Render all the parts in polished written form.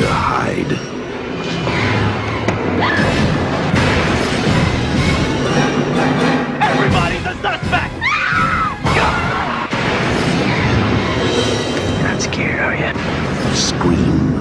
to hide. Everybody's a suspect! You're not scared, are you? Scream.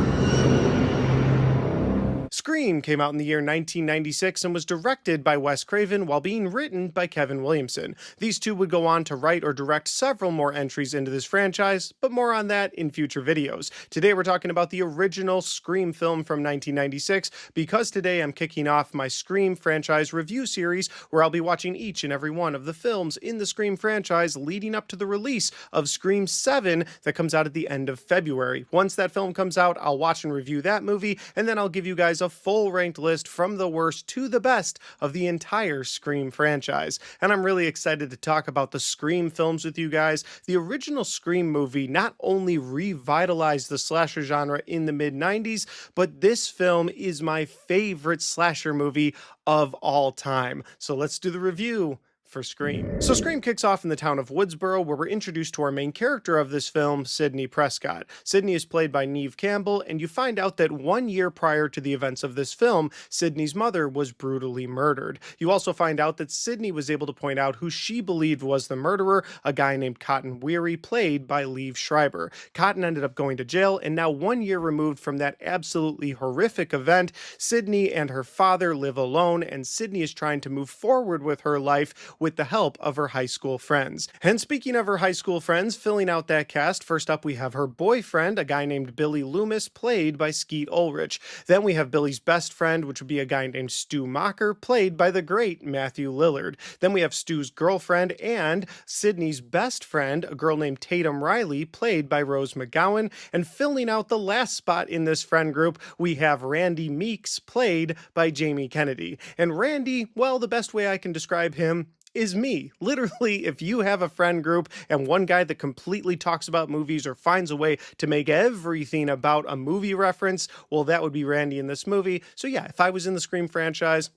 Scream came out in the year 1996 and was directed by Wes Craven while being written by Kevin Williamson. These two would go on to write or direct several more entries into this franchise, but more on that in future videos. Today we're talking about the original Scream film from 1996, because today I'm kicking off my Scream franchise review series where I'll be watching each and every one of the films in the Scream franchise leading up to the release of Scream 7 that comes out at the end of February. Once that film comes out, I'll watch and review that movie, and then I'll give you guys a full ranked list from the worst to the best of the entire Scream franchise. And I'm really excited to talk about the Scream films with you guys. The original Scream movie not only revitalized the slasher genre in the mid-90s, but this film is my favorite slasher movie of all time. So let's do the review for Scream. So Scream kicks off in the town of Woodsboro, where we're introduced to our main character of this film, Sidney Prescott. Sidney is played by Neve Campbell, and you find out that 1 year prior to the events of this film, Sidney's mother was brutally murdered. You also find out that Sidney was able to point out who she believed was the murderer, a guy named Cotton Weary, played by Liev Schreiber. Cotton ended up going to jail, and now 1 year removed from that absolutely horrific event, Sidney and her father live alone, and Sidney is trying to move forward with her life with the help of her high school friends. And speaking of her high school friends, filling out that cast, first up we have her boyfriend, a guy named Billy Loomis, played by Skeet Ulrich. Then we have Billy's best friend, which would be a guy named Stu Macher, played by the great Matthew Lillard. Then we have Stu's girlfriend and Sidney's best friend, a girl named Tatum Riley, played by Rose McGowan. And filling out the last spot in this friend group, we have Randy Meeks, played by Jamie Kennedy. And Randy, well, the best way I can describe him is me. Literally, if you have a friend group and one guy that completely talks about movies or finds a way to make everything about a movie reference, well, that would be Randy in this movie. So yeah, if I was in the Scream franchise,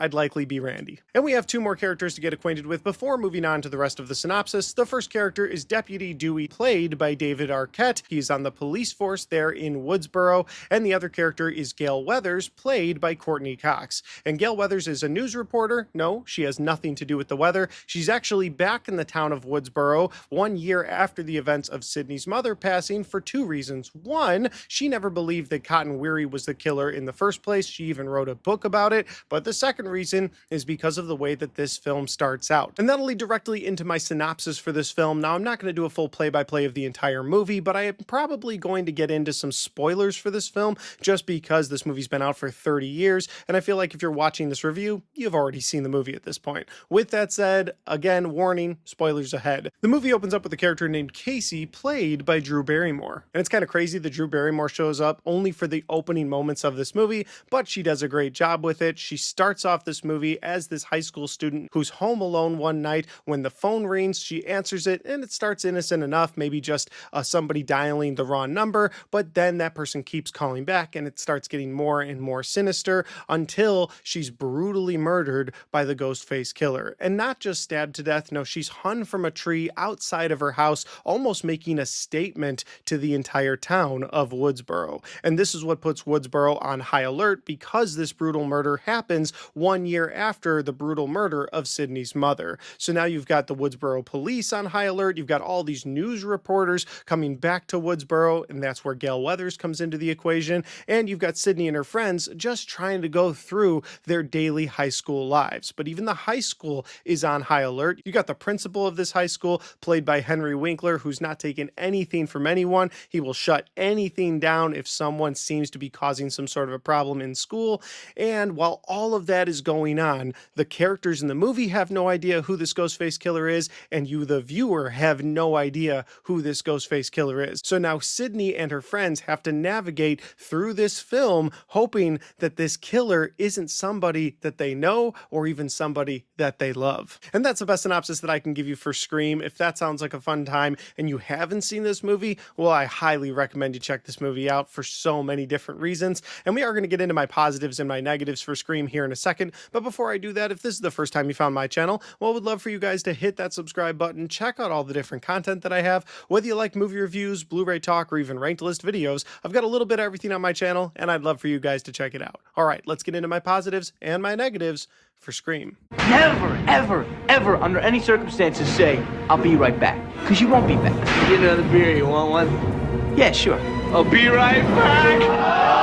I'd likely be Randy. And we have two more characters to get acquainted with before moving on to the rest of the synopsis. The first character is Deputy Dewey, played by David Arquette. He's on the police force there in Woodsboro. And the other character is Gail Weathers, played by Courtney Cox. And Gail Weathers is a news reporter. No, she has nothing to do with the weather. She's actually back in the town of Woodsboro 1 year after the events of Sidney's mother passing for two reasons. One, she never believed that Cotton Weary was the killer in the first place. She even wrote a book about it. But the second reason is because of the way that this film starts out. And that'll lead directly into my synopsis for this film. Now, I'm not going to do a full play-by-play of the entire movie, but I am probably going to get into some spoilers for this film just because this movie's been out for 30 years, and I feel like if you're watching this review, you've already seen the movie at this point. With that said, again, warning, spoilers ahead. The movie opens up with a character named Casey, played by Drew Barrymore. And it's kind of crazy that Drew Barrymore shows up only for the opening moments of this movie, but she does a great job with it. She starts off this movie as this high school student who's home alone one night. When the phone rings, she answers it, and it starts innocent enough, maybe just somebody dialing the wrong number, but then that person keeps calling back, and it starts getting more and more sinister until she's brutally murdered by the Ghostface killer. And not just stabbed to death, no, she's hung from a tree outside of her house, almost making a statement to the entire town of Woodsboro. And this is what puts Woodsboro on high alert, because this brutal murder happens 1 year after the brutal murder of Sidney's mother. So now you've got the Woodsboro police on high alert, you've got all these news reporters coming back to Woodsboro, and that's where Gail Weathers comes into the equation, and you've got Sidney and her friends just trying to go through their daily high school lives. But even the high school is on high alert. You got the principal of this high school, played by Henry Winkler, who's not taking anything from anyone. He will shut anything down if someone seems to be causing some sort of a problem in school. And while all of that is going on, the characters in the movie have no idea who this Ghostface killer is, and you, the viewer, have no idea who this Ghostface killer is. So now Sidney and her friends have to navigate through this film hoping that this killer isn't somebody that they know or even somebody that they love. And that's the best synopsis that I can give you for Scream. If that sounds like a fun time and you haven't seen this movie, well, I highly recommend you check this movie out for so many different reasons. And we are going to get into my positives and my negatives for Scream here in a second. second. But before I do that, if this is the first time you found my channel, well, I would love for you guys to hit that subscribe button, check out all the different content that I have. Whether you like movie reviews, Blu-ray talk, or even ranked list videos, I've got a little bit of everything on my channel, and I'd love for you guys to check it out. All right, let's get into my positives and my negatives for Scream. Never, ever, ever, under any circumstances, say, I'll be right back. Because you won't be back. Get another beer, you want one? Yeah, sure. I'll be right back!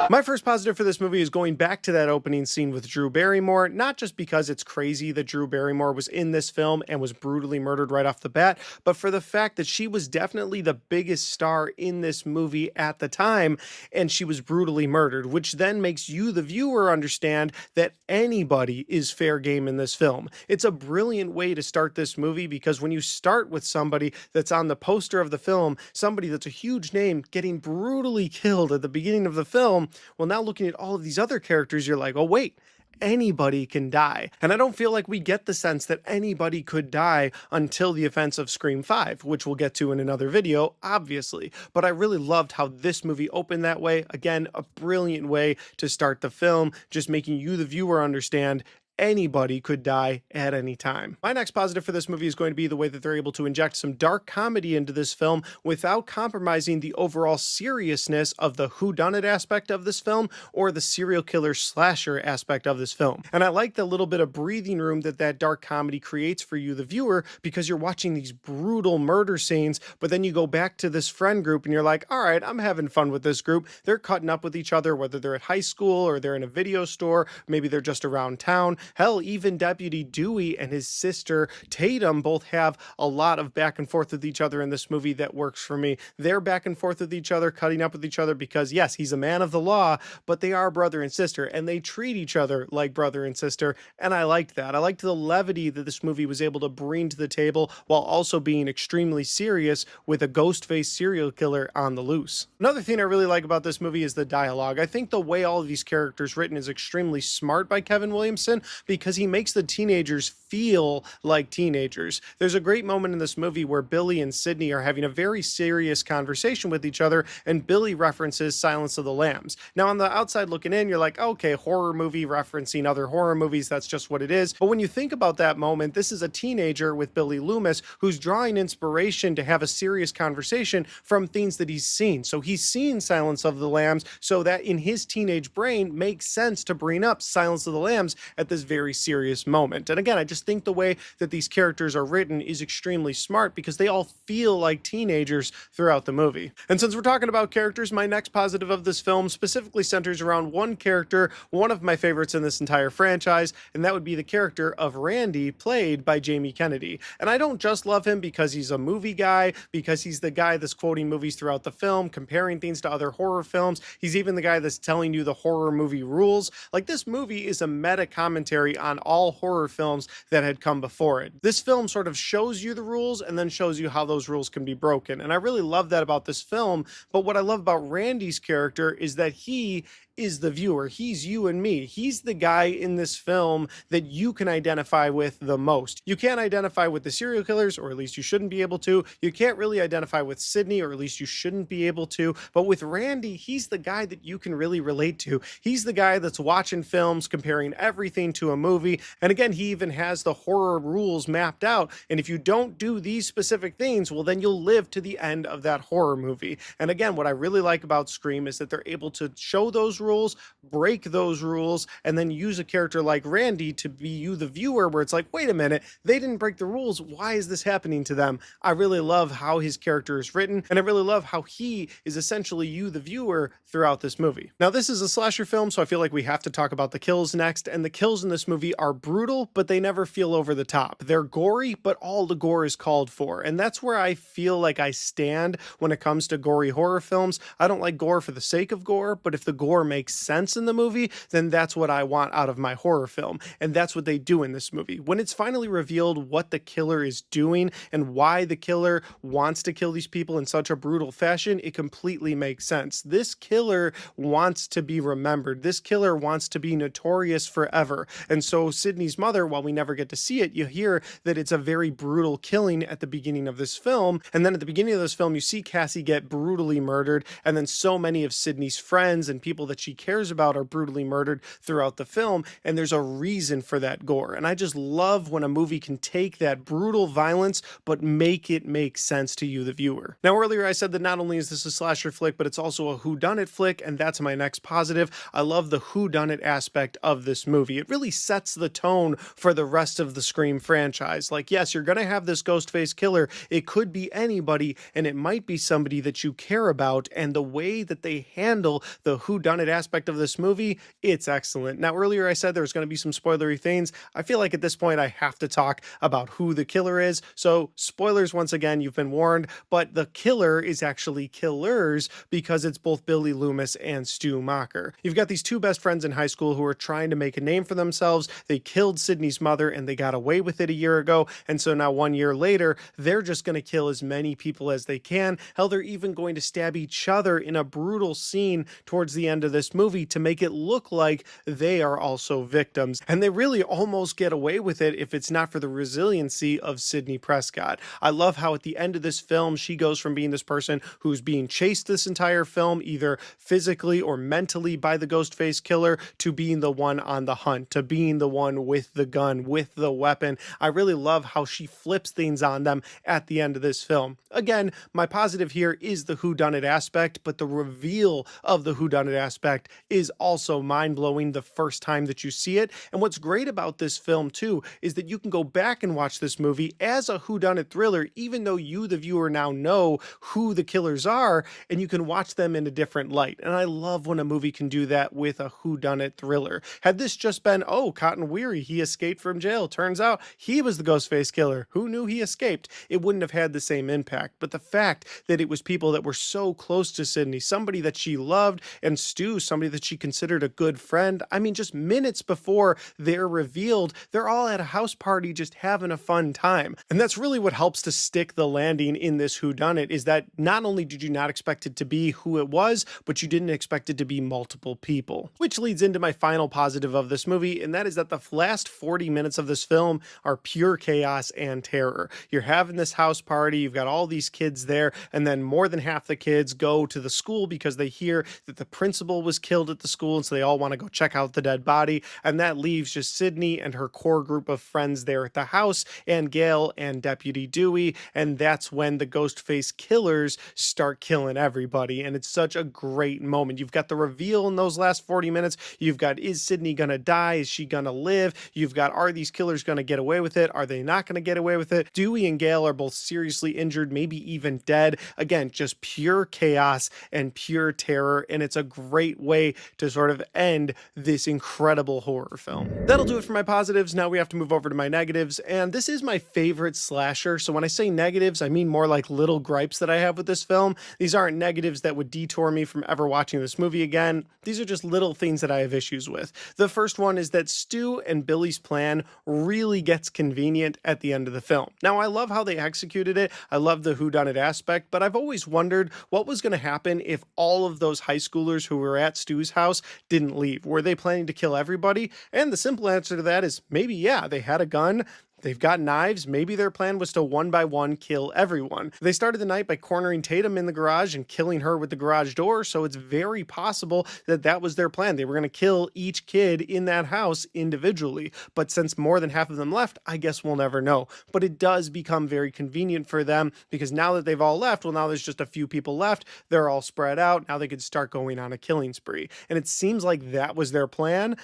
My first positive for this movie is going back to that opening scene with Drew Barrymore, not just because it's crazy that Drew Barrymore was in this film and was brutally murdered right off the bat, but for the fact that she was definitely the biggest star in this movie at the time, and she was brutally murdered, which then makes you, the viewer, understand that anybody is fair game in this film. It's a brilliant way to start this movie, because when you start with somebody that's on the poster of the film, somebody that's a huge name getting brutally killed at the beginning of the film, well, now looking at all of these other characters, you're like, oh, wait, anybody can die. And I don't feel like we get the sense that anybody could die until the events of Scream 5, which we'll get to in another video, obviously. But I really loved how this movie opened that way. Again, a brilliant way to start the film, just making you, the viewer, understand anybody could die at any time. My next positive for this movie is going to be the way that they're able to inject some dark comedy into this film without compromising the overall seriousness of the whodunit aspect of this film or the serial killer slasher aspect of this film. And I like the little bit of breathing room that that dark comedy creates for you, the viewer, because you're watching these brutal murder scenes, but then you go back to this friend group and you're like, all right, I'm having fun with this group. They're cutting up with each other, whether they're at high school or they're in a video store, maybe they're just around town. Hell, even Deputy Dewey and his sister Tatum both have a lot of back and forth with each other in this movie that works for me. They're back and forth with each other, cutting up with each other because, yes, he's a man of the law, but they are brother and sister, and they treat each other like brother and sister, and I liked that. I liked the levity that this movie was able to bring to the table while also being extremely serious with a ghost-faced serial killer on the loose. Another thing I really like about this movie is the dialogue. I think the way all of these characters written is extremely smart by Kevin Williamson, because he makes the teenagers feel like teenagers. There's a great moment in this movie where Billy and Sydney are having a very serious conversation with each other, and Billy references Silence of the Lambs. Now, on the outside looking in, you're like, okay, horror movie referencing other horror movies, that's just what it is. But when you think about that moment, this is a teenager with Billy Loomis who's drawing inspiration to have a serious conversation from things that he's seen. So he's seen Silence of the Lambs, so that in his teenage brain makes sense to bring up Silence of the Lambs at this very serious moment. And again, I just think the way that these characters are written is extremely smart because they all feel like teenagers throughout the movie. And since we're talking about characters, my next positive of this film specifically centers around one character, one of my favorites in this entire franchise, and that would be the character of Randy, played by Jamie Kennedy. And I don't just love him because he's a movie guy, because he's the guy that's quoting movies throughout the film, comparing things to other horror films. He's even the guy that's telling you the horror movie rules. Like, this movie is a meta commentary on all horror films that had come before it. This film sort of shows you the rules and then shows you how those rules can be broken. And I really love that about this film. But what I love about Randy's character is that he is the viewer. He's you and me. He's the guy in this film that you can identify with the most. You can't identify with the serial killers, or at least you shouldn't be able to. You can't really identify with Sydney, or at least you shouldn't be able to. But with Randy, he's the guy that you can really relate to. He's the guy that's watching films, comparing everything to a movie. And again, he even has the horror rules mapped out. And if you don't do these specific things, well, then you'll live to the end of that horror movie. And again, what I really like about Scream is that they're able to show those rules, break those rules, and then use a character like Randy to be you, the viewer, where it's like, wait a minute, they didn't break the rules. Why is this happening to them? I really love how his character is written, and I really love how he is essentially you, the viewer, throughout this movie. Now, this is a slasher film, so I feel like we have to talk about the kills next, and the kills in this movie are brutal, but they never feel over the top. They're gory, but all the gore is called for, and that's where I feel like I stand when it comes to gory horror films. I don't like gore for the sake of gore, but if the gore makes sense in the movie, then that's what I want out of my horror film, and that's what they do in this movie. When it's finally revealed what the killer is doing and why the killer wants to kill these people in such a brutal fashion, it completely makes sense. This killer wants to be remembered. This killer wants to be notorious forever, And so Sydney's mother, while we never get to see it, you hear that it's a very brutal killing at the beginning of this film. And then at the beginning of this film, you see Cassie get brutally murdered. And then so many of Sydney's friends and people that she cares about are brutally murdered throughout the film. And there's a reason for that gore. And I just love when a movie can take that brutal violence, but make it make sense to you, the viewer. Now, earlier I said that not only is this a slasher flick, but it's also a whodunit flick. And that's my next positive. I love the whodunit aspect of this movie. It really sets the tone for the rest of the Scream franchise. Like, yes, you're going to have this Ghostface killer. It could be anybody, and it might be somebody that you care about. And the way that they handle the whodunit aspect of this movie, it's excellent. Now, earlier I said there was going to be some spoilery things. I feel like at this point I have to talk about who the killer is. So, spoilers once again, you've been warned, but the killer is actually killers because it's both Billy Loomis and Stu Macher. You've got these two best friends in high school who are trying to make a name for themselves. They killed Sydney's mother and they got away with it a year ago. And so now 1 year later, they're just going to kill as many people as they can. Hell, they're even going to stab each other in a brutal scene towards the end of this movie to make it look like they are also victims. And they really almost get away with it if it's not for the resiliency of Sidney Prescott. I love how at the end of this film, she goes from being this person who's being chased this entire film, either physically or mentally by the Ghostface killer, to being the one on the hunt, to being the one with the gun, with the weapon. I really love how she flips things on them at the end of this film. Again, my positive here is the whodunit aspect, but the reveal of the whodunit aspect is also mind-blowing the first time that you see it. And what's great about this film too is that you can go back and watch this movie as a whodunit thriller, even though you, the viewer, now know who the killers are, and you can watch them in a different light. And I love when a movie can do that with a whodunit thriller. Had this just been, oh, Cotton Weary, he escaped from jail, turns out he was the Ghostface killer, who knew he escaped, it wouldn't have had the same impact. But the fact that it was people that were so close to Sydney, somebody that she loved, and Stu, somebody that she considered a good friend, I mean, just minutes before they're revealed, they're all at a house party just having a fun time. And that's really what helps to stick the landing in this whodunit, is that not only did you not expect it to be who it was, but you didn't expect it to be multiple people. Which leads into my final positive of this movie, and that is that the last 40 minutes of this film are pure chaos and terror. You're having this house party, you've got all these kids there, and then more than half the kids go to the school because they hear that the principal was killed at the school, and so they all want to go check out the dead body, and that leaves just Sydney and her core group of friends there at the house, and Gail and Deputy Dewey, and that's when the Ghostface killers start killing everybody, and it's such a great moment. You've got the reveal in those last 40 minutes, you've got, is Sydney gonna die, is she gonna live, you've got, are these killers gonna get away with it, are they not gonna get away with it? Dewey and Gail are both seriously injured, maybe even dead. Again, just pure chaos and pure terror, and it's a great way to sort of end this incredible horror film. That'll do it for my positives. Now we have to move over to my negatives, and this is my favorite slasher, so when I say negatives, I mean more like little gripes that I have with this film. These aren't negatives that would detour me from ever watching this movie again. These are just little things that I have issues with. The first one is that Stu and Billy's plan really gets convenient at the end of the film. Now, I love how they executed it. I love the whodunit aspect, but I've always wondered what was going to happen if all of those high schoolers who were at Stu's house didn't leave. Were they planning to kill everybody? And the simple answer to that is maybe, yeah, they had a gun. They've got knives. Maybe their plan was to one by one kill everyone. They started the night by cornering Tatum in the garage and killing her with the garage door, so it's very possible that that was their plan. They were going to kill each kid in that house individually, but since more than half of them left, I guess we'll never know. But it does become very convenient for them because now that they've all left, well, now there's just a few people left. They're all spread out. Now they could start going on a killing spree. And it seems like that was their plan,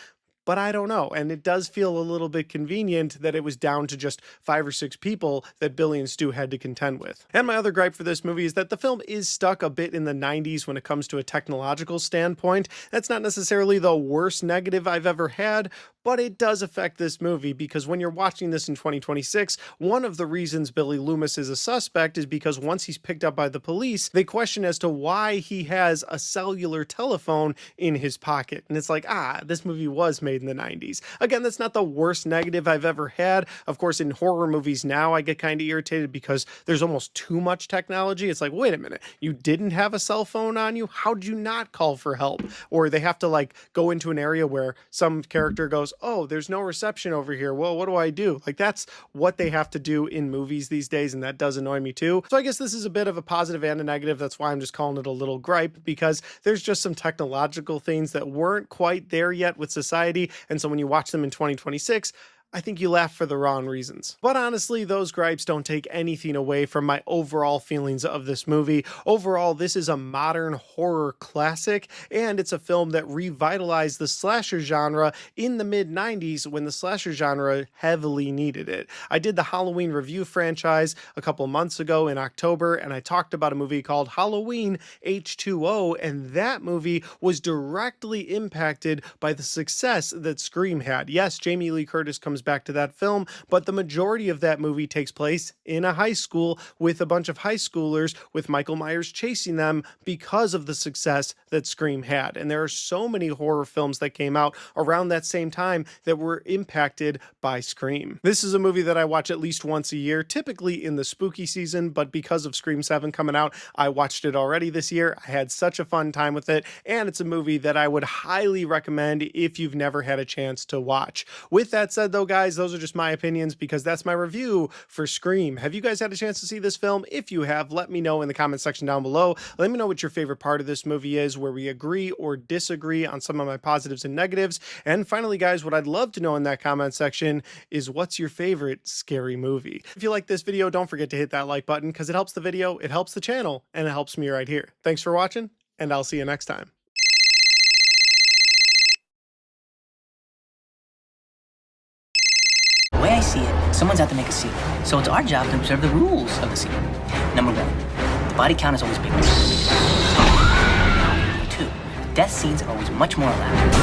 but I don't know. And it does feel a little bit convenient that it was down to just 5 or 6 people that Billy and Stu had to contend with. And my other gripe for this movie is that the film is stuck a bit in the 90s when it comes to a technological standpoint. That's not necessarily the worst negative I've ever had, but it does affect this movie because when you're watching this in 2026, one of the reasons Billy Loomis is a suspect is because once he's picked up by the police, they question as to why he has a cellular telephone in his pocket. And it's like, this movie was made in the 90s. Again, that's not the worst negative I've ever had. Of course, in horror movies now, I get kind of irritated because there's almost too much technology. It's like, wait a minute, you didn't have a cell phone on you? How did you not call for help? Or they have to like go into an area where some character goes, goes, oh, there's no reception over here. Well, what do I do? Like, that's what they have to do in movies these days, and that does annoy me too. So I guess this is a bit of a positive and a negative. That's why I'm just calling it a little gripe, because there's just some technological things that weren't quite there yet with society. And so when you watch them in 2026, I think you laugh for the wrong reasons. But honestly, those gripes don't take anything away from my overall feelings of this movie. Overall, this is a modern horror classic, and it's a film that revitalized the slasher genre in the mid-90s when the slasher genre heavily needed it. I did the Halloween review franchise a couple months ago in October, and I talked about a movie called Halloween H2O, and that movie was directly impacted by the success that Scream had. Yes, Jamie Lee Curtis comes back to that film, but the majority of that movie takes place in a high school with a bunch of high schoolers with Michael Myers chasing them because of the success that Scream had. And there are so many horror films that came out around that same time that were impacted by Scream. This is a movie that I watch at least once a year, typically in the spooky season, but because of Scream 7 coming out, I watched it already this year. I had such a fun time with it, and it's a movie that I would highly recommend if you've never had a chance to watch. With that said though, guys, those are just my opinions because that's my review for Scream. Have you guys had a chance to see this film? If you have, let me know in the comment section down below. Let me know what your favorite part of this movie is, where we agree or disagree on some of my positives and negatives. And finally, guys, what I'd love to know in that comment section is, what's your favorite scary movie? If you like this video, don't forget to hit that like button because it helps the video, it helps the channel, and it helps me right here. Thanks for watching, and I'll see you next time. The way I see it, someone's out to make a scene. So it's our job to observe the rules of the scene. Number one, the body count is always bigger. Number two, death scenes are always much more elaborate.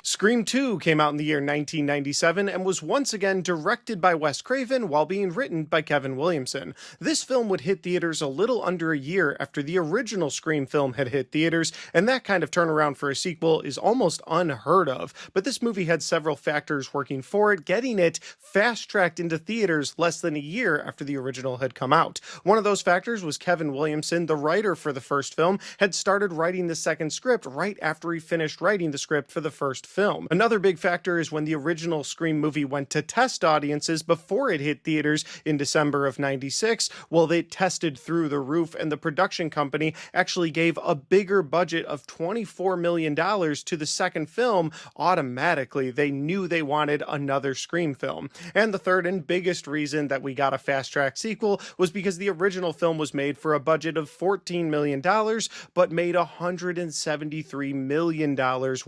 Scream 2 came out in the year 1997 and was once again directed by Wes Craven while being written by Kevin Williamson. This film would hit theaters a little under a year after the original Scream film had hit theaters, and that kind of turnaround for a sequel is almost unheard of. But this movie had several factors working for it, getting it fast-tracked into theaters less than a year after the original had come out. One of those factors was Kevin Williamson, the writer for the first film, had started writing the second script right after he finished writing the script for the first film. Another big factor is when the original Scream movie went to test audiences before it hit theaters in December of '96, well, they tested through the roof, and the production company actually gave a bigger budget of $24 million to the second film automatically. They knew they wanted another Scream film. And the third and biggest reason that we got a fast-track sequel was because the original film was made for a budget of $14 million, but made $173 million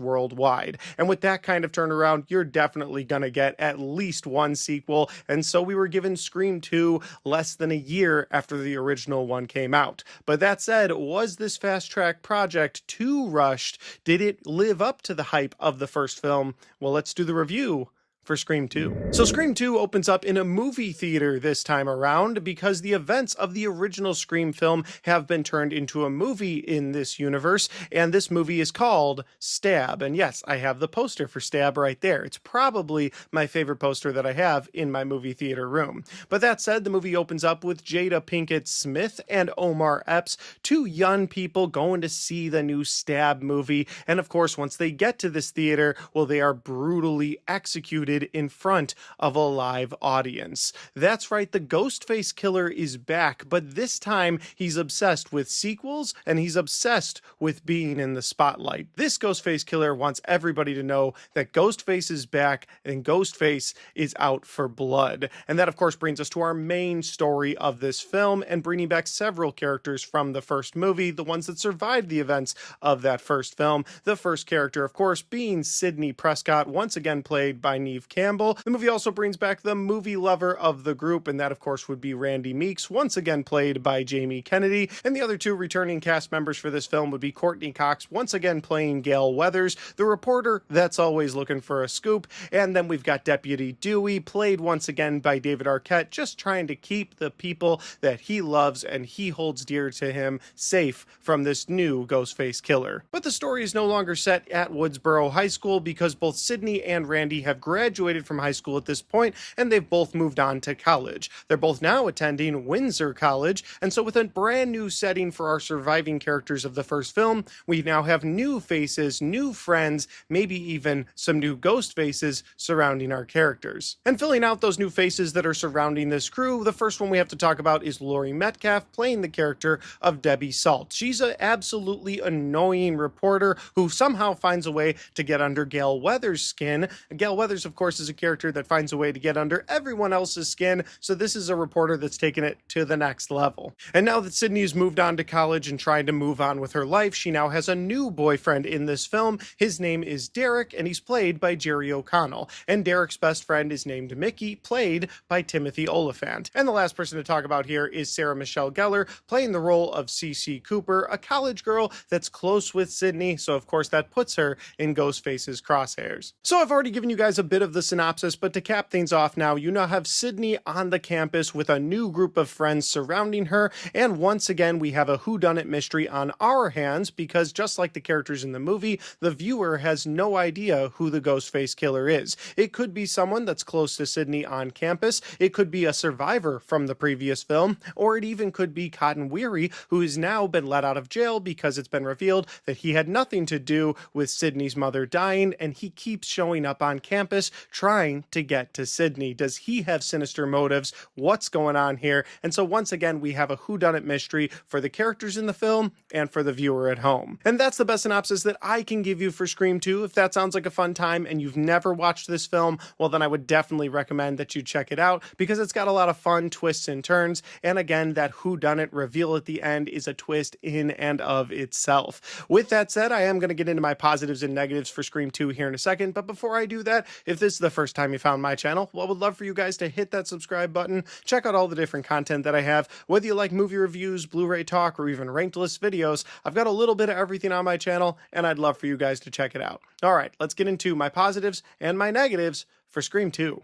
worldwide. And with that kind of turnaround, you're definitely gonna get at least one sequel, and so we were given Scream 2 less than a year after the original one came out. But that said, was this fast-track project too rushed? Did it live up to the hype of the first film? Well, let's do the review for Scream 2. So Scream 2 opens up in a movie theater this time around because the events of the original Scream film have been turned into a movie in this universe, and this movie is called Stab. And yes, I have the poster for Stab right there. It's probably my favorite poster that I have in my movie theater room. But that said, the movie opens up with Jada Pinkett Smith and Omar Epps, two young people going to see the new Stab movie. And of course, once they get to this theater, well, they are brutally executed in front of a live audience. That's right, the Ghostface killer is back, but this time he's obsessed with sequels and he's obsessed with being in the spotlight. This Ghostface killer wants everybody to know that Ghostface is back and Ghostface is out for blood. And that of course brings us to our main story of this film and bringing back several characters from the first movie, the ones that survived the events of that first film. The first character of course being Sidney Prescott, once again played by Neve Campbell. The movie also brings back the movie lover of the group, and that of course would be Randy Meeks, once again played by Jamie Kennedy. And the other two returning cast members for this film would be Courtney Cox, once again playing Gail Weathers, the reporter that's always looking for a scoop. And then we've got Deputy Dewey, played once again by David Arquette, just trying to keep the people that he loves and he holds dear to him safe from this new Ghostface killer. But the story is no longer set at Woodsboro High School because both Sidney and Randy have graduated graduated from high school at this point, and they've both moved on to college. They're both now attending Windsor College, and so with a brand new setting for our surviving characters of the first film, we now have new faces, new friends, maybe even some new ghost faces surrounding our characters. And filling out those new faces that are surrounding this crew, the first one we have to talk about is Laurie Metcalf, playing the character of Debbie Salt. She's an absolutely annoying reporter who somehow finds a way to get under Gale Weathers' skin. Gale Weathers, of course, is a character that finds a way to get under everyone else's skin, so this is a reporter that's taken it to the next level. And now that Sydney's moved on to college and trying to move on with her life, she now has a new boyfriend in this film. His name is Derek, and he's played by Jerry O'Connell. And Derek's best friend is named Mickey, played by Timothy Oliphant. And the last person to talk about here is Sarah Michelle Gellar, playing the role of CC Cooper, a college girl that's close with Sydney, so of course that puts her in Ghostface's crosshairs. So I've already given you guys a bit of the synopsis, but to cap things off now, you now have Sydney on the campus with a new group of friends surrounding her, and once again we have a whodunit mystery on our hands, because just like the characters in the movie, the viewer has no idea who the Ghostface killer is. It could be someone that's close to Sydney on campus, it could be a survivor from the previous film, or it even could be Cotton Weary, who has now been let out of jail because it's been revealed that he had nothing to do with Sydney's mother dying, and he keeps showing up on campus trying to get to Sydney. Does he have sinister motives? What's going on here? And so once again, we have a whodunit mystery for the characters in the film and for the viewer at home. And that's the best synopsis that I can give you for Scream 2. If that sounds like a fun time and you've never watched this film, well then I would definitely recommend that you check it out, because it's got a lot of fun twists and turns, and again, that whodunit reveal at the end is a twist in and of itself. With that said, I am going to get into my positives and negatives for Scream 2 here in a second, but before I do that, if this is the first time you found my channel, well, I would love for you guys to hit that subscribe button, check out all the different content that I have, whether you like movie reviews, Blu-ray talk, or even ranked list videos. I've got a little bit of everything on my channel, and I'd love for you guys to check it out. All right, let's get into my positives and my negatives for Scream 2.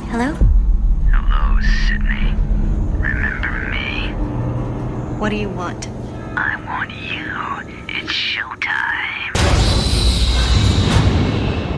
Hello? Hello, Sydney. Remember me? What do you want? I want you. It's showtime.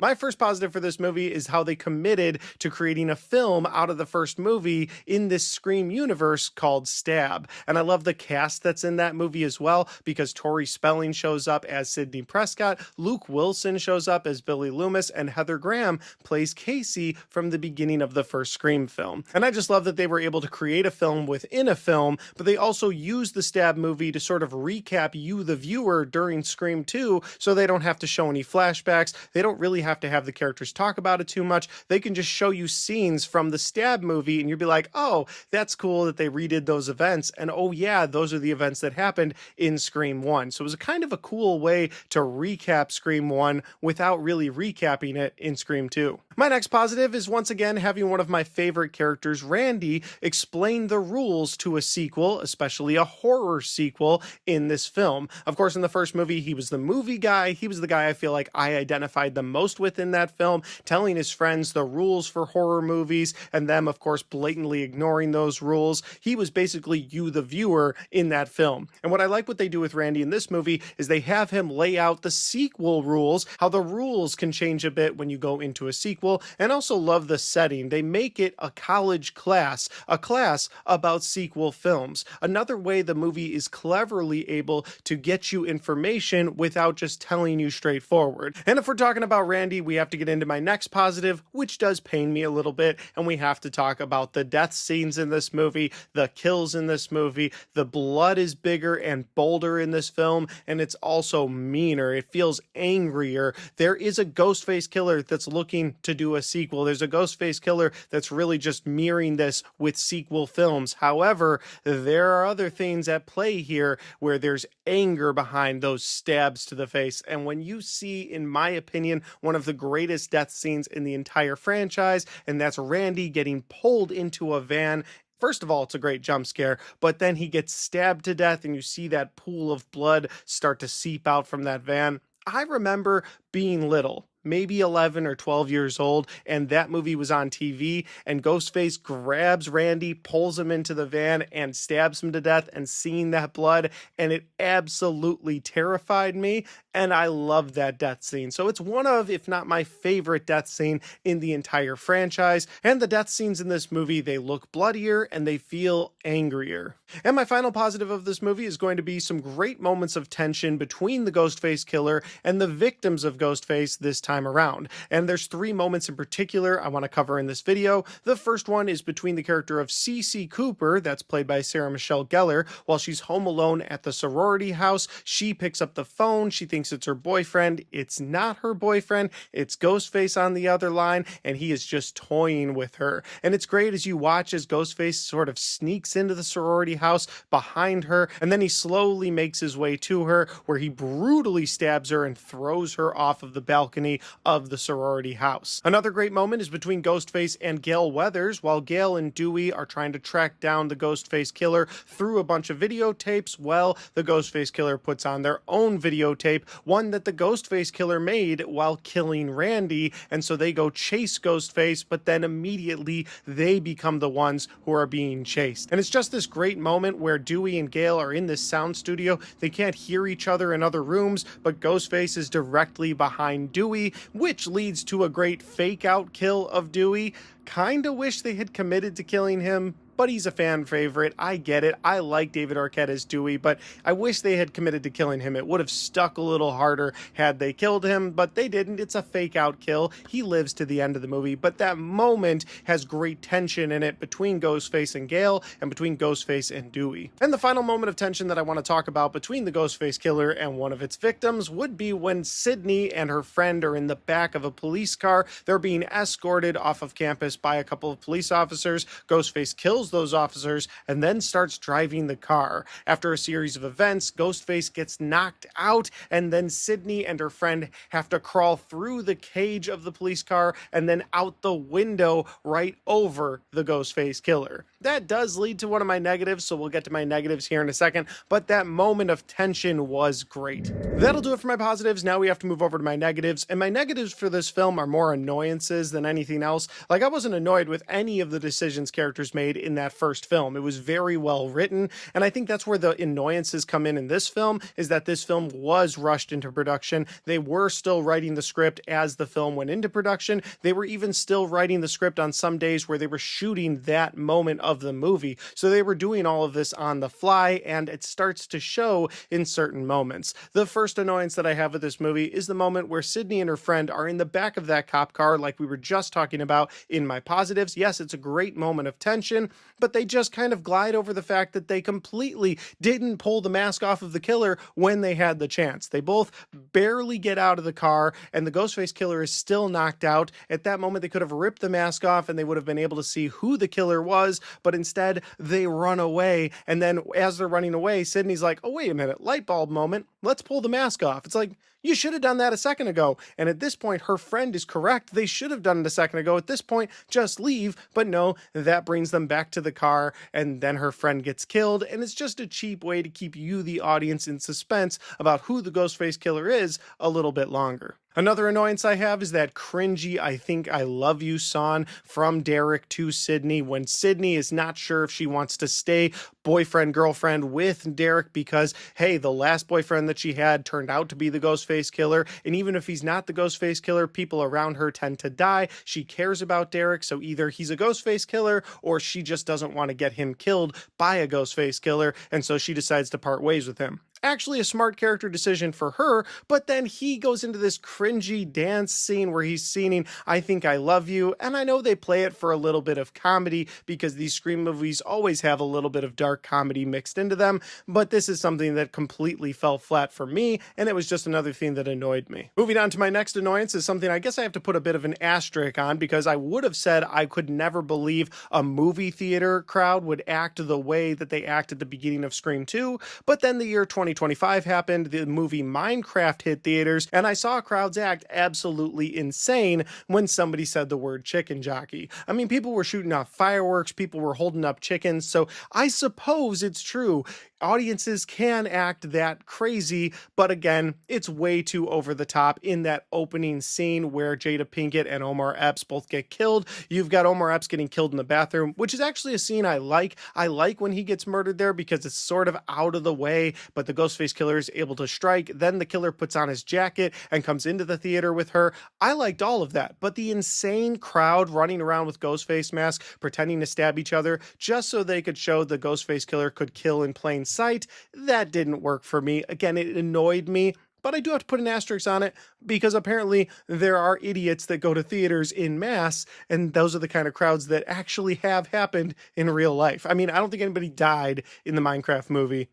My first positive for this movie is how they committed to creating a film out of the first movie in this Scream universe called Stab. And I love the cast that's in that movie as well, because Tori Spelling shows up as Sidney Prescott, Luke Wilson shows up as Billy Loomis, and Heather Graham plays Casey from the beginning of the first Scream film. And I just love that they were able to create a film within a film, but they also used the Stab movie to sort of recap you, the viewer, during Scream 2, so they don't have to show any flashbacks. They don't really have to have the characters talk about it too much. They can just show you scenes from the Stab movie, and you'll be like, oh, that's cool that they redid those events, and oh yeah, those are the events that happened in Scream 1. So it was a kind of a cool way to recap Scream 1 without really recapping it in Scream 2. My next positive is once again having one of my favorite characters, Randy, explain the rules to a sequel, especially a horror sequel, in this film. Of course, in the first movie, he was the movie guy. He was the guy I feel like I identified the most with in that film, telling his friends the rules for horror movies, and them, of course, blatantly ignoring those rules. He was basically you, the viewer, in that film. And what I like what they do with Randy in this movie is they have him lay out the sequel rules, how the rules can change a bit when you go into a sequel, and also love the setting. They make it a college class, a class about sequel films. Another way the movie is cleverly able to get you information without just telling you straightforward. And if we're talking about Randy, we have to get into my next positive, which does pain me a little bit, and we have to talk about the death scenes in this movie, the kills in this movie. The blood is bigger and bolder in this film, and it's also meaner. It feels angrier. There is a Ghostface killer that's looking to do a sequel. There's a Ghostface killer that's really just mirroring this with sequel films. However, there are other things at play here where there's anger behind those stabs to the face. And when you see, in my opinion, one of the greatest death scenes in the entire franchise, and that's Randy getting pulled into a van. First of all, it's a great jump scare, but then he gets stabbed to death and you see that pool of blood start to seep out from that van. I remember being little, maybe 11 or 12 years old, and that movie was on TV, and Ghostface grabs Randy, pulls him into the van, and stabs him to death, and seeing that blood, and it absolutely terrified me. and I love that death scene. So it's one of, if not my favorite death scene in the entire franchise, and the death scenes in this movie, they look bloodier and they feel angrier. And my final positive of this movie is going to be some great moments of tension between the Ghostface killer and the victims of Ghostface this time around. And there's 3 moments in particular I want to cover in this video. The first one is between the character of Cece Cooper, that's played by Sarah Michelle Gellar, while she's home alone at the sorority house. She picks up the phone, she thinks it's her boyfriend. It's not her boyfriend, it's Ghostface on the other line, and he is just toying with her. And it's great as you watch as Ghostface sort of sneaks into the sorority house behind her, and then he slowly makes his way to her, where he brutally stabs her and throws her off of the balcony of the sorority house. Another great moment is between Ghostface and Gale Weathers, while Gale and Dewey are trying to track down the Ghostface killer through a bunch of videotapes. Well, the Ghostface killer puts on their own videotape, one that the Ghostface killer made while killing Randy, and so they go chase Ghostface, but then immediately they become the ones who are being chased. And it's just this great moment where Dewey and Gale are in this sound studio. They can't hear each other in other rooms, but Ghostface is directly behind Dewey, which leads to a great fake out kill of Dewey. Kinda wish they had committed to killing him, but he's a fan favorite. I get it. I like David Arquette as Dewey, but I wish they had committed to killing him. It would have stuck a little harder had they killed him, but they didn't. It's a fake out kill. He lives to the end of the movie, but that moment has great tension in it between Ghostface and Gale and between Ghostface and Dewey. And the final moment of tension that I want to talk about between the Ghostface killer and one of its victims would be when Sydney and her friend are in the back of a police car. They're being escorted off of campus by a couple of police officers. Ghostface kills those officers and then starts driving the car. After a series of events, Ghostface gets knocked out, and then Sydney and her friend have to crawl through the cage of the police car and then out the window right over the Ghostface killer. That does lead to one of my negatives, so we'll get to my negatives here in a second, but that moment of tension was great. That'll do it for my positives. Now we have to move over to my negatives, and my negatives for this film are more annoyances than anything else. Like, I wasn't annoyed with any of the decisions characters made in that first film. It was very well written, and I think that's where the annoyances come in this film, is that this film was rushed into production. They were still writing the script as the film went into production. They were even still writing the script on some days where they were shooting that moment of the movie. So they were doing all of this on the fly, and it starts to show in certain moments. The first annoyance that I have with this movie is the moment where Sydney and her friend are in the back of that cop car, like we were just talking about in my positives. Yes, it's a great moment of tension, but they just kind of glide over the fact that they completely didn't pull the mask off of the killer when they had the chance. They both barely get out of the car, and the Ghostface killer is still knocked out. At that moment, they could have ripped the mask off and they would have been able to see who the killer was, but instead they run away. And then as they're running away, Sydney's like, oh, wait a minute, light bulb moment, let's pull the mask off. It's like, you should have done that a second ago. And at this point, her friend is correct. They should have done it a second ago. At this point, just leave. But no, that brings them back to the car, and then her friend gets killed. And it's just a cheap way to keep you, the audience, in suspense about who the Ghostface killer is a little bit longer. Another annoyance I have is that cringy "I think I love you" song from Derek to Sydney, when Sydney is not sure if she wants to stay boyfriend-girlfriend with Derek because, hey, the last boyfriend that she had turned out to be the Ghostface killer, and even if he's not the Ghostface killer, people around her tend to die. She cares about Derek, so either he's a Ghostface killer or she just doesn't want to get him killed by a Ghostface killer, and so she decides to part ways with him. Actually a smart character decision for her, but then he goes into this cringy dance scene where he's singing "I Think I Love You," and I know they play it for a little bit of comedy because these Scream movies always have a little bit of dark comedy mixed into them, but this is something that completely fell flat for me, and it was just another thing that annoyed me. Moving on to my next annoyance is something I guess I have to put a bit of an asterisk on, because I would have said I could never believe a movie theater crowd would act the way that they act at the beginning of Scream 2, but then the year 2025 happened, the movie Minecraft hit theaters, and I saw crowds act absolutely insane when somebody said the word chicken jockey. I mean, people were shooting off fireworks, people were holding up chickens, so I suppose it's true. Audiences can act that crazy, but again, it's way too over the top in that opening scene where Jada Pinkett and Omar Epps both get killed. You've got Omar Epps getting killed in the bathroom, which is actually a scene I like. I like when he gets murdered there because it's sort of out of the way, but the Ghostface killer is able to strike. Then the killer puts on his jacket and comes into the theater with her. I liked all of that, but the insane crowd running around with Ghostface masks, pretending to stab each other just so they could show the Ghostface killer could kill in plain sight, that didn't work for me. Again, it annoyed me, but I do have to put an asterisk on it because apparently there are idiots that go to theaters in mass, and those are the kind of crowds that actually have happened in real life. I mean, I don't think anybody died in the Minecraft movie,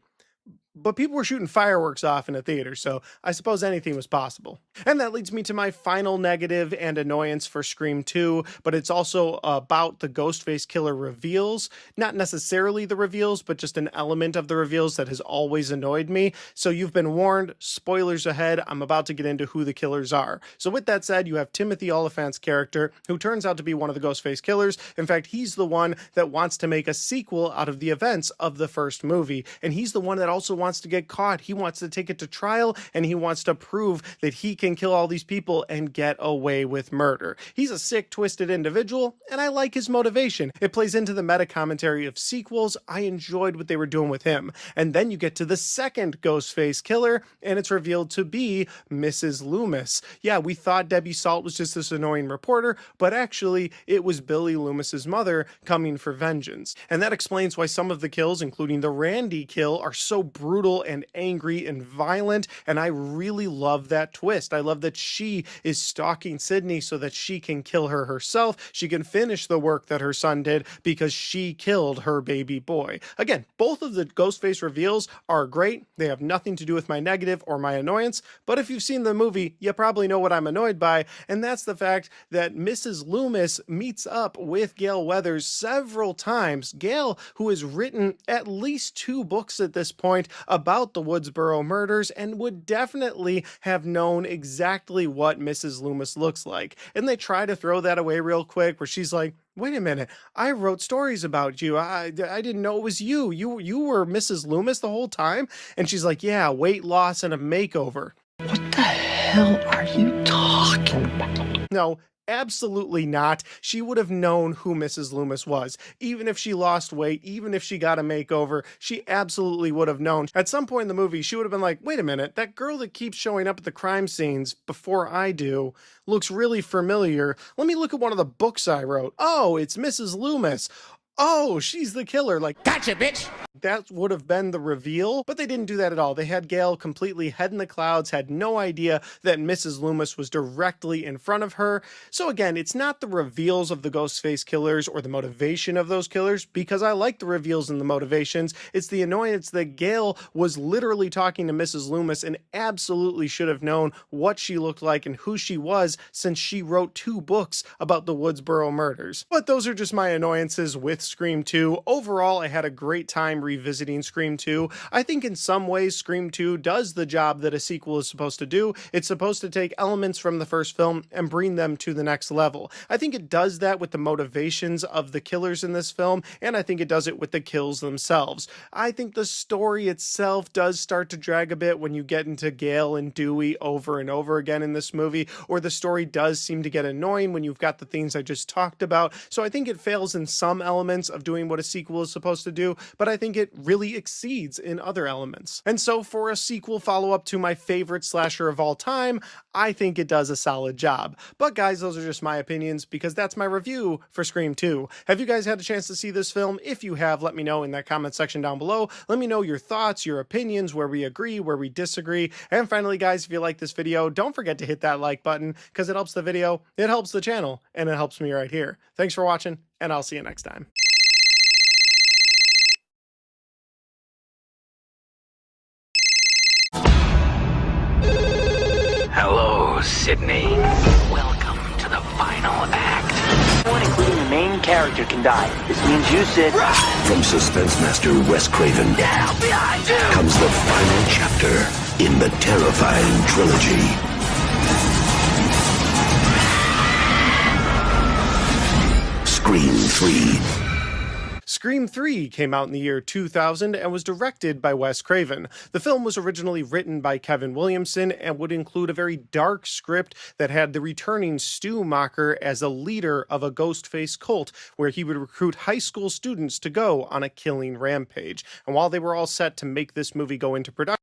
but people were shooting fireworks off in a theater, so I suppose anything was possible. And that leads me to my final negative and annoyance for Scream 2, but it's also about the Ghostface killer reveals. Not necessarily the reveals, but just an element of the reveals that has always annoyed me. So you've been warned, spoilers ahead, I'm about to get into who the killers are. So with that said, you have Timothy Olyphant's character, who turns out to be one of the Ghostface killers. In fact, he's the one that wants to make a sequel out of the events of the first movie, and he's the one that also wants to get caught. He wants to take it to trial, and he wants to prove that he can kill all these people and get away with murder. He's a sick, twisted individual, and I like his motivation. It plays into the meta commentary of sequels. I enjoyed what they were doing with him. And then you get to the second Ghostface killer, and it's revealed to be Mrs. Loomis. Yeah, we thought Debbie Salt was just this annoying reporter, but actually it was Billy Loomis's mother coming for vengeance. And that explains why some of the kills, including the Randy kill, are so brutal and angry and violent, and I really love that twist. I love that she is stalking Sydney so that she can kill her herself. She can finish the work that her son did because she killed her baby boy. Again, both of the Ghostface reveals are great. They have nothing to do with my negative or my annoyance, but if you've seen the movie, you probably know what I'm annoyed by, and that's the fact that Mrs. Loomis meets up with Gale Weathers several times. Gale, who has written at least 2 books at this point about the Woodsboro murders and would definitely have known exactly what Mrs. Loomis looks like. And they try to throw that away real quick where she's like, wait a minute, I wrote stories about you. I didn't know it was you. You were Mrs. Loomis the whole time? And she's like, yeah, weight loss and a makeover. What the hell are you talking about? No, absolutely not. She would have known who Mrs. Loomis was. Even if she lost weight, even if she got a makeover, she absolutely would have known. At some point in the movie, she would have been like, wait a minute, that girl that keeps showing up at the crime scenes before I do looks really familiar. Let me look at one of the books I wrote. Oh, it's Mrs. Loomis. Oh, she's the killer. Like, gotcha, bitch. That would have been the reveal, but they didn't do that at all. They had Gale completely head in the clouds, had no idea that Mrs. Loomis was directly in front of her. So again, it's not the reveals of the Ghostface killers or the motivation of those killers, because I like the reveals and the motivations. It's the annoyance that Gale was literally talking to Mrs. Loomis and absolutely should have known what she looked like and who she was, since she wrote 2 books about the Woodsboro murders. But those are just my annoyances with Scream 2. Overall, I had a great time revisiting Scream 2. I think in some ways Scream 2 does the job that a sequel is supposed to do. It's supposed to take elements from the first film and bring them to the next level. I think it does that with the motivations of the killers in this film, and I think it does it with the kills themselves. I think the story itself does start to drag a bit when you get into Gale and Dewey over and over again in this movie, or the story does seem to get annoying when you've got the things I just talked about. So I think it fails in some elements of doing what a sequel is supposed to do, but I think it really exceeds in other elements. And so for a sequel follow-up to my favorite slasher of all time, I think it does a solid job. But guys, those are just my opinions, because that's my review for Scream 2. Have you guys had a chance to see this film? If you have, let me know in that comment section down below. Let me know your thoughts, your opinions, where we agree, where we disagree. And finally, guys, if you like this video, don't forget to hit that like button, because it helps the video, it helps the channel, and it helps me right here. Thanks for watching, and I'll see you next time. Hello, Sydney. Welcome to the final act. Everyone, including the main character, can die. This means you, Sid. From suspense master Wes Craven Down behind you! comes the final chapter in the terrifying trilogy. Scream 3. Scream 3 came out in the year 2000 and was directed by Wes Craven. The film was originally written by Kevin Williamson and would include a very dark script that had the returning Stu Macher as a leader of a Ghostface cult, where he would recruit high school students to go on a killing rampage. And while they were all set to make this movie go into production,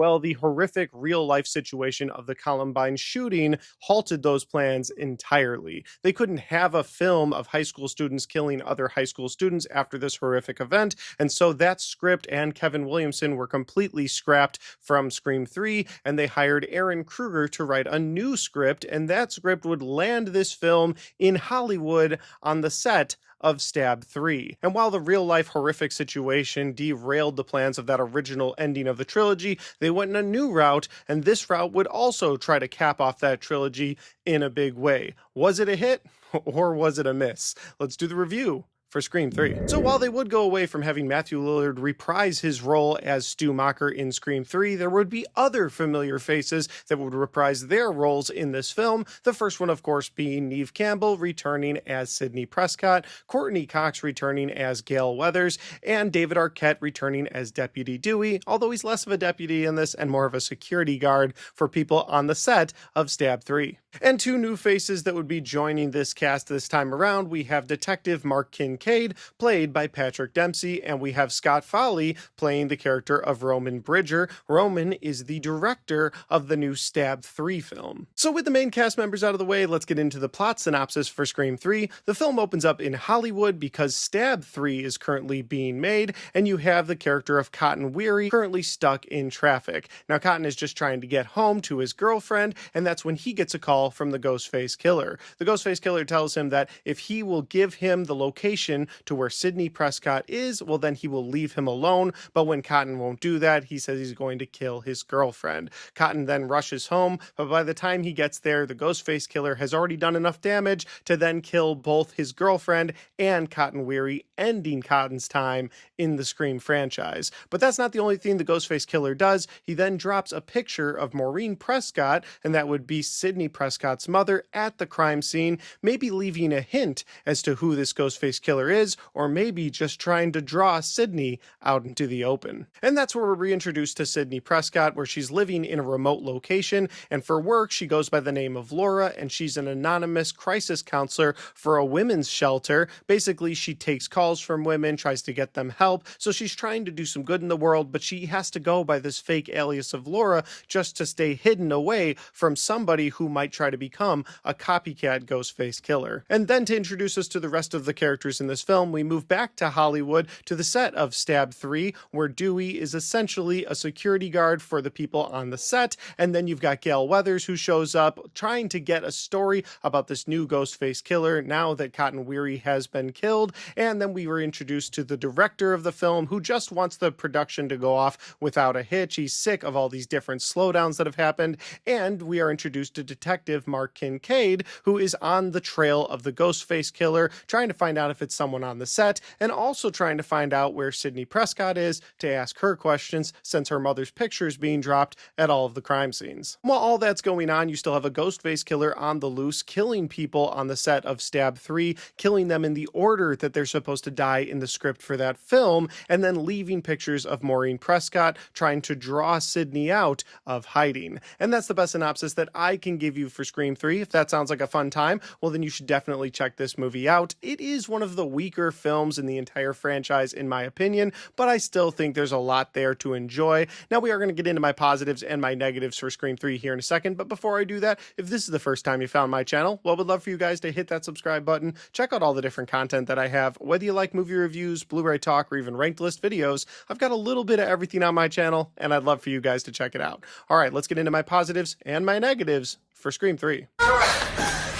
well, the horrific real-life situation of the Columbine shooting halted those plans entirely. They couldn't have a film of high school students killing other high school students after this horrific event, and so that script and Kevin Williamson were completely scrapped from Scream 3, and they hired Aaron Kruger to write a new script, and that script would land this film in Hollywood on the set of Stab 3. And while the real-life horrific situation derailed the plans of that original ending of the trilogy, they went in a new route, and this route would also try to cap off that trilogy in a big way. Was it a hit, or was it a miss? Let's do the review for Scream 3. So while they would go away from having Matthew Lillard reprise his role as Stu Macher in Scream 3, there would be other familiar faces that would reprise their roles in this film. The first one, of course, being Neve Campbell returning as Sidney Prescott, Courtney Cox returning as Gale Weathers, and David Arquette returning as Deputy Dewey, although he's less of a deputy in this and more of a security guard for people on the set of Stab 3. And two new faces that would be joining this cast this time around. We have Detective Mark Kincaid, played by Patrick Dempsey, and we have Scott Foley playing the character of Roman Bridger. Roman is the director of the new Stab 3 film. So with the main cast members out of the way, let's get into the plot synopsis for Scream 3. The film opens up in Hollywood because Stab 3 is currently being made, and you have the character of Cotton Weary currently stuck in traffic. Now, Cotton is just trying to get home to his girlfriend, and that's when he gets a call from the Ghostface Killer. The Ghostface Killer tells him that if he will give him the location to where Sidney Prescott is, well, then he will leave him alone. But when Cotton won't do that, he says he's going to kill his girlfriend. Cotton then rushes home, but by the time he gets there, the Ghostface Killer has already done enough damage to then kill both his girlfriend and Cotton Weary, ending Cotton's time in the Scream franchise. But that's not the only thing the Ghostface Killer does. He then drops a picture of Maureen Prescott, and that would be Sidney Prescott's mother, at the crime scene, maybe leaving a hint as to who this Ghostface Killer is, or maybe just trying to draw Sidney out into the open. And that's where we're reintroduced to Sidney Prescott, where she's living in a remote location, and for work she goes by the name of Laura, and she's an anonymous crisis counselor for a women's shelter. Basically, she takes calls from women, tries to get them help, so she's trying to do some good in the world, but she has to go by this fake alias of Laura just to stay hidden away from somebody who might try to become a copycat Ghostface Killer. And then to introduce us to the rest of the characters in this film, we move back to Hollywood to the set of Stab 3, where Dewey is essentially a security guard for the people on the set, and then you've got Gale Weathers who shows up trying to get a story about this new Ghostface Killer now that Cotton Weary has been killed. And then we were introduced to the director of the film, who just wants the production to go off without a hitch. He's sick of all these different slowdowns that have happened. And we are introduced to Detective Mark Kincaid, who is on the trail of the Ghostface Killer, trying to find out if it's someone on the set, and also trying to find out where Sidney Prescott is to ask her questions, since her mother's picture is being dropped at all of the crime scenes. While all that's going on, you still have a Ghostface Killer on the loose, killing people on the set of Stab 3, killing them in the order that they're supposed to die in the script for that film, and then leaving pictures of Maureen Prescott trying to draw Sidney out of hiding. And that's the best synopsis that I can give you for Scream 3. If that sounds like a fun time, well, then you should definitely check this movie out. It is one of the weaker films in the entire franchise, in my opinion, but I still think there's a lot there to enjoy. Now, we are going to get into my positives and my negatives for Scream 3 here in a second, but before I do that, if this is the first time you found my channel, well, I would love for you guys to hit that subscribe button, check out all the different content that I have, whether you like movie reviews, Blu-ray talk, or even ranked list videos. I've got a little bit of everything on my channel, and I'd love for you guys to check it out. All right, let's get into my positives and my negatives for Scream 3.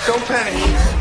Don't panic.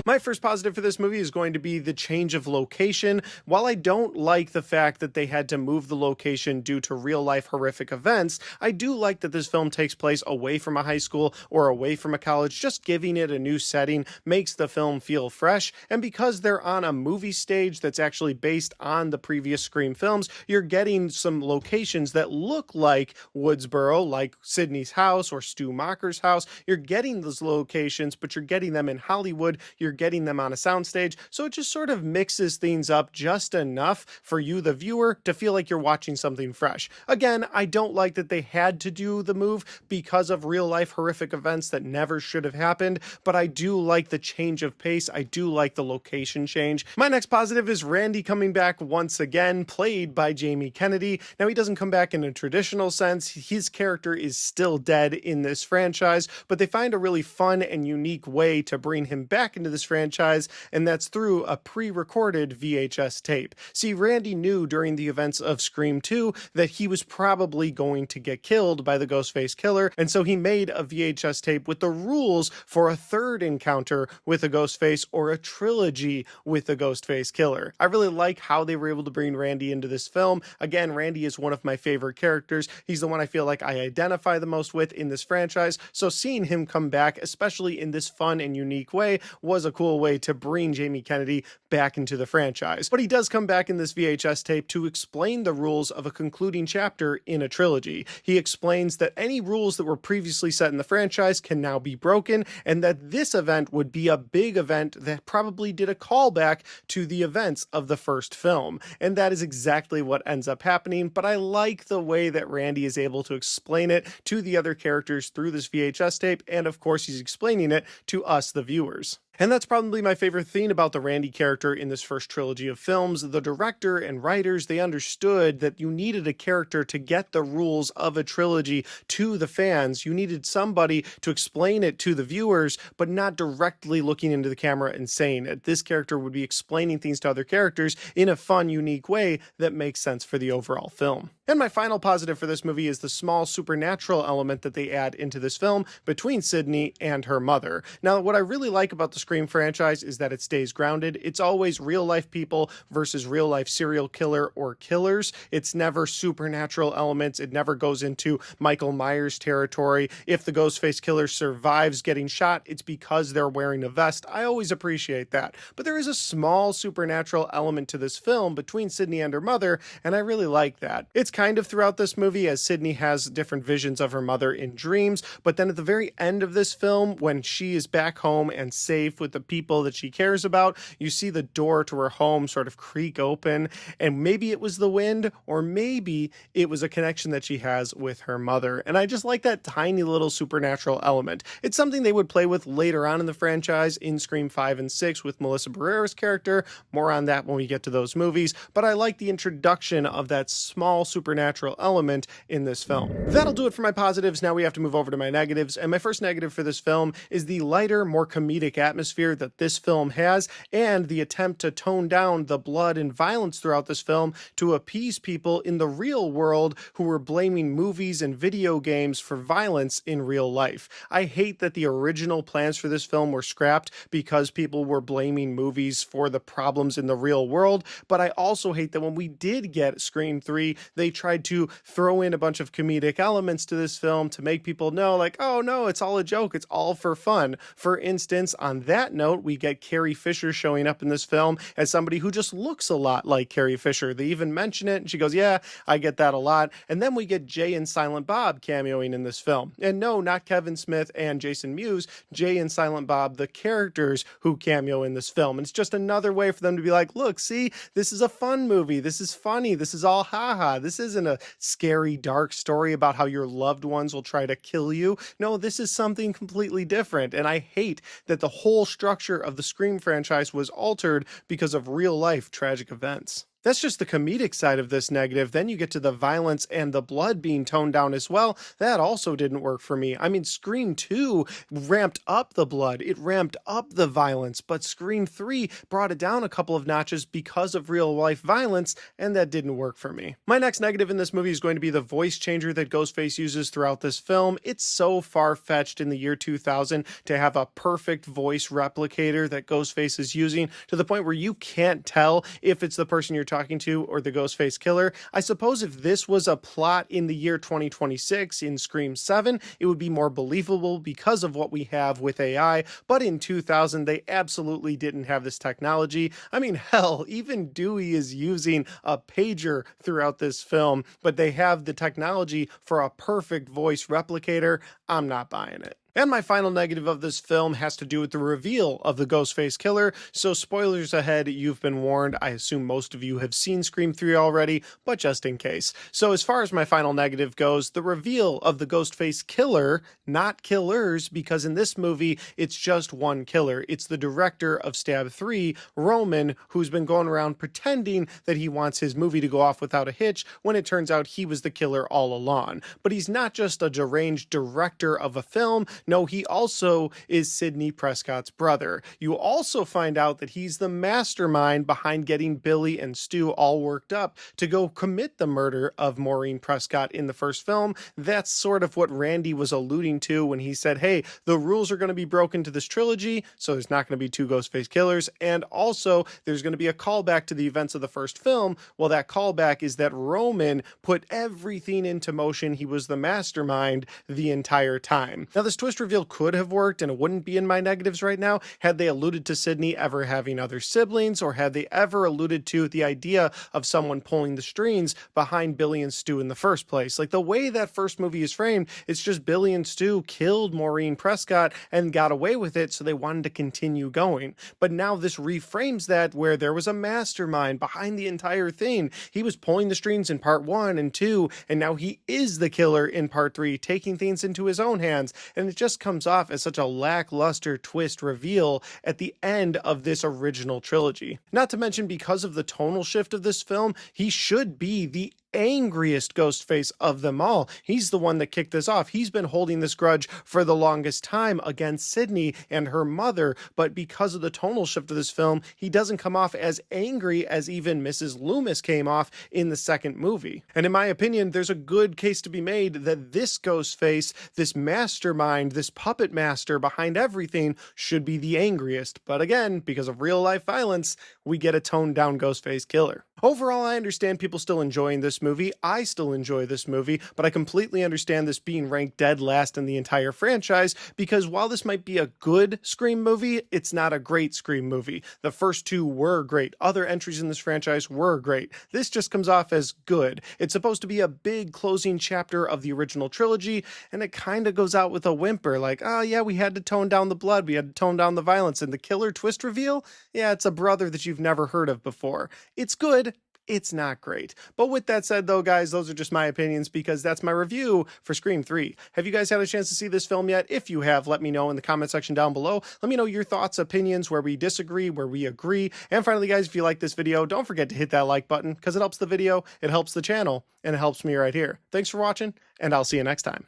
My first positive for this movie is going to be the change of location. While I don't like the fact that they had to move the location due to real-life horrific events, I do like that this film takes place away from a high school or away from a college. Just giving it a new setting makes the film feel fresh, and because they're on a movie stage that's actually based on the previous Scream films, you're getting some locations that look like Woodsboro, like Sidney's house or Stu Macher's house. You're getting those locations, but you're getting them in Hollywood. You're getting them on a soundstage, so it just sort of mixes things up just enough for you, the viewer, to feel like you're watching something fresh. Again, I don't like that they had to do the move because of real life horrific events that never should have happened, but I do like the change of pace. I do like the location change. My next positive is Randy coming back once again, played by Jamie Kennedy. Now, he doesn't come back in a traditional sense. His character is still dead in this franchise, but they find a really fun and unique way to bring him back into this franchise, and that's through a pre-recorded VHS tape. See, Randy knew during the events of Scream 2 that he was probably going to get killed by the Ghostface killer, and so he made a VHS tape with the rules for a third encounter with a Ghostface or a trilogy with the Ghostface killer. I really like how they were able to bring Randy into this film. Again, Randy is one of my favorite characters. He's the one I feel like I identify the most with in this franchise, so seeing him come back, especially in this fun and unique way, was a cool way to bring Jamie Kennedy back into the franchise. But he does come back in this VHS tape to explain the rules of a concluding chapter in a trilogy. He explains that any rules that were previously set in the franchise can now be broken, and that this event would be a big event that probably did a callback to the events of the first film. And that is exactly what ends up happening, but I like the way that Randy is able to explain it to the other characters through this VHS tape, and of course he's explaining it to us, the viewers. And that's probably my favorite thing about the Randy character in this first trilogy of films. The director and writers, they understood that you needed a character to get the rules of a trilogy to the fans. You needed somebody to explain it to the viewers, but not directly looking into the camera and saying it. This character would be explaining things to other characters in a fun, unique way that makes sense for the overall film. And my final positive for this movie is the small supernatural element that they add into this film between Sydney and her mother. Now, what I really like about the Scream franchise is that it stays grounded. It's always real life people versus real life serial killer or killers. It's never supernatural elements. It never goes into Michael Myers territory. If the Ghostface killer survives getting shot, it's because they're wearing a vest. I always appreciate that. But there is a small supernatural element to this film between Sydney and her mother, and I really like that. It's kind of throughout this movie, as Sydney has different visions of her mother in dreams, but then at the very end of this film, when she is back home and safe with the people that she cares about, you see the door to her home sort of creak open, and maybe it was the wind, or maybe it was a connection that she has with her mother. And I just like that tiny little supernatural element. It's something they would play with later on in the franchise in Scream 5 and 6 with Melissa Barrera's character. More on that when we get to those movies, but I like the introduction of that small supernatural element in this film. That'll do it for my positives. Now we have to move over to my negatives, and my first negative for this film is the lighter, more comedic atmosphere that this film has, and the attempt to tone down the blood and violence throughout this film to appease people in the real world who were blaming movies and video games for violence in real life. I hate that the original plans for this film were scrapped because people were blaming movies for the problems in the real world, but I also hate that when we did get Scream 3, they tried to throw in a bunch of comedic elements to this film to make people know, like, oh no, it's all a joke, it's all for fun. For instance, on that note, we get Carrie Fisher showing up in this film as somebody who just looks a lot like Carrie Fisher. They even mention it, and she goes, yeah, I get that a lot. And then we get Jay and Silent Bob cameoing in this film. And no, not Kevin Smith and Jason Mewes, Jay and Silent Bob, the characters who cameo in this film. And it's just another way for them to be like, look, see, this is a fun movie. This is funny. This is all haha. This isn't a scary, dark story about how your loved ones will try to kill you. No, this is something completely different. And I hate that the whole structure of the Scream franchise was altered because of real life tragic events. That's just the comedic side of this negative. Then you get to the violence and the blood being toned down as well. That also didn't work for me. I mean, Scream 2 ramped up the blood. It ramped up the violence, but Scream 3 brought it down a couple of notches because of real life violence, and that didn't work for me. My next negative in this movie is going to be the voice changer that Ghostface uses throughout this film. It's so far-fetched in the year 2000 to have a perfect voice replicator that Ghostface is using to the point where you can't tell if it's the person you're talking to or the Ghostface killer. I suppose if this was a plot in the year 2026 in Scream 7, it would be more believable because of what we have with AI, but in 2000 they absolutely didn't have this technology. I mean, hell, even Dewey is using a pager throughout this film, but they have the technology for a perfect voice replicator. I'm not buying it. And my final negative of this film has to do with the reveal of the Ghostface killer. So spoilers ahead, you've been warned. I assume most of you have seen Scream 3 already, but just in case. So as far as my final negative goes, the reveal of the Ghostface killer, not killers, because in this movie, it's just one killer. It's the director of Stab 3, Roman, who's been going around pretending that he wants his movie to go off without a hitch, when it turns out he was the killer all along. But he's not just a deranged director of a film. No, he also is Sidney Prescott's brother. You also find out that he's the mastermind behind getting Billy and Stu all worked up to go commit the murder of Maureen Prescott in the first film. That's sort of what Randy was alluding to when he said, hey, the rules are going to be broken to this trilogy, so there's not going to be two Ghostface killers, and also there's going to be a callback to the events of the first film. Well, that callback is that Roman put everything into motion. He was the mastermind the entire time. Now, this twist reveal could have worked, and it wouldn't be in my negatives right now had they alluded to Sidney ever having other siblings, or had they ever alluded to the idea of someone pulling the strings behind Billy and Stu in the first place. Like the way that first movie is framed, it's just Billy and Stu killed Maureen Prescott and got away with it, so they wanted to continue going. But now this reframes that, where there was a mastermind behind the entire thing. He was pulling the strings in part 1 and 2, and now he is the killer in part 3, taking things into his own hands, and it just comes off as such a lackluster twist reveal at the end of this original trilogy. Not to mention, because of the tonal shift of this film, he should be the angriest Ghostface of them all. He's the one that kicked this off. He's been holding this grudge for the longest time against Sidney and her mother, but because of the tonal shift of this film, he doesn't come off as angry as even Mrs. Loomis came off in the second movie. And in my opinion, there's a good case to be made that this Ghostface, this mastermind, this puppet master behind everything, should be the angriest. But again, because of real life violence, we get a toned down Ghostface killer. Overall, I understand people still enjoying this movie. I still enjoy this movie, but I completely understand this being ranked dead last in the entire franchise, because while this might be a good Scream movie, it's not a great Scream movie. The first two were great. Other entries in this franchise were great. This just comes off as good. It's supposed to be a big closing chapter of the original trilogy, and it kind of goes out with a whimper, like, oh yeah, we had to tone down the blood, we had to tone down the violence, and the killer twist reveal? Yeah, it's a brother that you've never heard of before. It's good. It's not great. But with that said, though, guys, those are just my opinions, because that's my review for Scream 3. Have you guys had a chance to see this film yet? If you have, let me know in the comment section down below. Let me know your thoughts, opinions, where we disagree, where we agree. And finally, guys, if you like this video, don't forget to hit that like button, because it helps the video, it helps the channel, and it helps me right here. Thanks for watching, and I'll see you next time.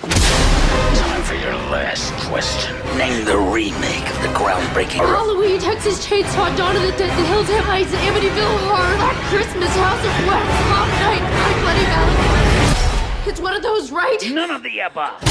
Time for your last question. Name the remake of the groundbreaking Halloween, Texas Chainsaw, Dawn of the Dead, The Hills Have Eyes, Amityville Horror, Black Christmas, House of Wax, Hot Night, Night, Bloody Valentine. It's one of those, right? None of the above.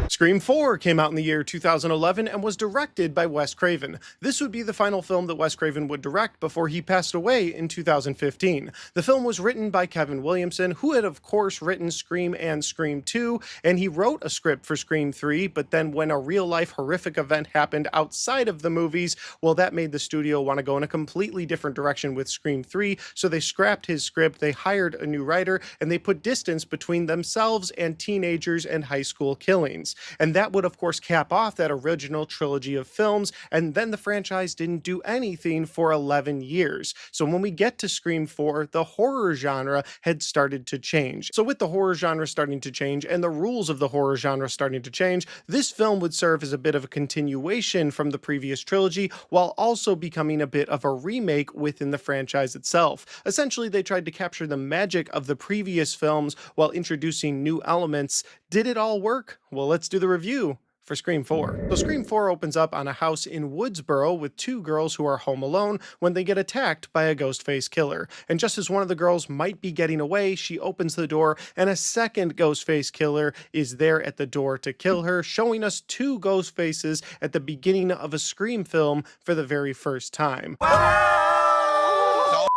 Scream 4 came out in the year 2011 and was directed by Wes Craven. This would be the final film that Wes Craven would direct before he passed away in 2015. The film was written by Kevin Williamson, who had of course written Scream and Scream 2, and he wrote a script for Scream 3, but then when a real-life horrific event happened outside of the movies, well, that made the studio want to go in a completely different direction with Scream 3, so they scrapped his script, they hired a new writer, and they put distance between themselves and teenagers and high school killings. And that would, of course, cap off that original trilogy of films, and then the franchise didn't do anything for 11 years. So when we get to Scream 4, the horror genre had started to change. So with the horror genre starting to change, and the rules of the horror genre starting to change, this film would serve as a bit of a continuation from the previous trilogy, while also becoming a bit of a remake within the franchise itself. Essentially, they tried to capture the magic of the previous films while introducing new elements. Did it all work? Well, let's do the review for Scream 4. So Scream 4 opens up on a house in Woodsboro with two girls who are home alone when they get attacked by a Ghostface killer. And just as one of the girls might be getting away, she opens the door and a second Ghostface killer is there at the door to kill her, showing us two Ghostfaces at the beginning of a Scream film for the very first time.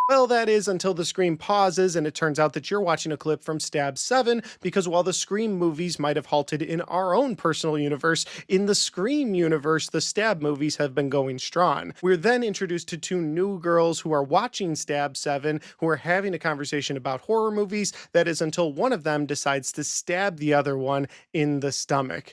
Well, that is until the screen pauses and it turns out that you're watching a clip from Stab 7, because while the Scream movies might have halted in our own personal universe, in the Scream universe, the Stab movies have been going strong. We're then introduced to two new girls who are watching Stab 7, who are having a conversation about horror movies. That is until one of them decides to stab the other one in the stomach.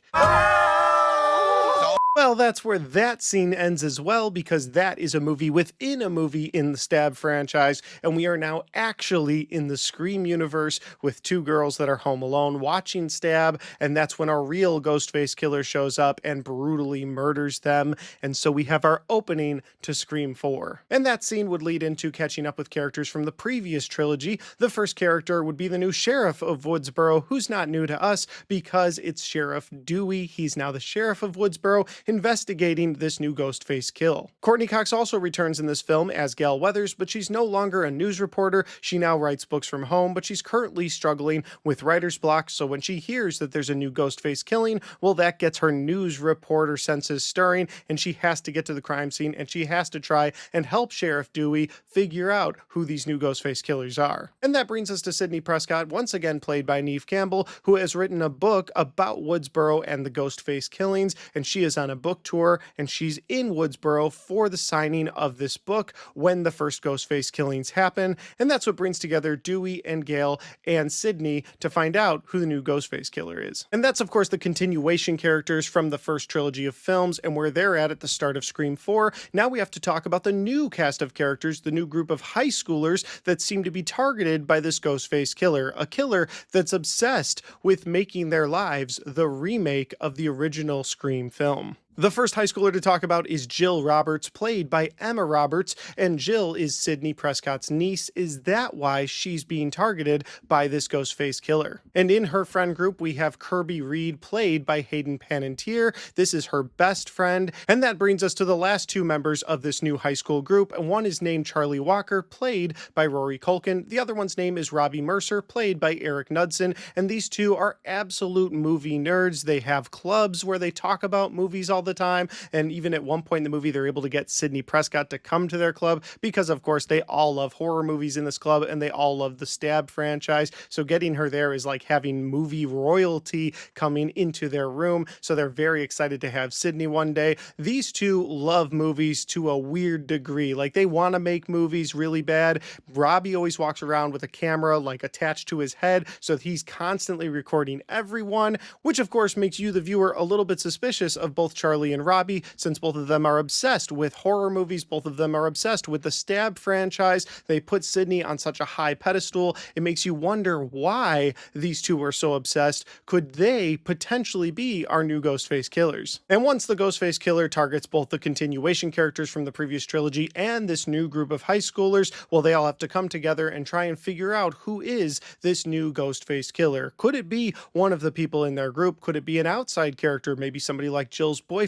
Well, that's where that scene ends as well, because that is a movie within a movie in the Stab franchise, and we are now actually in the Scream universe with two girls that are home alone watching Stab, and that's when our real Ghostface killer shows up and brutally murders them, and so we have our opening to Scream 4. And that scene would lead into catching up with characters from the previous trilogy. The first character would be the new sheriff of Woodsboro, who's not new to us because it's Sheriff Dewey. He's now the sheriff of Woodsboro, investigating this new Ghostface kill. Courtney Cox also returns in this film as Gail Weathers, but she's no longer a news reporter. She now writes books from home, but she's currently struggling with writer's block, so when she hears that there's a new Ghostface killing, well, that gets her news reporter senses stirring, and she has to get to the crime scene, and she has to try and help Sheriff Dewey figure out who these new Ghostface killers are. And that brings us to Sidney Prescott, once again played by Neve Campbell, who has written a book about Woodsboro and the Ghostface killings, and she is on a book tour, and she's in Woodsboro for the signing of this book when the first Ghostface killings happen, and that's what brings together Dewey and Gail and Sidney to find out who the new Ghostface killer is. And that's of course the continuation characters from the first trilogy of films, and where they're at the start of Scream 4. Now we have to talk about the new cast of characters, the new group of high schoolers that seem to be targeted by this Ghostface killer, a killer that's obsessed with making their lives the remake of the original Scream film. The first high schooler to talk about is Jill Roberts, played by Emma Roberts, and Jill is Sidney Prescott's niece. Is that why she's being targeted by this Ghostface killer? And in her friend group, we have Kirby Reed, played by Hayden Panettiere. This is her best friend, and that brings us to the last two members of this new high school group. And one is named Charlie Walker, played by Rory Culkin. The other one's name is Robbie Mercer, played by Eric Knudsen, and these two are absolute movie nerds. They have clubs where they talk about movies all the time, and even at one point in the movie they're able to get Sidney Prescott to come to their club because of course they all love horror movies in this club and they all love the Stab franchise, so getting her there is like having movie royalty coming into their room, so they're very excited to have Sidney one day. These two love movies to a weird degree, like they want to make movies really bad. Robbie always walks around with a camera like attached to his head, so he's constantly recording everyone, which of course makes you the viewer a little bit suspicious of both Charlie and Robbie, since both of them are obsessed with horror movies, both of them are obsessed with the Stab franchise. They put Sidney on such a high pedestal. It makes you wonder why these two are so obsessed. Could they potentially be our new Ghostface killers? And once the Ghostface killer targets both the continuation characters from the previous trilogy and this new group of high schoolers, well, they all have to come together and try and figure out who is this new Ghostface killer. Could it be one of the people in their group? Could it be an outside character, maybe somebody like Jill's boyfriend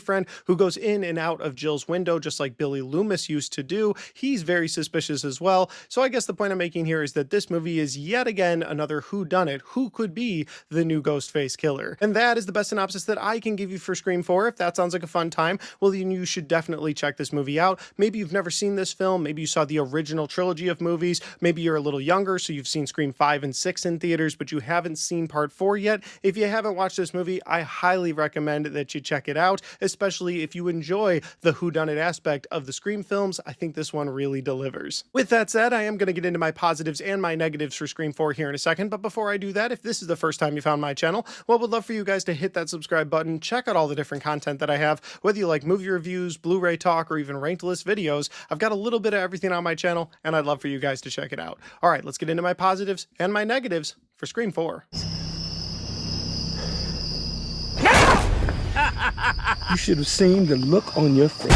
who goes in and out of Jill's window just like Billy Loomis used to do? He's very suspicious as well. So I guess the point I'm making here is that this movie is yet again another whodunit. Who could be the new Ghostface killer? And that is the best synopsis that I can give you for Scream 4. If that sounds like a fun time, well, then you should definitely check this movie out. Maybe you've never seen this film. Maybe you saw the original trilogy of movies. Maybe you're a little younger, so you've seen Scream 5 and 6 in theaters, but you haven't seen part 4 yet. If you haven't watched this movie, I highly recommend that you check it out, especially if you enjoy the whodunit aspect of the Scream films. I think this one really delivers. With that said, I am going to get into my positives and my negatives for Scream 4 here in a second, but before I do that, if this is the first time you found my channel, well, I would love for you guys to hit that subscribe button, check out all the different content that I have, whether you like movie reviews, Blu-ray talk, or even ranked list videos. I've got a little bit of everything on my channel, and I'd love for you guys to check it out. All right, let's get into my positives and my negatives for Scream 4. You should have seen the look on your face.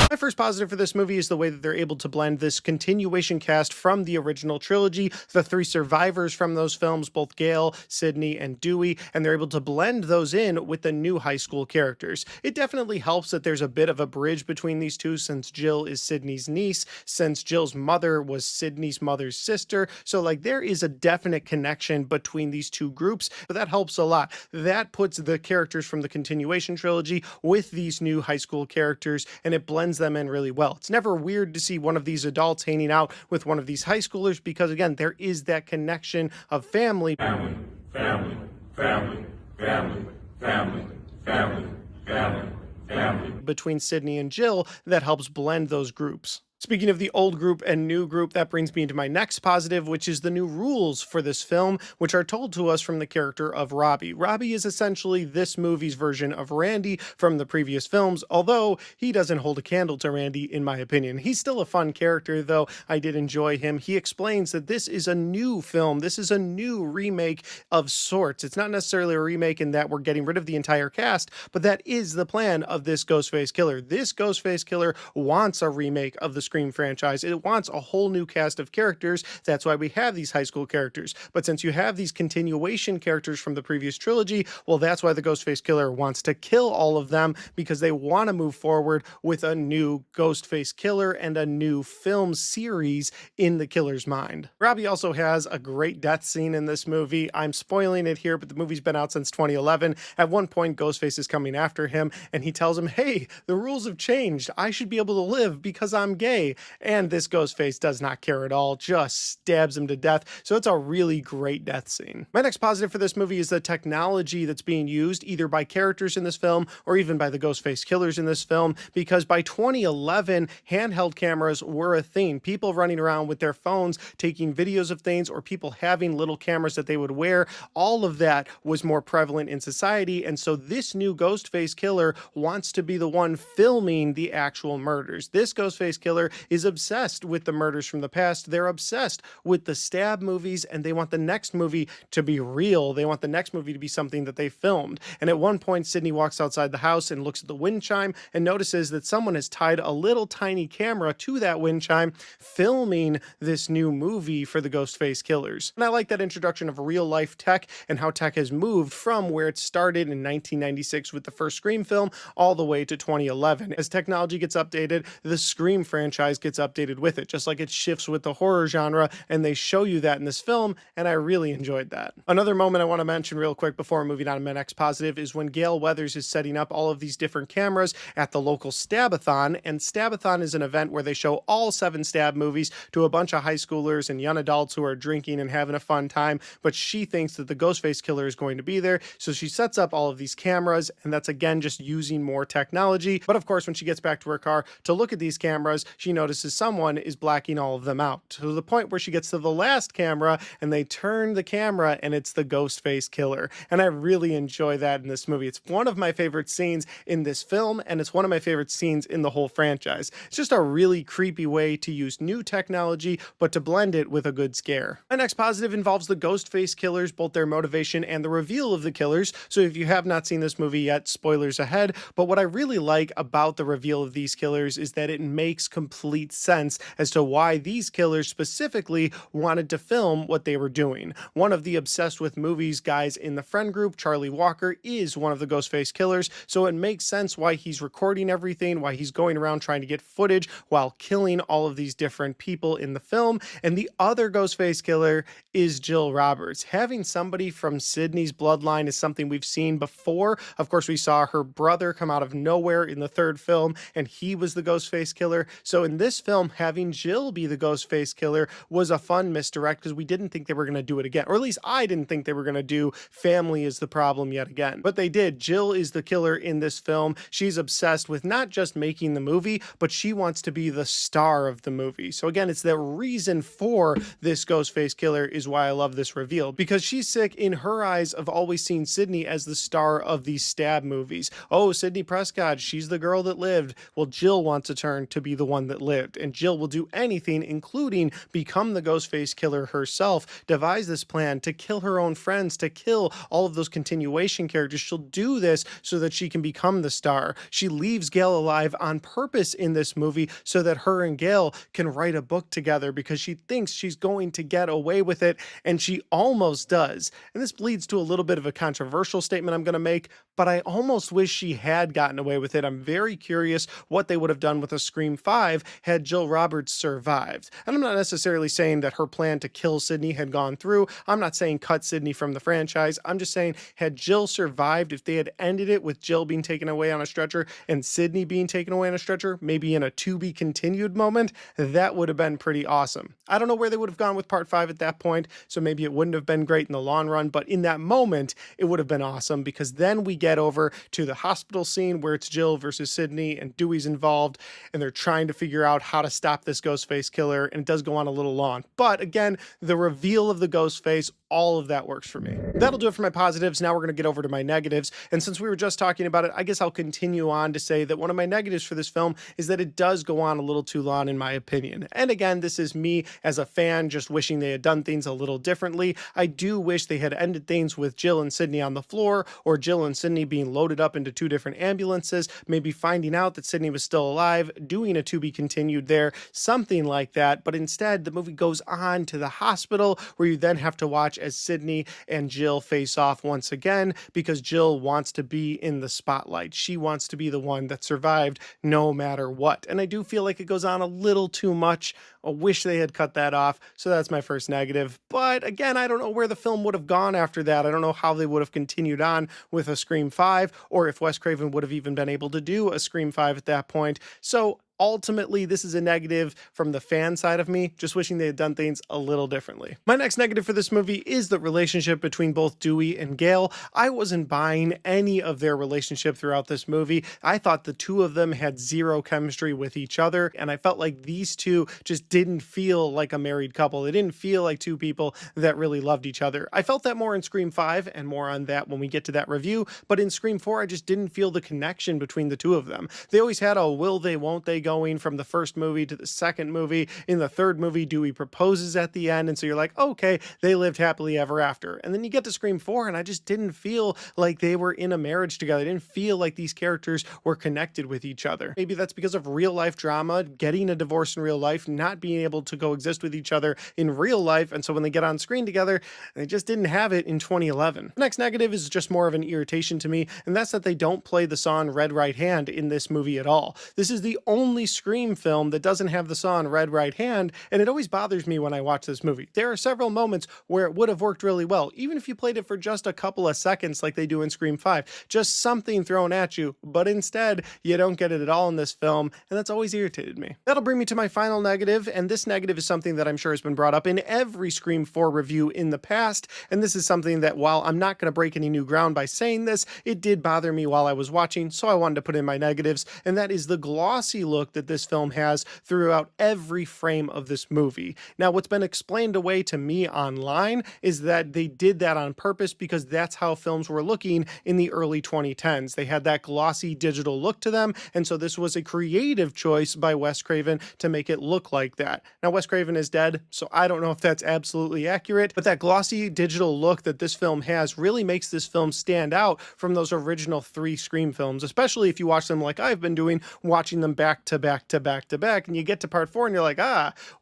My first positive for this movie is the way that they're able to blend this continuation cast from the original trilogy, the three survivors from those films, both Gail, Sidney, and Dewey, and they're able to blend those in with the new high school characters. It definitely helps that there's a bit of a bridge between these two, since Jill is Sidney's niece, since Jill's mother was Sidney's mother's sister, so like there is a definite connection between these two groups, but that helps a lot. That puts the characters from the continuation trilogy with these new high school characters, and it blends blends them in really well. It's never weird to see one of these adults hanging out with one of these high schoolers because, again, there is that connection of family. Family, family, family, family, family, family, family, family. Between Sydney and Jill that helps blend those groups. Speaking of the old group and new group, that brings me to my next positive, which is the new rules for this film, which are told to us from the character of Robbie. Robbie is essentially this movie's version of Randy from the previous films, although he doesn't hold a candle to Randy, in my opinion. He's still a fun character, though. I did enjoy him. He explains that this is a new film. This is a new remake of sorts. It's not necessarily a remake in that we're getting rid of the entire cast, but that is the plan of this Ghostface Killer. This Ghostface Killer wants a remake of the Scream franchise. It wants a whole new cast of characters. That's why we have these high school characters. But since you have these continuation characters from the previous trilogy, well, that's why the Ghostface Killer wants to kill all of them, because they want to move forward with a new Ghostface Killer and a new film series in the killer's mind. Robbie also has a great death scene in this movie. I'm spoiling it here, but the movie's been out since 2011. At one point, Ghostface is coming after him, and he tells him, hey, the rules have changed. I should be able to live because I'm gay. And this Ghostface does not care at all, just stabs him to death. So it's a really great death scene. My next positive for this movie is the technology that's being used either by characters in this film or even by the Ghostface Killers in this film, because by 2011, handheld cameras were a thing. People running around with their phones taking videos of things, or people having little cameras that they would wear. All of that was more prevalent in society, and so this new Ghostface Killer wants to be the one filming the actual murders. This Ghostface Killer is obsessed with the murders from the past. They're obsessed with the stab movies, and they want the next movie to be real. They want the next movie to be something that they filmed. And at one point, Sydney walks outside the house and looks at the wind chime and notices that someone has tied a little tiny camera to that wind chime, filming this new movie for the Ghostface Killers. And I like that introduction of real life tech and how tech has moved from where it started in 1996 with the first Scream film all the way to 2011. As technology gets updated, the Scream franchise gets updated with it, just like it shifts with the horror genre, and they show you that in this film, and I really enjoyed that. Another moment I want to mention real quick before moving on to my next positive is when Gale Weathers is setting up all of these different cameras at the local Stabathon, and Stabathon is an event where they show all 7 stab movies to a bunch of high schoolers and young adults who are drinking and having a fun time, but she thinks that the Ghostface Killer is going to be there, so she sets up all of these cameras, and that's again just using more technology. But of course, when she gets back to her car to look at these cameras, she notices someone is blacking all of them out, to the point where she gets to the last camera and they turn the camera and it's the Ghostface Killer. And I really enjoy that in this movie. It's one of my favorite scenes in this film, and it's one of my favorite scenes in the whole franchise. It's just a really creepy way to use new technology, but to blend it with a good scare. My next positive involves the Ghostface Killers, both their motivation and the reveal of the killers. So if you have not seen this movie yet, spoilers ahead. But what I really like about the reveal of these killers is that it makes complete sense as to why these killers specifically wanted to film what they were doing. One of the obsessed with movies guys in the friend group, Charlie Walker, is one of the Ghostface Killers, so it makes sense why he's recording everything, why he's going around trying to get footage while killing all of these different people in the film. And the other Ghostface Killer is Jill Roberts. Having somebody from Sydney's bloodline is something we've seen before. Of course, we saw her brother come out of nowhere in the third film, and he was the Ghostface Killer. So in this film, having Jill be the Ghostface Killer was a fun misdirect, because we didn't think they were going to do it again. Or at least I didn't think they were going to do family is the problem yet again. But they did. Jill is the killer in this film. She's obsessed with not just making the movie, but she wants to be the star of the movie. So again, it's the reason for this Ghostface Killer is why I love this reveal, because she's sick in her eyes of always seeing Sydney as the star of these stab movies. Oh, Sydney Prescott, she's the girl that lived. Well, Jill wants to turn to be the one that lived, and Jill will do anything, including become the Ghostface Killer herself, devise this plan to kill her own friends, to kill all of those continuation characters. She'll do this so that she can become the star. She leaves Gale alive on purpose in this movie so that her and Gale can write a book together, because she thinks she's going to get away with it, and she almost does. And this leads to a little bit of a controversial statement I'm going to make, but I almost wish she had gotten away with it. I'm very curious what they would have done with a Scream 5 negative had Jill Roberts survived. And I'm not necessarily saying that her plan to kill Sydney had gone through. I'm not saying cut Sydney from the franchise. I'm just saying, had Jill survived, if they had ended it with Jill being taken away on a stretcher and Sydney being taken away on a stretcher, maybe in a to be continued moment, that would have been pretty awesome. I don't know where they would have gone with part 5 at that point, so maybe it wouldn't have been great in the long run, but in that moment, it would have been awesome, because then we get over to the hospital scene where it's Jill versus Sydney and Dewey's involved, and they're trying to figure out how to stop this Ghostface killer, and it does go on a little long. But again, the reveal of the Ghostface, all of that works for me. That'll do it for my positives. Now we're going to get over to my negatives. And since we were just talking about it, I guess I'll continue on to say that one of my negatives for this film is that it does go on a little too long, in my opinion. And again, this is me as a fan just wishing they had done things a little differently. I do wish they had ended things with Jill and Sydney on the floor, or Jill and Sydney being loaded up into 2 different ambulances, maybe finding out that Sydney was still alive, doing a to be continued there, something like that. But instead, the movie goes on to the hospital, where you then have to watch as Sydney and Jill face off once again, because Jill wants to be in the spotlight. She wants to be the one that survived no matter what. And I do feel like it goes on a little too much. I wish they had cut that off. So that's my first negative. But again, I don't know where the film would have gone after that. I don't know how they would have continued on with a Scream 5, or if Wes Craven would have even been able to do a Scream 5 at that point. So ultimately, this is a negative from the fan side of me, just wishing they had done things a little differently. My next negative for this movie is the relationship between both Dewey and Gale. I wasn't buying any of their relationship throughout this movie. I thought the two of them had zero chemistry with each other, and I felt like these two just didn't feel like a married couple. They didn't feel like two people that really loved each other. I felt that more in Scream 5, and more on that when we get to that review, but in Scream 4, I just didn't feel the connection between the two of them. They always had a will they, won't they going from the first movie to the second movie. In the third movie, Dewey proposes at the end, and so you're like, okay, they lived happily ever after. And then you get to Scream 4, and I just didn't feel like they were in a marriage together. I didn't feel like these characters were connected with each other. Maybe that's because of real life drama, getting a divorce in real life, not being able to coexist with each other in real life, and so when they get on screen together, they just didn't have it in 2011. The next negative is just more of an irritation to me, and that's that they don't play the song Red Right Hand in this movie at all. This is the only Scream film that doesn't have the song Red Right Hand, and it always bothers me when I watch this movie. There are several moments where it would have worked really well, even if you played it for just a couple of seconds like they do in Scream 5, just something thrown at you, but instead you don't get it at all in this film, and that's always irritated me. That'll bring me to my final negative, and this negative is something that I'm sure has been brought up in every Scream 4 review in the past, and this is something that, while I'm not going to break any new ground by saying this, it did bother me while I was watching, so I wanted to put in my negatives, and that is the glossy look that this film has throughout every frame of this movie. Now, what's been explained away to me online is that they did that on purpose because that's how films were looking in the early 2010s. They had that glossy digital look to them, and so this was a creative choice by Wes Craven to make it look like that. Now, Wes Craven is dead, so I don't know if that's absolutely accurate, but that glossy digital look that this film has really makes this film stand out from those original 3 Scream films, especially if you watch them like I've been doing, watching them back to back to back to back, and you get to part 4 and you're like,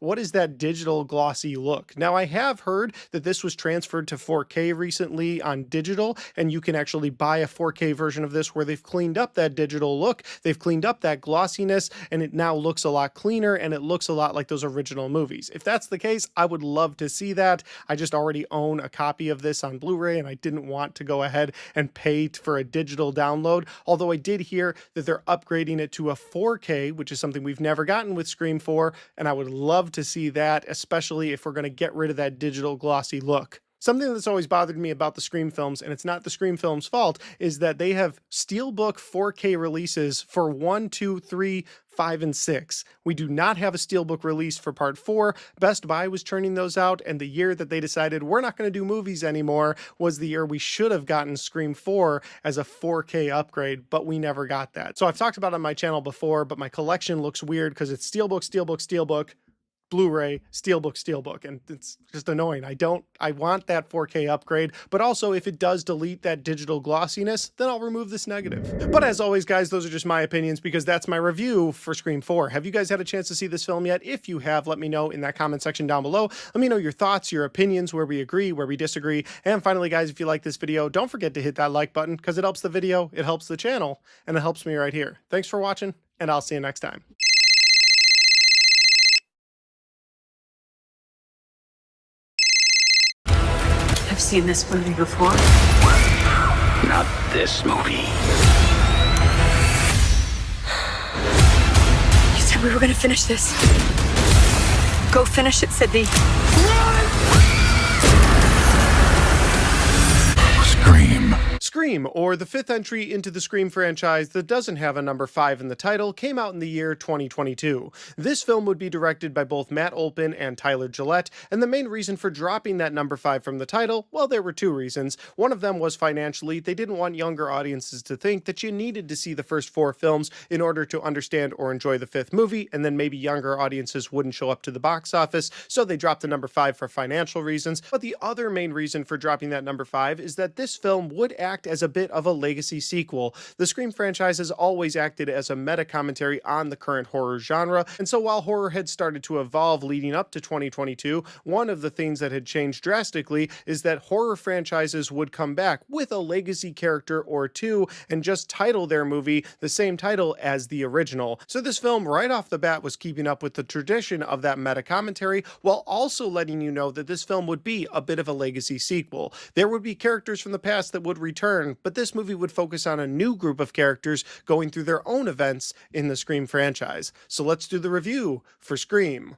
what is that digital glossy look? Now, I have heard that this was transferred to 4K recently on digital, and you can actually buy a 4K version of this where they've cleaned up that digital look, they've cleaned up that glossiness, and it now looks a lot cleaner, and it looks a lot like those original movies. If that's the case, I would love to see that. I just already own a copy of this on Blu-ray, and I didn't want to go ahead and pay for a digital download, although I did hear that they're upgrading it to a 4K, which is something we've never gotten with Scream 4, and I would love to see that, especially if we're going to get rid of that digital glossy look. Something that's always bothered me about the Scream films, and it's not the Scream films' fault, is that they have Steelbook 4K releases for 1, 2, 3, 5, and 6. We do not have a Steelbook release for part 4. Best Buy was churning those out, and the year that they decided we're not going to do movies anymore was the year we should have gotten Scream 4 as a 4K upgrade, but we never got that. So I've talked about it on my channel before, but my collection looks weird because it's Steelbook, Steelbook, Steelbook, Blu-ray, Steelbook, and it's just annoying. I want that 4K upgrade, but also if it does delete that digital glossiness, then I'll remove this negative. But as always, guys, those are just my opinions because that's my review for Scream 4. Have you guys had a chance to see this film yet? If you have, let me know in that comment section down below. Let me know your thoughts, your opinions, where we agree, where we disagree. And finally, guys, if you like this video, don't forget to hit that like button because it helps the video, it helps the channel, and it helps me right here. Thanks for watching, and I'll see you next time. I've seen this movie before. Not this movie. You said we were gonna finish this. Go finish it, Sydney. Scream. Scream, or the fifth entry into the Scream franchise that doesn't have a number 5 in the title, came out in the year 2022. This film would be directed by both Matt Olpin and Tyler Gillette, and the main reason for dropping that number 5 from the title, well, there were two reasons. One of them was financially. They didn't want younger audiences to think that you needed to see the first 4 films in order to understand or enjoy the 5th movie, and then maybe younger audiences wouldn't show up to the box office, so they dropped the number 5 for financial reasons. But the other main reason for dropping that number 5 is that this film would act as a bit of a legacy sequel. The Scream franchise has always acted as a meta commentary on the current horror genre, and so while horror had started to evolve leading up to 2022, one of the things that had changed drastically is that horror franchises would come back with a legacy character or two and just title their movie the same title as the original. So this film right off the bat was keeping up with the tradition of that meta commentary while also letting you know that this film would be a bit of a legacy sequel. There would be characters from the past that would return, but this movie would focus on a new group of characters going through their own events in the Scream franchise. So let's do the review for Scream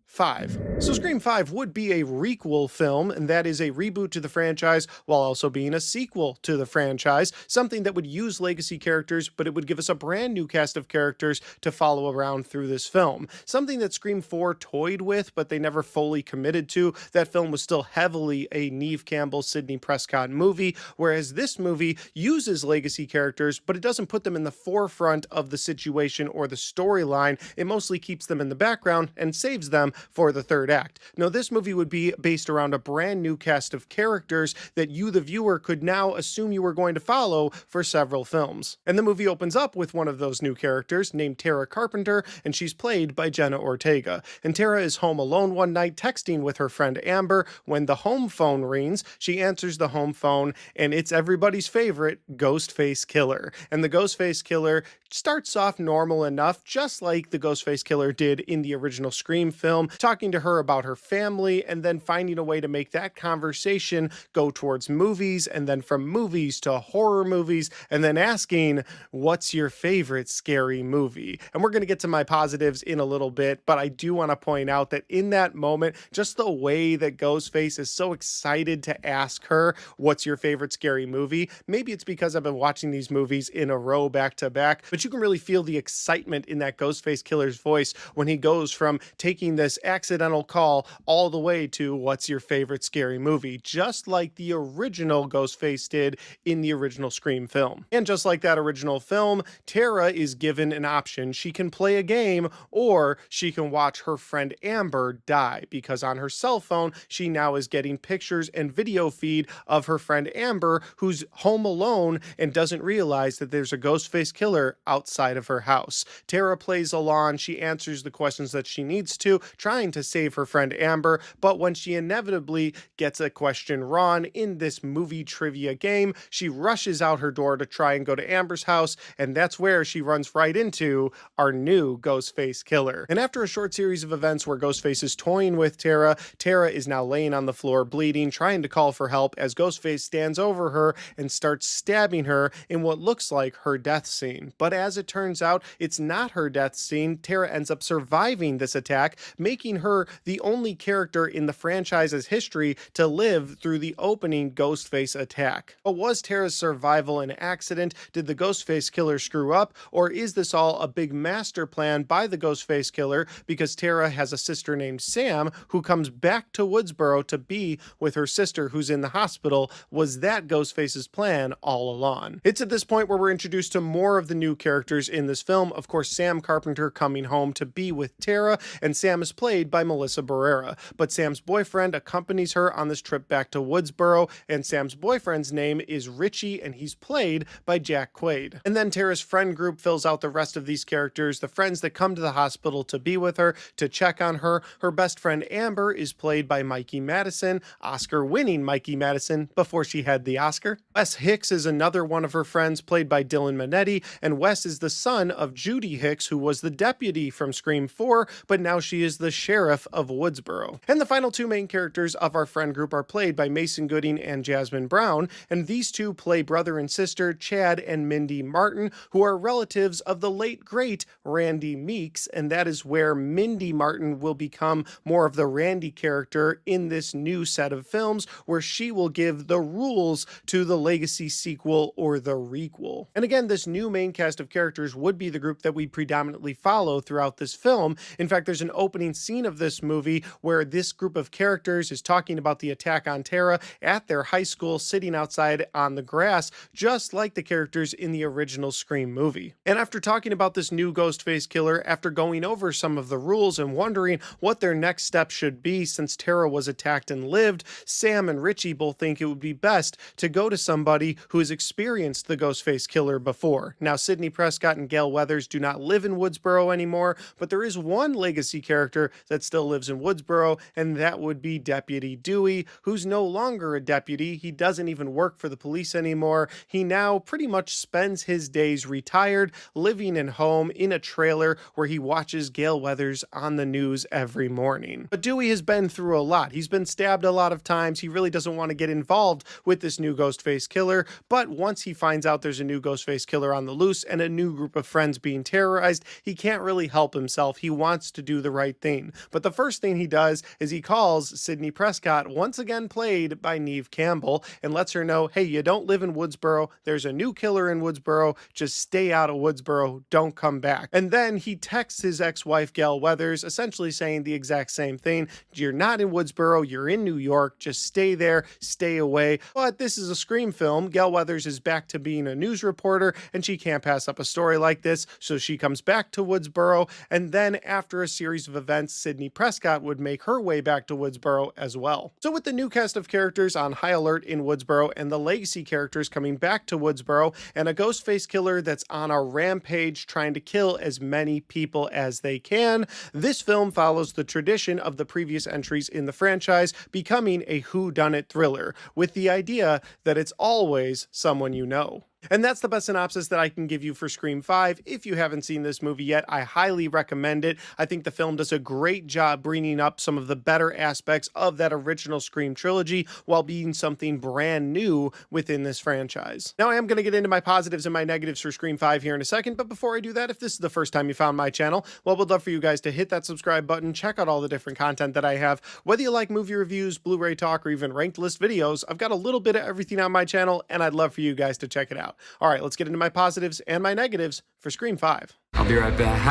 5. So Scream 5 would be a requel film, and that is a reboot to the franchise while also being a sequel to the franchise, something that would use legacy characters, but it would give us a brand new cast of characters to follow around through this film. Something that Scream 4 toyed with, but they never fully committed to. That film was still heavily a Neve Campbell, Sidney Prescott movie, whereas this movie uses legacy characters, but it doesn't put them in the forefront of the situation or the storyline. It mostly keeps them in the background and saves them for the third act. Now, this movie would be based around a brand new cast of characters that you, the viewer, could now assume you were going to follow for several films. And the movie opens up with one of those new characters named Tara Carpenter, and she's played by Jenna Ortega. And Tara is home alone one night texting with her friend Amber when the home phone rings. She answers the home phone, and it's everybody's favorite Ghostface Killer. And the Ghostface Killer starts off normal enough, just like the Ghostface Killer did in the original Scream film, talking to her about her family and then finding a way to make that conversation go towards movies, and then from movies to horror movies, and then asking, what's your favorite scary movie? And we're going to get to my positives in a little bit, but I do want to point out that in that moment, just the way that Ghostface is so excited to ask her, what's your favorite scary movie? Maybe it's because I've been watching these movies in a row back to back, but you can really feel the excitement in that Ghostface Killer's voice when he goes from taking this accidental call all the way to what's your favorite scary movie, just like the original Ghostface did in the original Scream film. And just like that original film, Tara is given an option. She can play a game or she can watch her friend Amber die, because on her cell phone, she now is getting pictures and video feed of her friend Amber, who's home alone and doesn't realize that there's a Ghostface Killer outside of her house. Tara plays along. She answers the questions that she needs to, trying to save her friend Amber, but when she inevitably gets a question wrong in this movie trivia game, she rushes out her door to try and go to Amber's house, and that's where she runs right into our new Ghostface Killer. And after a short series of events where Ghostface is toying with Tara, Tara is now laying on the floor bleeding, trying to call for help as Ghostface stands over her and starts stabbing her in what looks like her death scene. But as it turns out, it's not her death scene. Tara ends up surviving this attack, making her the only character in the franchise's history to live through the opening Ghostface attack. But was Tara's survival an accident? Did the Ghostface Killer screw up? Or is this all a big master plan by the Ghostface Killer because Tara has a sister named Sam who comes back to Woodsboro to be with her sister who's in the hospital? Was that Ghostface's plan all along? It's at this point where we're introduced to more of the new characters in this film. Of course, Sam Carpenter coming home to be with Tara, and Sam is played by Melissa Barrera. But Sam's boyfriend accompanies her on this trip back to Woodsboro, and Sam's boyfriend's name is Richie, and he's played by Jack Quaid. And then Tara's friend group fills out the rest of these characters, the friends that come to the hospital to be with her, to check on her. Her best friend Amber is played by Mikey Madison, Oscar-winning Mikey Madison before she had the Oscar. Wes Hicks is another one of her friends, played by Dylan Minetti, and Wes is the son of Judy Hicks, who was the deputy from Scream 4, but now she is the sheriff of Woodsboro. And the final two main characters of our friend group are played by Mason Gooding and Jasmine Brown, and these two play brother and sister Chad and Mindy Martin, who are relatives of the late great Randy Meeks, and that is where Mindy Martin will become more of the Randy character in this new set of films, where she will give the rules to the Legacy sequel or the requel. And again, this new main cast of characters would be the group that we predominantly follow throughout this film. In fact, there's an opening scene of this movie where this group of characters is talking about the attack on Tara at their high school, sitting outside on the grass, just like the characters in the original Scream movie. And after talking about this new Ghostface killer, after going over some of the rules and wondering what their next step should be since Tara was attacked and lived, Sam and Richie both think it would be best to go to somebody who has experienced the Ghostface killer before. Now, Sidney Prescott and Gale Weathers do not live in Woodsboro anymore, but there is one Legacy character that still lives in Woodsboro, and that would be Deputy Dewey, who's no longer a deputy. He doesn't even work for the police anymore. He now pretty much spends his days retired, living at home in a trailer where he watches Gale Weathers on the news every morning. But Dewey has been through a lot. He's been stabbed a lot of times. He really doesn't want to get involved with this new Ghostface killer, but once he finds out there's a new Ghostface killer on the loose and a new group of friends being terrorized, he can't really help himself. He wants to do the right thing. But the first thing he does is he calls Sidney Prescott, once again played by Neve Campbell, and lets her know, hey, you don't live in Woodsboro. There's a new killer in Woodsboro. Just stay out of Woodsboro. Don't come back. And then he texts his ex-wife, Gale Weathers, essentially saying the exact same thing. You're not in Woodsboro. You're in New York. Just stay there. Stay away. But this is a Scream film. Gale Weathers is back to being a news reporter, and she can't pass up a story like this, so she comes back to Woodsboro, and then after a series of events, Sidney Prescott would make her way back to Woodsboro as well. So with the new cast of characters on high alert in Woodsboro, and the Legacy characters coming back to Woodsboro, and a Ghostface killer that's on a rampage trying to kill as many people as they can, this film follows the tradition of the previous entries in the franchise, becoming a whodunit thriller, with the idea that it's always someone you know. And that's the best synopsis that I can give you for Scream 5. If you haven't seen this movie yet, I highly recommend it. I think the film does a great job bringing up some of the better aspects of that original Scream trilogy while being something brand new within this franchise. Now, I am going to get into my positives and my negatives for Scream 5 here in a second, but before I do that, if this is the first time you found my channel, well, would love for you guys to hit that subscribe button, check out all the different content that I have. Whether you like movie reviews, Blu-ray talk, or even ranked list videos, I've got a little bit of everything on my channel, and I'd love for you guys to check it out. All right, let's get into my positives and my negatives for Scream 5. I'll be right back.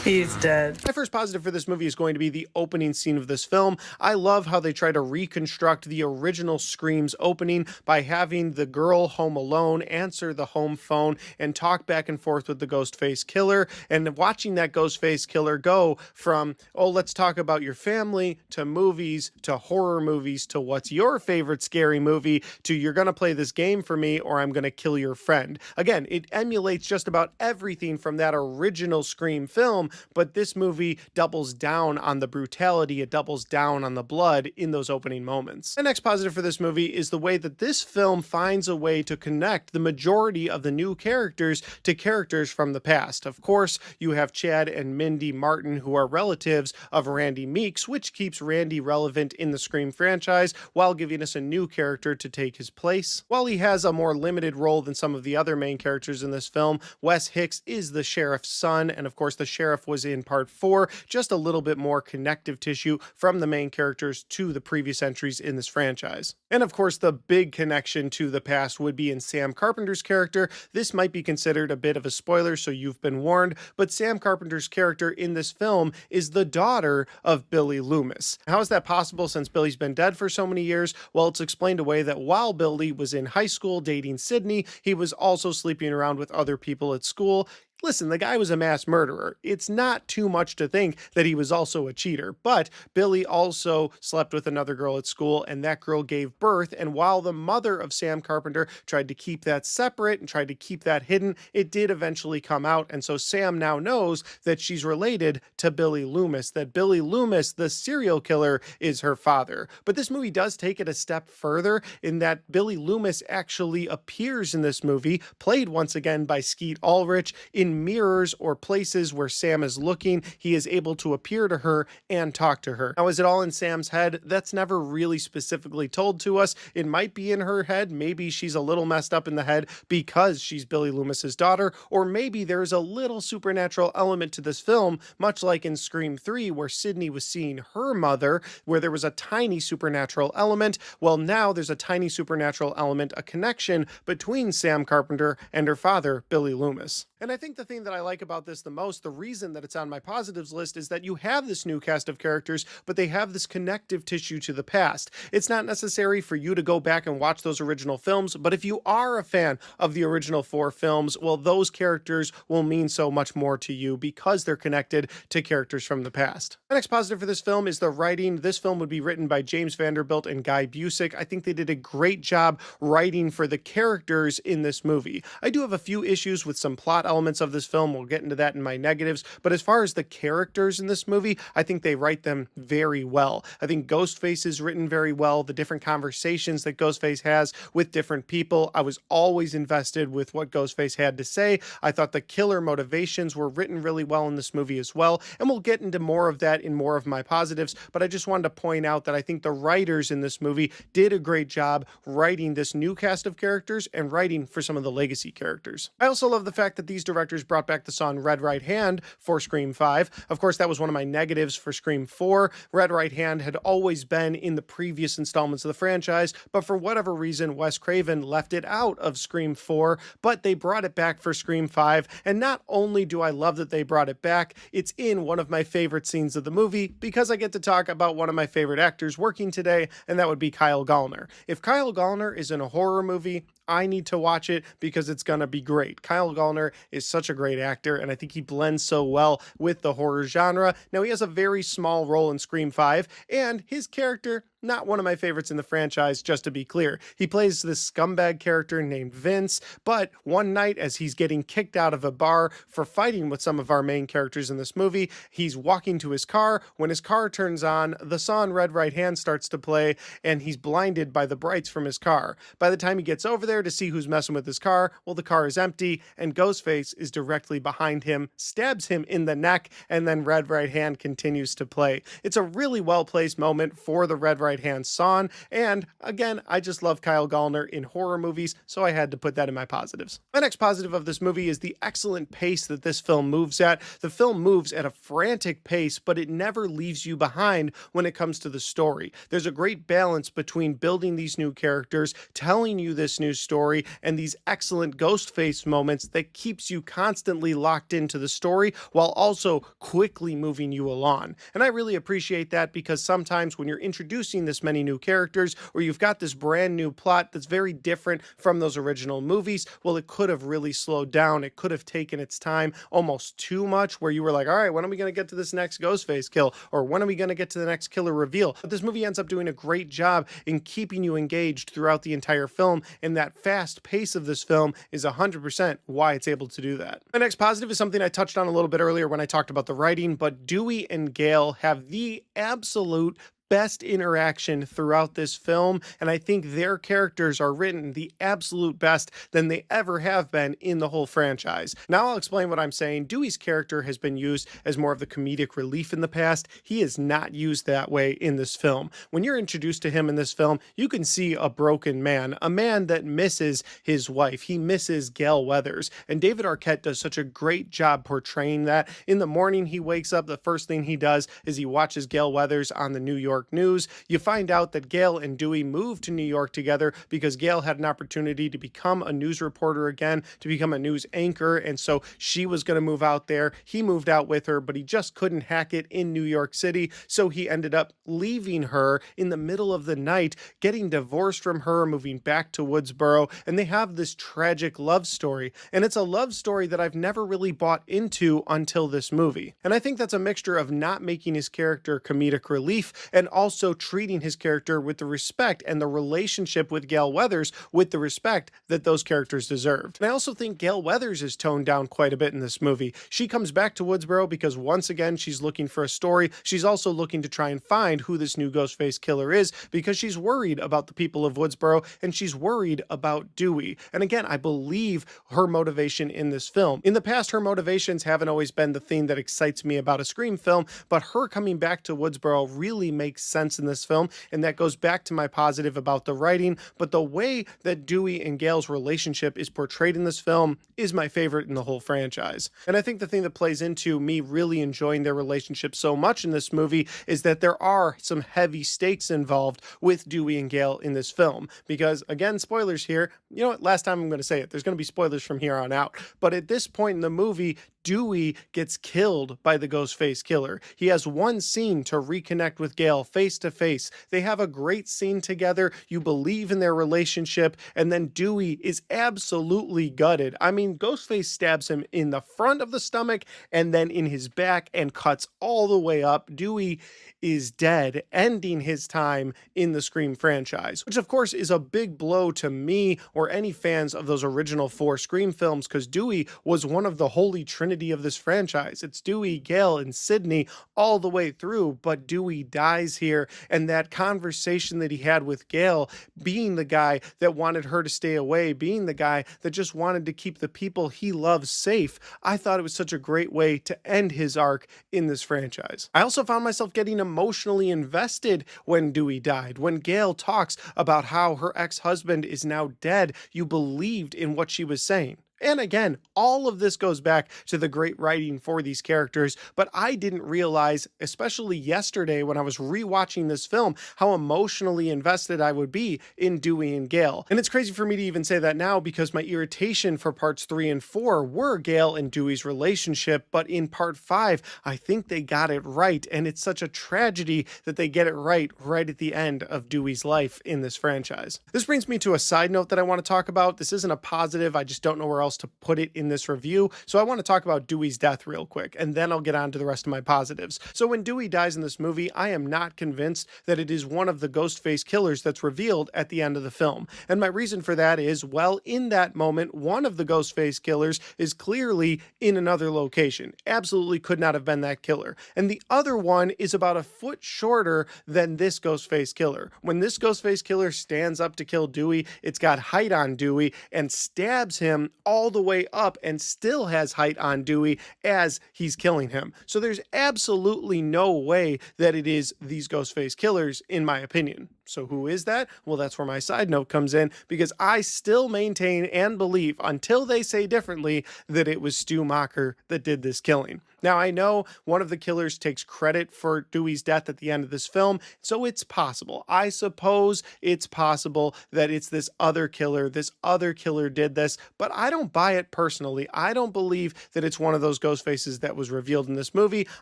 He's dead. My first positive for this movie is going to be the opening scene of this film. I love how they try to reconstruct the original Scream's opening by having the girl home alone answer the home phone and talk back and forth with the Ghostface killer, and watching that Ghostface killer go from, oh, let's talk about your family, to movies, to horror movies, to what's your favorite scary movie, to you're gonna play this game for me or I'm gonna kill your friend. Again, it emulates just about everything from that original Scream film, but this movie doubles down on the brutality, it doubles down on the blood in those opening moments. The next positive for this movie is the way that this film finds a way to connect the majority of the new characters to characters from the past. Of course, you have Chad and Mindy Martin, who are relatives of Randy Meeks, which keeps Randy relevant in the Scream franchise while giving us a new character to take his place. While he has a more limited role than some of the other main characters in this film, Wes Hicks is the sheriff's son, and of course the sheriff was in part 4, just a little bit more connective tissue from the main characters to the previous entries in this franchise. And of course, the big connection to the past would be in Sam Carpenter's character. This might be considered a bit of a spoiler, so you've been warned, but Sam Carpenter's character in this film is the daughter of Billy Loomis. How is that possible since Billy's been dead for so many years? Well, it's explained away that while Billy was in high school dating Sydney, he was also sleeping around with other people at school. Listen, the guy was a mass murderer. It's not too much to think that he was also a cheater, but Billy also slept with another girl at school, and that girl gave birth, and while the mother of Sam Carpenter tried to keep that separate and tried to keep that hidden, it did eventually come out, and so Sam now knows that she's related to Billy Loomis, that Billy Loomis, the serial killer, is her father. But this movie does take it a step further in that Billy Loomis actually appears in this movie, played once again by Skeet Ulrich, in in mirrors or places where Sam is looking, he is able to appear to her and talk to her. Now, is it all in Sam's head? That's never really specifically told to us. It might be in her head. Maybe she's a little messed up in the head because she's Billy Loomis's daughter, or maybe there's a little supernatural element to this film, much like in Scream 3, where Sydney was seeing her mother, where there was a tiny supernatural element. Well, now there's a tiny supernatural element, a connection between Sam Carpenter and her father, Billy Loomis. And I think the thing that I like about this the most, the reason that it's on my positives list, is that you have this new cast of characters, but they have this connective tissue to the past. It's not necessary for you to go back and watch those original films, but if you are a fan of the original 4 films, well, those characters will mean so much more to you because they're connected to characters from the past. The next positive for this film is the writing. This film would be written by James Vanderbilt and Guy Busick. I think they did a great job writing for the characters in this movie. I do have a few issues with some plot elements of this film. We'll get into that in my negatives, but as far as the characters in this movie, I think they write them very well. I think Ghostface is written very well. The different conversations that Ghostface has with different people, I was always invested with what Ghostface had to say. I thought the killer motivations were written really well in this movie as well, and we'll get into more of that in more of my positives, but I just wanted to point out that I think the writers in this movie did a great job writing this new cast of characters and writing for some of the legacy characters. I also love the fact that these directors brought back the song Red Right Hand for Scream 5. Of course, that was one of my negatives for Scream 4. Red Right Hand had always been in the previous installments of the franchise, but for whatever reason, Wes Craven left it out of Scream 4, but they brought it back for Scream 5, and not only do I love that they brought it back, it's in one of my favorite scenes of the movie because I get to talk about one of my favorite actors working today, and that would be Kyle Gallner. If Kyle Gallner is in a horror movie, I need to watch it because it's going to be great. Kyle Gallner is such a great actor, and I think he blends so well with the horror genre. Now, he has a very small role in Scream 5, and his character, not one of my favorites in the franchise, just to be clear. He plays this scumbag character named Vince, but one night as he's getting kicked out of a bar for fighting with some of our main characters in this movie, he's walking to his car. When his car turns on, the song Red Right Hand starts to play, and he's blinded by the brights from his car. By the time he gets over there to see who's messing with his car, well, the car is empty, and Ghostface is directly behind him, stabs him in the neck, and then Red Right Hand continues to play. It's a really well-placed moment for the Red Right Hand song, and again, I just love Kyle Gallner in horror movies, so I had to put that in my positives. My next positive of this movie is the excellent pace that this film moves at. The film moves at a frantic pace, but it never leaves you behind when it comes to the story. There's a great balance between building these new characters, telling you this new story, and these excellent Ghostface moments that keeps you constantly locked into the story while also quickly moving you along. And I really appreciate that because sometimes when you're introducing this many new characters, or you've got this brand new plot that's very different from those original movies, well, it could have really slowed down. It could have taken its time almost too much, where you were like, all right, when are we going to get to this next Ghostface kill? Or when are we going to get to the next killer reveal? But this movie ends up doing a great job in keeping you engaged throughout the entire film, and that fast pace of this film is 100% why it's able to do that. My next positive is something I touched on a little bit earlier when I talked about the writing, but Dewey and Gale have the absolute best interaction throughout this film, and I think their characters are written the absolute best than they ever have been in the whole franchise. Now I'll explain what I'm saying. Dewey's character has been used as more of the comedic relief in the past. He is not used that way in this film. When you're introduced to him in this film, you can see a broken man, a man that misses his wife. He misses Gale Weathers, and David Arquette does such a great job portraying that. In the morning he wakes up, the first thing he does is he watches Gale Weathers on the New York News. You find out that Gale and Dewey moved to New York together because Gale had an opportunity to become a news reporter again, to become a news anchor, and so she was going to move out there. He moved out with her, but he just couldn't hack it in New York City, so he ended up leaving her in the middle of the night, getting divorced from her, moving back to Woodsboro, and they have this tragic love story, and it's a love story that I've never really bought into until this movie. And I think that's a mixture of not making his character comedic relief and also treating his character with the respect and the relationship with Gale Weathers with the respect that those characters deserved. And I also think Gale Weathers is toned down quite a bit in this movie. She comes back to Woodsboro because once again, she's looking for a story. She's also looking to try and find who this new Ghostface killer is because she's worried about the people of Woodsboro and she's worried about Dewey. And again, I believe her motivation in this film. In the past, her motivations haven't always been the thing that excites me about a Scream film, but her coming back to Woodsboro really makes sense in this film, and that goes back to my positive about the writing, but the way that Dewey and Gale's relationship is portrayed in this film is my favorite in the whole franchise. And I think the thing that plays into me really enjoying their relationship so much in this movie is that there are some heavy stakes involved with Dewey and Gale in this film, because again, spoilers here, you know what, last time I'm going to say it, there's going to be spoilers from here on out, but at this point in the movie, Dewey gets killed by the Ghostface killer. He has one scene to reconnect with Gale face to face. They have a great scene together. You believe in their relationship, and then Dewey is absolutely gutted. I mean, Ghostface stabs him in the front of the stomach and then in his back and cuts all the way up. Dewey is dead, ending his time in the Scream franchise, which of course is a big blow to me or any fans of those original 4 Scream films, because Dewey was one of the holy trinity of this franchise. It's Dewey, Gale, and Sidney all the way through, but Dewey dies here, and that conversation that he had with Gale, being the guy that wanted her to stay away, being the guy that just wanted to keep the people he loves safe, I thought it was such a great way to end his arc in this franchise. I also found myself getting emotionally invested when Dewey died. When Gale talks about how her ex-husband is now dead, you believed in what she was saying. And again, all of this goes back to the great writing for these characters, but I didn't realize, especially yesterday when I was rewatching this film, how emotionally invested I would be in Dewey and Gale. And it's crazy for me to even say that now because my irritation for parts 3 and 4 were Gale and Dewey's relationship, but in part 5, I think they got it right, and it's such a tragedy that they get it right at the end of Dewey's life in this franchise. This brings me to a side note that I want to talk about. This isn't a positive, I just don't know where else to put it in this review. So I want to talk about Dewey's death real quick, and then I'll get on to the rest of my positives. So when Dewey dies in this movie, I am not convinced that it is one of the Ghostface killers that's revealed at the end of the film. And my reason for that is, well, in that moment, one of the Ghostface killers is clearly in another location. Absolutely could not have been that killer. And the other one is about a foot shorter than this Ghostface killer. When this Ghostface killer stands up to kill Dewey, it's got height on Dewey and stabs him all the way up and still has height on Dewey as he's killing him. So there's absolutely no way that it is these Ghostface killers, in my opinion. So who is that? Well, that's where my side note comes in, because I still maintain and believe, until they say differently, that it was Stu Macher that did this killing. Now, I know one of the killers takes credit for Dewey's death at the end of this film, so it's possible. I suppose it's possible that it's this other killer did this, but I don't buy it personally. I don't believe that it's one of those Ghostfaces that was revealed in this movie.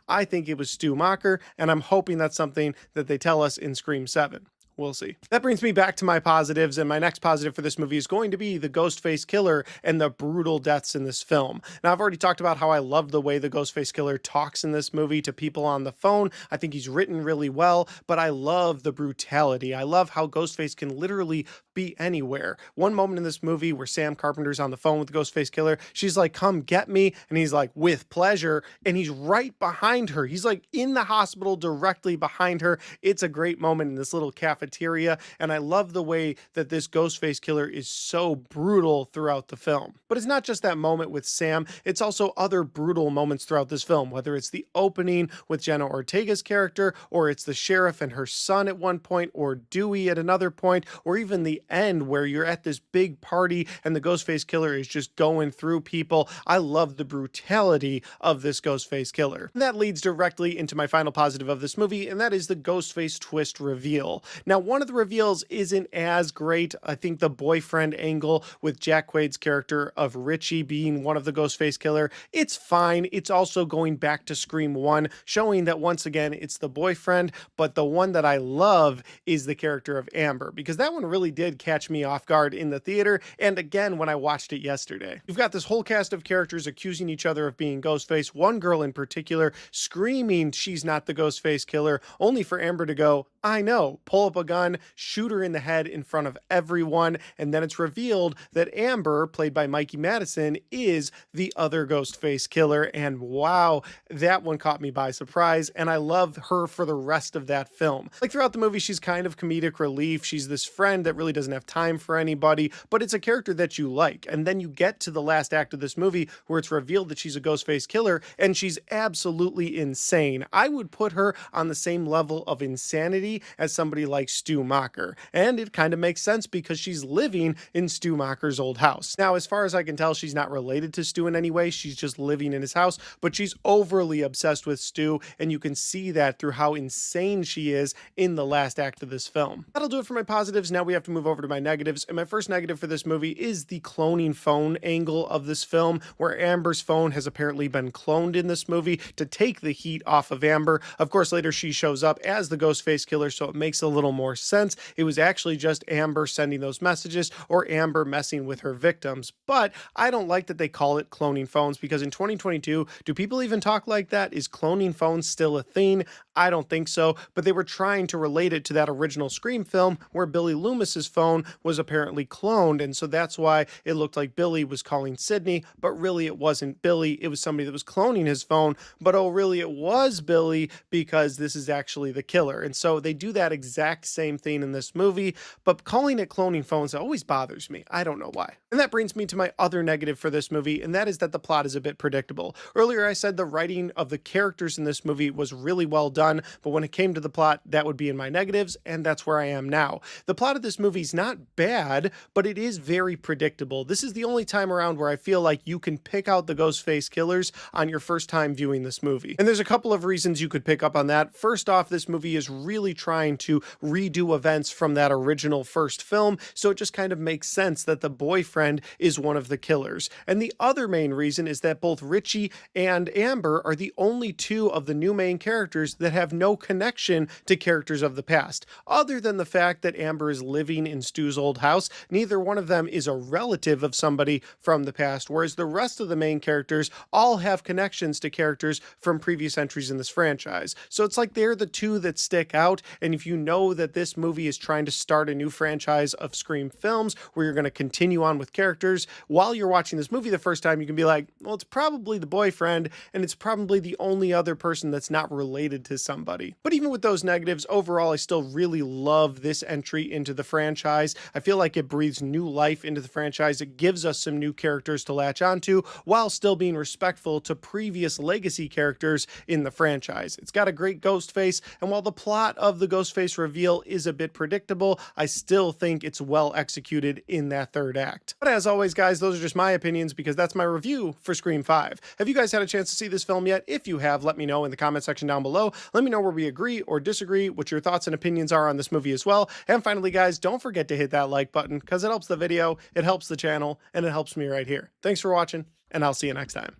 I think it was Stu Macher, and I'm hoping that's something that they tell us in Scream 7. We'll see. That brings me back to my positives, and my next positive for this movie is going to be the Ghostface killer and the brutal deaths in this film. Now, I've already talked about how I love the way the Ghostface killer talks in this movie to people on the phone. I think he's written really well, but I love the brutality. I love how Ghostface can literally be anywhere. One moment in this movie where Sam Carpenter's on the phone with the Ghostface killer, she's like, "Come get me," and he's like, "With pleasure," and he's right behind her. He's like in the hospital directly behind her. It's a great moment in this little cafeteria, and I love the way that this Ghostface killer is so brutal throughout the film. But it's not just that moment with Sam, it's also other brutal moments throughout this film, whether it's the opening with Jenna Ortega's character, or it's the sheriff and her son at one point, or Dewey at another point, or even the end where you're at this big party and the Ghostface killer is just going through people. I love the brutality of this Ghostface killer. And that leads directly into my final positive of this movie, and that is the Ghostface twist reveal. Now, Now, one of the reveals isn't as great. I think the boyfriend angle with Jack Quaid's character of Richie being one of the Ghostface killer, it's fine. It's also going back to Scream 1, showing that once again, it's the boyfriend, but the one that I love is the character of Amber, because that one really did catch me off guard in the theater, and again when I watched it yesterday. You've got this whole cast of characters accusing each other of being Ghostface, one girl in particular screaming she's not the Ghostface killer, only for Amber to go, I know, pull up a gun, shoot her in the head in front of everyone, and then it's revealed that Amber, played by Mikey Madison, is the other Ghostface killer, and wow, that one caught me by surprise, and I love her for the rest of that film. Like throughout the movie, she's kind of comedic relief, she's this friend that really doesn't have time for anybody, but it's a character that you like, and then you get to the last act of this movie where it's revealed that she's a Ghostface killer, and she's absolutely insane. I would put her on the same level of insanity as somebody like Stu Macher, and it kind of makes sense because she's living in Stu Macher's old house. Now, as far as I can tell, she's not related to Stu in any way, she's just living in his house, but she's overly obsessed with Stu, and you can see that through how insane she is in the last act of this film. That'll do it for my positives. Now we have to move over to my negatives, and my first negative for this movie is the cloning phone angle of this film, where Amber's phone has apparently been cloned in this movie to take the heat off of Amber. Of course, later she shows up as the Ghostface killer, so it makes a little more sense. It was actually just Amber sending those messages, or Amber messing with her victims, but I don't like that they call it cloning phones, because in 2022, do people even talk like that? Is cloning phones still a thing? I don't think so, but they were trying to relate it to that original Scream film where Billy Loomis's phone was apparently cloned, and so that's why it looked like Billy was calling Sidney, but really it wasn't Billy, it was somebody that was cloning his phone, but oh really it was Billy, because this is actually the killer. And so they do that exact same thing in this movie, but calling it cloning phones always bothers me. I don't know why. And that brings me to my other negative for this movie, and that is that the plot is a bit predictable. Earlier I said the writing of the characters in this movie was really well done, but when it came to the plot, that would be in my negatives, and that's where I am now. The plot of this movie is not bad, but it is very predictable. This is the only time around where I feel like you can pick out the Ghostface killers on your first time viewing this movie. And there's a couple of reasons you could pick up on that. First off, this movie is really trying to redo events from that original first film, so it just kind of makes sense that the boyfriend is one of the killers. And the other main reason is that both Richie and Amber are the only two of the new main characters that have no connection to characters of the past. Other than the fact that Amber is living in Stu's old house, neither one of them is a relative of somebody from the past, whereas the rest of the main characters all have connections to characters from previous entries in this franchise. So it's like they're the two that stick out, and if you know that this movie is trying to start a new franchise of Scream films where you're going to continue on with characters, while you're watching this movie the first time, you can be like, well, it's probably the boyfriend, and it's probably the only other person that's not related to somebody. But even with those negatives, overall, I still really love this entry into the franchise. I feel like it breathes new life into the franchise. It gives us some new characters to latch onto while still being respectful to previous legacy characters in the franchise. It's got a great Ghostface, and while the plot of the Ghostface reveal is a bit predictable, I still think it's well executed in that third act. But as always, guys, those are just my opinions because that's my review for Scream 5. Have you guys had a chance to see this film yet? If you have, let me know in the comment section down below. Let me know where we agree or disagree, what your thoughts and opinions are on this movie as well. And finally, guys, don't forget to hit that like button because it helps the video, it helps the channel, and it helps me right here. Thanks for watching, and I'll see you next time.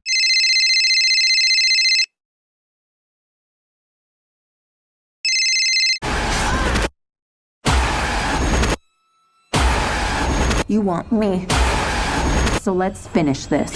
You want me. So let's finish this.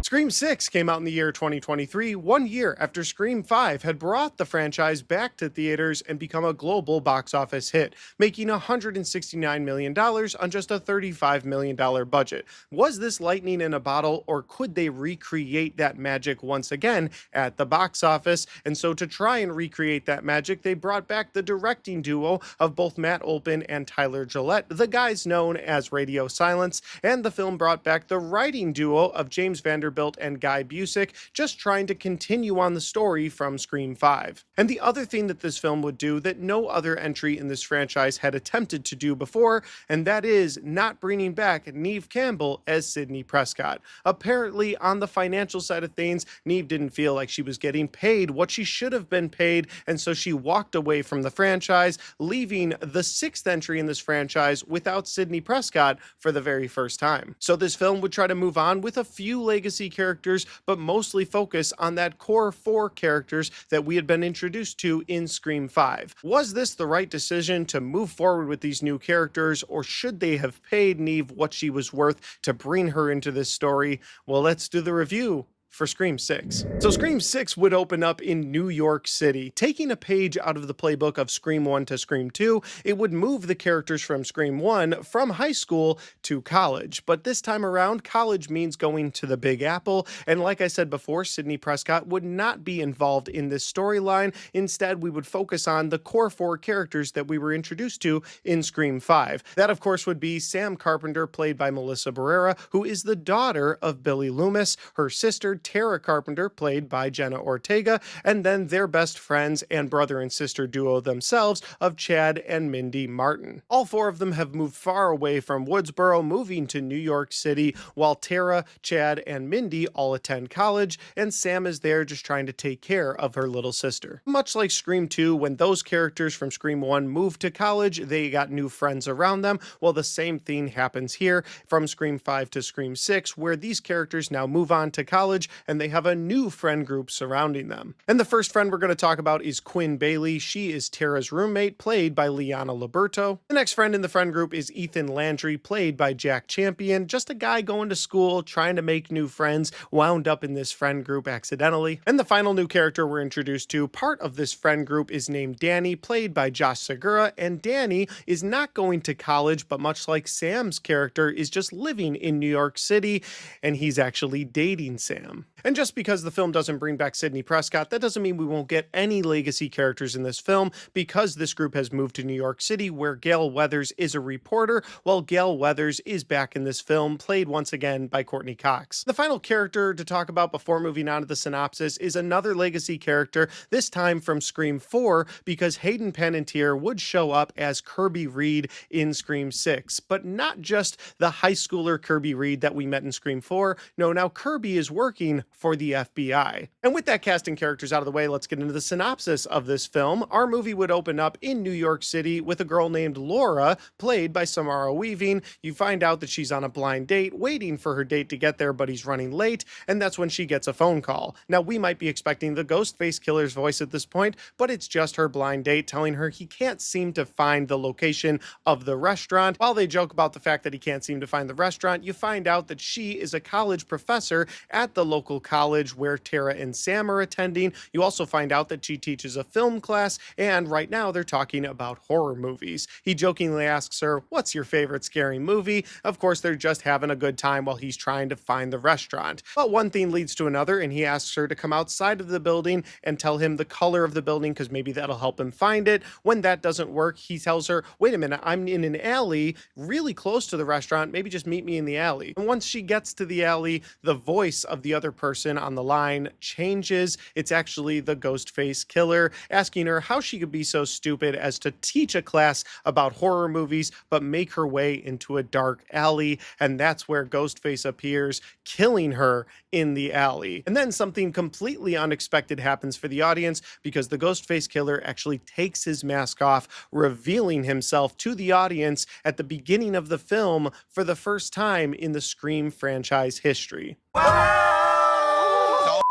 Scream 6 came out in the year 2023, 1 year after Scream 5 had brought the franchise back to theaters and become a global box office hit, making $169 million on just a $35 million budget. Was this lightning in a bottle, or could they recreate that magic once again at the box office? And so to try and recreate that magic, they brought back the directing duo of both Matt Olpin and Tyler Gillette, the guys known as Radio Silence, and the film brought back the writing duo of James Vanderbilt Vanderbilt and Guy Busick, just trying to continue on the story from Scream 5. And the other thing that this film would do that no other entry in this franchise had attempted to do before, and that is not bringing back Neve Campbell as Sidney Prescott. Apparently, on the financial side of things, Neve didn't feel like she was getting paid what she should have been paid, and so she walked away from the franchise, leaving the 6th entry in this franchise without Sidney Prescott for the very first time. So this film would try to move on with a few legacy characters, but mostly focus on that core 4 characters that we had been introduced to in Scream 5. Was this the right decision to move forward with these new characters, or should they have paid Neve what she was worth to bring her into this story? Well, let's do the review for Scream 6. So Scream 6 would open up in New York City. Taking a page out of the playbook of Scream 1 to Scream 2, it would move the characters from Scream 1 from high school to college. But this time around, college means going to the Big Apple, and like I said before, Sidney Prescott would not be involved in this storyline. Instead, we would focus on the core 4 characters that we were introduced to in Scream 5. That, of course, would be Sam Carpenter, played by Melissa Barrera, who is the daughter of Billy Loomis, her sister Tara Carpenter, played by Jenna Ortega, and then their best friends and brother and sister duo themselves of Chad and Mindy Martin. All 4 of them have moved far away from Woodsboro, moving to New York City, while Tara, Chad, and Mindy all attend college, and Sam is there just trying to take care of her little sister. Much like Scream 2, when those characters from Scream 1 moved to college, they got new friends around them. Well, the same thing happens here from Scream 5 to Scream 6, where these characters now move on to college and they have a new friend group surrounding them. And the first friend we're going to talk about is Quinn Bailey. She is Tara's roommate, played by Liana Liberto. The next friend in the friend group is Ethan Landry, played by Jack Champion, just a guy going to school, trying to make new friends, wound up in this friend group accidentally. And the final new character we're introduced to, part of this friend group, is named Danny, played by Josh Segura, and Danny is not going to college, but much like Sam's character, is just living in New York City, and he's actually dating Sam. And just because the film doesn't bring back Sidney Prescott, that doesn't mean we won't get any legacy characters in this film, because this group has moved to New York City, where Gale Weathers is a reporter, while Gale Weathers is back in this film, played once again by Courtney Cox. The final character to talk about before moving on to the synopsis is another legacy character, this time from Scream 4, because Hayden Panettiere would show up as Kirby Reed in Scream 6, but not just the high schooler Kirby Reed that we met in Scream 4. No, now Kirby is working for the FBI. And with that casting characters out of the way, let's get into the synopsis of this film. Our movie would open up in New York City with a girl named Laura, played by Samara Weaving. You find out that she's on a blind date, waiting for her date to get there, but he's running late, and that's when she gets a phone call. Now, we might be expecting the Ghostface Killer's voice at this point, but it's just her blind date telling her he can't seem to find the location of the restaurant. While they joke about the fact that he can't seem to find the restaurant, you find out that she is a college professor at the local college where Tara and Sam are attending. You also find out that she teaches a film class, and right now they're talking about horror movies. He jokingly asks her, "What's your favorite scary movie?" Of course, they're just having a good time while he's trying to find the restaurant. But one thing leads to another, and he asks her to come outside of the building and tell him the color of the building, because maybe that'll help him find it. When that doesn't work, he tells her, "Wait a minute, I'm in an alley really close to the restaurant. Maybe just meet me in the alley." And once she gets to the alley, the voice of the other person on the line changes. It's actually the Ghostface Killer, asking her how she could be so stupid as to teach a class about horror movies but make her way into a dark alley. And that's where Ghostface appears, killing her in the alley. And then something completely unexpected happens for the audience, because the Ghostface Killer actually takes his mask off, revealing himself to the audience at the beginning of the film for the first time in the Scream franchise history.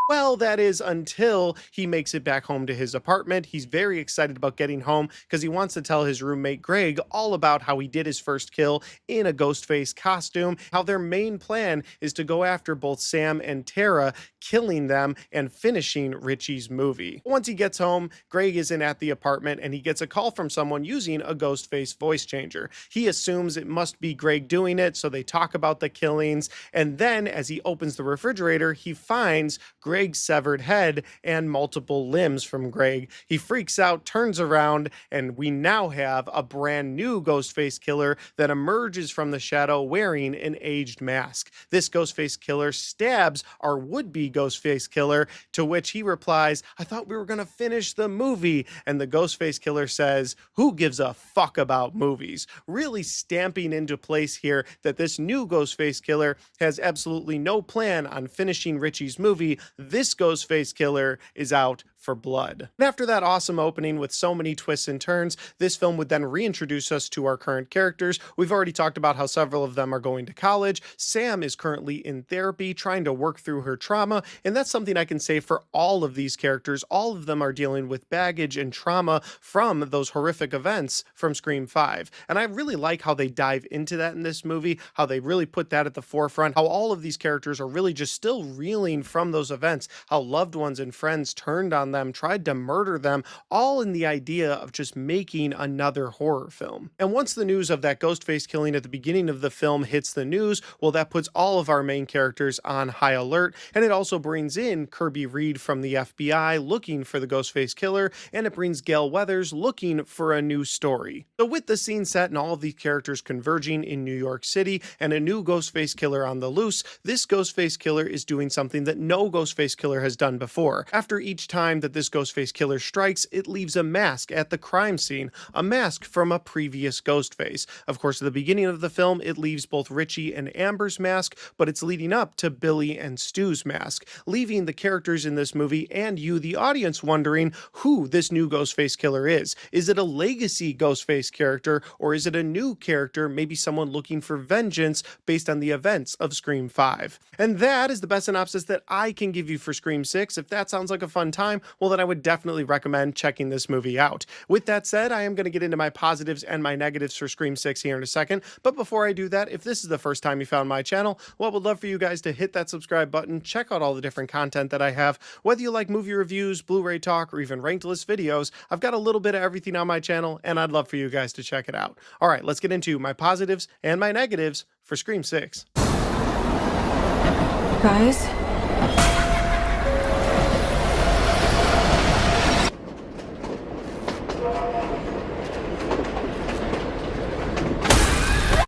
Well, that is until he makes it back home to his apartment. He's very excited about getting home because he wants to tell his roommate Greg all about how he did his first kill in a Ghostface costume, how their main plan is to go after both Sam and Tara, killing them and finishing Richie's movie. Once he gets home, Greg isn't at the apartment and he gets a call from someone using a Ghostface voice changer. He assumes it must be Greg doing it, so they talk about the killings, and then as he opens the refrigerator, he finds Greg Greg's severed head and multiple limbs from Greg. He freaks out, turns around, and we now have a brand new Ghostface killer that emerges from the shadow wearing an aged mask. This Ghostface killer stabs our would-be Ghostface killer, to which he replies, "I thought we were going to finish the movie." And the Ghostface killer says, "Who gives a fuck about movies?" Really stamping into place here that this new Ghostface killer has absolutely no plan on finishing Richie's movie. This Ghostface killer is out for blood. And after that awesome opening with so many twists and turns, this film would then reintroduce us to our current characters. We've already talked about how several of them are going to college. Sam is currently in therapy, trying to work through her trauma, and that's something I can say for all of these characters. All of them are dealing with baggage and trauma from those horrific events from Scream 5. And I really like how they dive into that in this movie, how they really put that at the forefront, how all of these characters are really just still reeling from those events, how loved ones and friends turned on them, tried to murder them, all in the idea of just making another horror film. And once the news of that Ghostface killing at the beginning of the film hits the news, well, that puts all of our main characters on high alert, and it also brings in Kirby Reed from the FBI looking for the Ghostface killer, and it brings Gale Weathers looking for a new story. So with the scene set and all of these characters converging in New York City and a new Ghostface killer on the loose, this Ghostface killer is doing something that no Ghostface killer has done before. After each time that this Ghostface killer strikes, it leaves a mask at the crime scene, a mask from a previous Ghostface. Of course, at the beginning of the film, it leaves both Richie and Amber's mask, but it's leading up to Billy and Stu's mask, leaving the characters in this movie and you, the audience, wondering who this new Ghostface killer is. Is it a legacy Ghostface character, or is it a new character, maybe someone looking for vengeance based on the events of Scream 5? And that is the best synopsis that I can give you for Scream 6. If that sounds like a fun time, well, then I would definitely recommend checking this movie out. With that said, I am going to get into my positives and my negatives for Scream 6 here in a second. But before I do that, if this is the first time you found my channel, well, I would love for you guys to hit that subscribe button, check out all the different content that I have. Whether you like movie reviews, Blu-ray talk, or even ranked list videos, I've got a little bit of everything on my channel, and I'd love for you guys to check it out. All right, let's get into my positives and my negatives for Scream 6. Guys?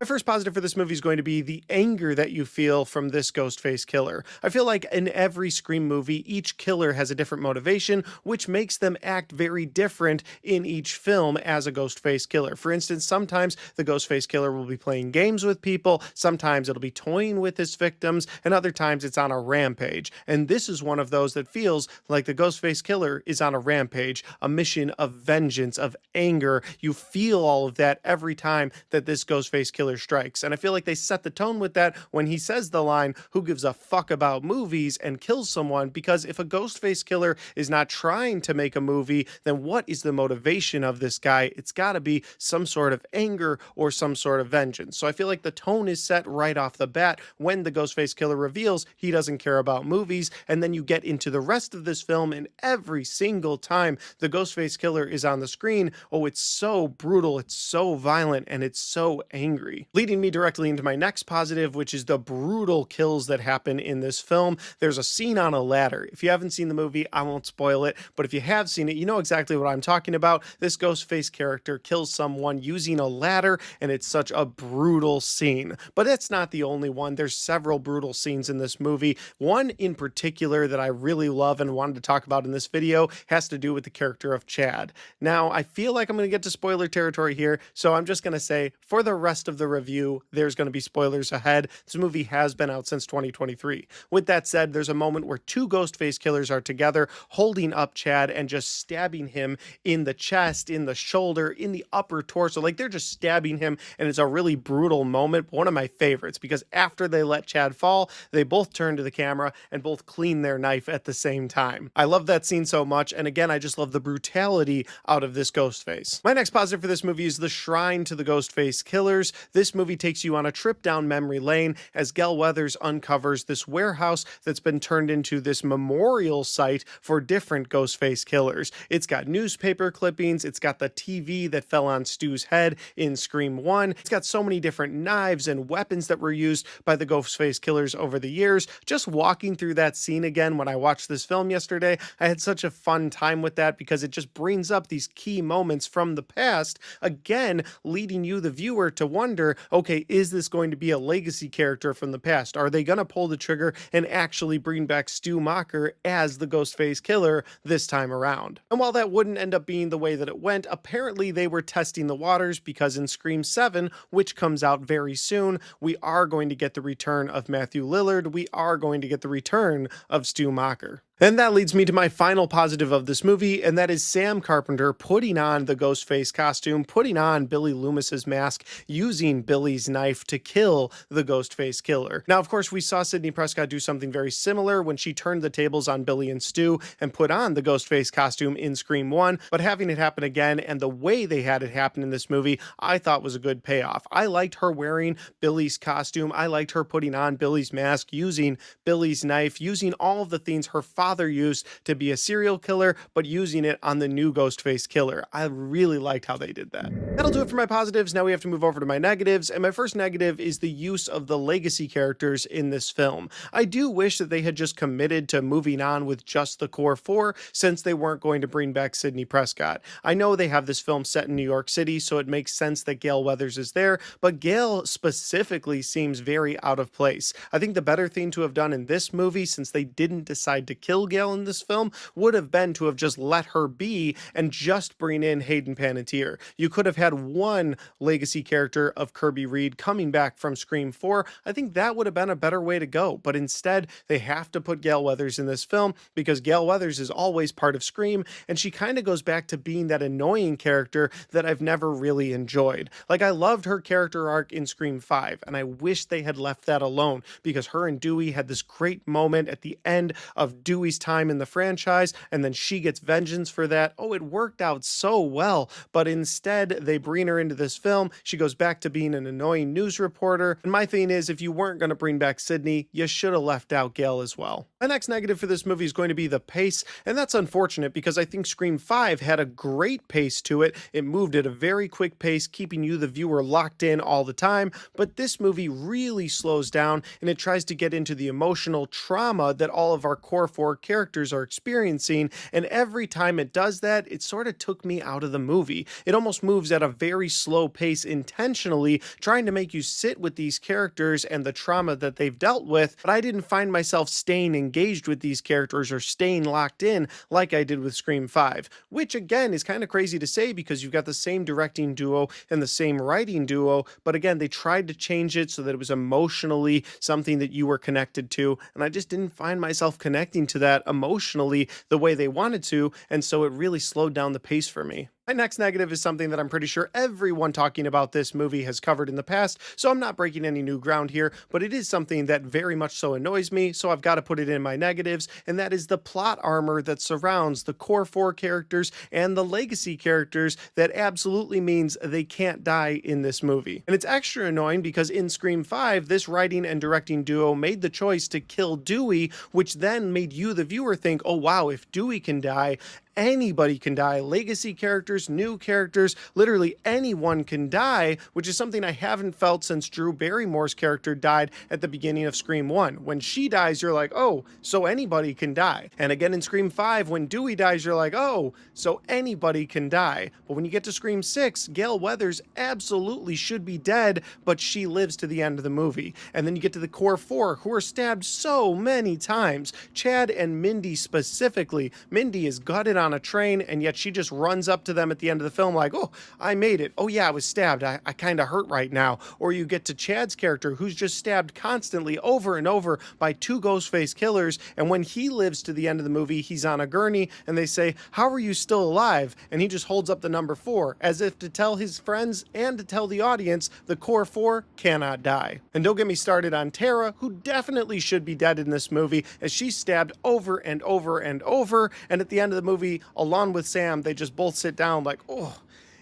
My first positive for this movie is going to be the anger that you feel from this Ghostface killer. I feel like in every Scream movie, each killer has a different motivation, which makes them act very different in each film as a Ghostface killer. For instance, sometimes the Ghostface killer will be playing games with people, sometimes it'll be toying with his victims, and other times it's on a rampage. And this is one of those that feels like the Ghostface killer is on a rampage, a mission of vengeance, of anger. You feel all of that every time that this Ghostface killer strikes. And I feel like they set the tone with that when he says the line, "Who gives a fuck about movies?" and kills someone, because if a Ghostface killer is not trying to make a movie, then what is the motivation of this guy? It's got to be some sort of anger or some sort of vengeance. So I feel like the tone is set right off the bat when the Ghostface killer reveals he doesn't care about movies, and then you get into the rest of this film, and every single time the Ghostface killer is on the screen, oh, it's so brutal, it's so violent, and it's so angry. Leading me directly into my next positive, which is the brutal kills that happen in this film. There's a scene on a ladder. If you haven't seen the movie, I won't spoil it, but if you have seen it, you know exactly what I'm talking about. This Ghostface character kills someone using a ladder, and it's such a brutal scene. But that's not the only one. There's several brutal scenes in this movie. One in particular that I really love and wanted to talk about in this video has to do with the character of Chad. Now, I feel like I'm going to get to spoiler territory here, so I'm just going to say, for the rest of the review, there's going to be spoilers ahead. This movie has been out since 2023. With that said, there's a moment where two Ghostface killers are together holding up Chad and just stabbing him in the chest, in the shoulder, in the upper torso. Like, they're just stabbing him, and it's a really brutal moment. One of my favorites, because after they let Chad fall, they both turn to the camera and both clean their knife at the same time. I love that scene so much, and again, I just love the brutality out of this Ghostface. My next positive for this movie is the shrine to the Ghostface killers. This this movie takes you on a trip down memory lane as Gale Weathers uncovers this warehouse that's been turned into this memorial site for different Ghostface killers. It's got newspaper clippings, it's got the TV that fell on Stu's head in Scream 1, it's got so many different knives and weapons that were used by the Ghostface killers over the years. Just walking through that scene again when I watched this film yesterday, I had such a fun time with that because it just brings up these key moments from the past, again, leading you, the viewer, to wonder, okay, is this going to be a legacy character from the past? Are they going to pull the trigger and actually bring back Stu Macher as the Ghostface killer this time around? And while that wouldn't end up being the way that it went, apparently they were testing the waters because in Scream 7, which comes out very soon, we are going to get the return of Matthew Lillard. We are going to get the return of Stu Macher. And that leads me to my final positive of this movie, and that is Sam Carpenter putting on the Ghostface costume, putting on Billy Loomis's mask, using Billy's knife to kill the Ghostface killer. Now, of course, we saw Sidney Prescott do something very similar when she turned the tables on Billy and Stu and put on the Ghostface costume in Scream 1, but having it happen again and the way they had it happen in this movie, I thought was a good payoff. I liked her wearing Billy's costume. I liked her putting on Billy's mask, using Billy's knife, using all of the things her father used to be a serial killer, but using it on the new Ghostface killer. I really liked how they did that. That'll do it for my positives. Now we have to move over to my negatives, and my first negative is the use of the legacy characters in this film. I do wish that they had just committed to moving on with just the core four, since they weren't going to bring back Sidney Prescott. I know they have this film set in New York City, so it makes sense that Gale Weathers is there, but Gale specifically seems very out of place. I think the better thing to have done in this movie, since they didn't decide to kill Gale in this film, would have been to have just let her be and just bring in Hayden Panettiere. You could have had one legacy character of Kirby Reed coming back from Scream 4. I think that would have been a better way to go, but instead they have to put Gale Weathers in this film because Gale Weathers is always part of Scream, and she kind of goes back to being that annoying character that I've never really enjoyed. Like, I loved her character arc in Scream 5, and I wish they had left that alone because her and Dewey had this great moment at the end of Dewey's time in the franchise, and then she gets vengeance for that. Oh, it worked out so well, but instead they bring her into this film. She goes back to being an annoying news reporter, and my thing is, if you weren't going to bring back Sidney, you should have left out Gale as well. My next negative for this movie is going to be the pace, and that's unfortunate because I think Scream 5 had a great pace to it. It moved at a very quick pace, keeping you, the viewer, locked in all the time, but this movie really slows down, and it tries to get into the emotional trauma that all of our core four characters are experiencing, and every time it does that, it sort of took me out of the movie. It almost moves at a very slow pace intentionally, trying to make you sit with these characters and the trauma that they've dealt with, but I didn't find myself staying engaged with these characters or staying locked in like I did with Scream 5, which again is kind of crazy to say because you've got the same directing duo and the same writing duo, but again, they tried to change it so that it was emotionally something that you were connected to, and I just didn't find myself connecting to that emotionally the way they wanted to, and so it really slowed down the pace for me. My next negative is something that I'm pretty sure everyone talking about this movie has covered in the past, so I'm not breaking any new ground here, but it is something that very much so annoys me, so I've got to put it in my negatives, and that is the plot armor that surrounds the core four characters and the legacy characters that absolutely means they can't die in this movie. And it's extra annoying because in Scream 5, this writing and directing duo made the choice to kill Dewey, which then made you, the viewer, think, oh wow, if Dewey can die, anybody can die. Legacy characters, new characters, literally anyone can die, which is something I haven't felt since Drew Barrymore's character died at the beginning of Scream 1. When she dies, you're like, oh, so anybody can die. And again in Scream 5, when Dewey dies, you're like, oh, so anybody can die. But when you get to Scream 6, Gale Weathers absolutely should be dead, but she lives to the end of the movie. And then you get to the core four, who are stabbed so many times. Chad and Mindy specifically. Mindy is gutted on a train, and yet she just runs up to them at the end of the film like, oh, I made it. Oh yeah, I was stabbed. I kind of hurt right now. Or you get to Chad's character, who's just stabbed constantly over and over by two Ghostface killers, and when he lives to the end of the movie, he's on a gurney, and they say, how are you still alive? And he just holds up the number 4, as if to tell his friends and to tell the audience the core 4 cannot die. And don't get me started on Tara, who definitely should be dead in this movie, as she's stabbed over and over and over, and at the end of the movie, along with Sam, they just both sit down like, oh,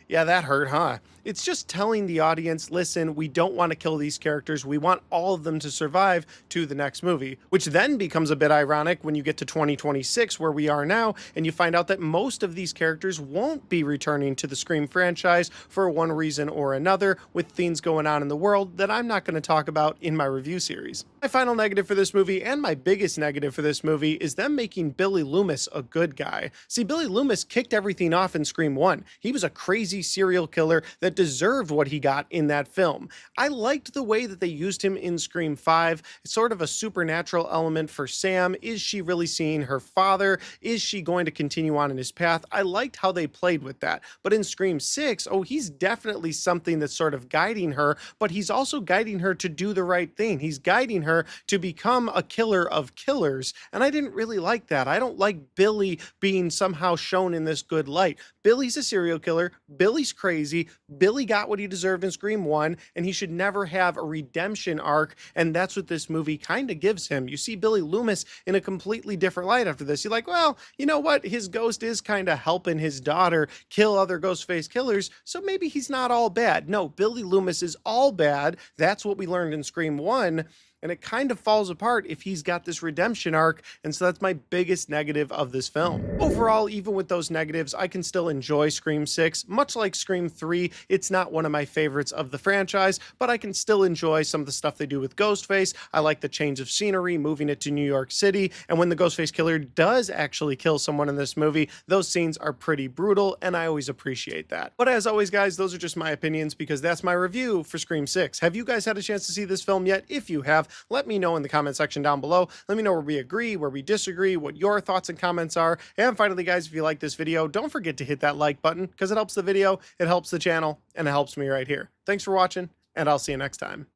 yeah, that hurt, huh? It's just telling the audience, listen, we don't want to kill these characters. We want all of them to survive to the next movie, which then becomes a bit ironic when you get to 2026, where we are now, and you find out that most of these characters won't be returning to the Scream franchise for one reason or another, with things going on in the world that I'm not going to talk about in my review series. My final negative for this movie, and my biggest negative for this movie, is them making Billy Loomis a good guy. See, Billy Loomis kicked everything off in Scream 1. He was a crazy serial killer that deserved what he got in that film. I liked the way that they used him in Scream 5. It's sort of a supernatural element for Sam. Is she really seeing her father? Is she going to continue on in his path? I liked how they played with that. But in Scream 6, oh, he's definitely something that's sort of guiding her, but he's also guiding her to do the right thing. He's guiding her to become a killer of killers, and I didn't really like that. I don't like Billy being somehow shown in this good light. Billy's a serial killer. Billy's crazy. Billy got what he deserved in Scream 1, and he should never have a redemption arc, and that's what this movie kind of gives him. You see Billy Loomis in a completely different light after this. You're like, well, you know what? His ghost is kind of helping his daughter kill other Ghostface killers, so maybe he's not all bad. No, Billy Loomis is all bad. That's what we learned in Scream 1. And it kind of falls apart if he's got this redemption arc, and so that's my biggest negative of this film. Overall, even with those negatives, I can still enjoy Scream 6. Much like Scream 3, it's not one of my favorites of the franchise, but I can still enjoy some of the stuff they do with Ghostface. I like the change of scenery, moving it to New York City, and when the Ghostface killer does actually kill someone in this movie, those scenes are pretty brutal, and I always appreciate that. But as always, guys, those are just my opinions, because that's my review for Scream 6. Have you guys had a chance to see this film yet? If you have, let me know in the comment section down below. Let me know where we agree, where we disagree, what your thoughts and comments are. And finally, guys, if you like this video, don't forget to hit that like button, because it helps the video, it helps the channel, and it helps me right here. Thanks for watching, and I'll see you next time.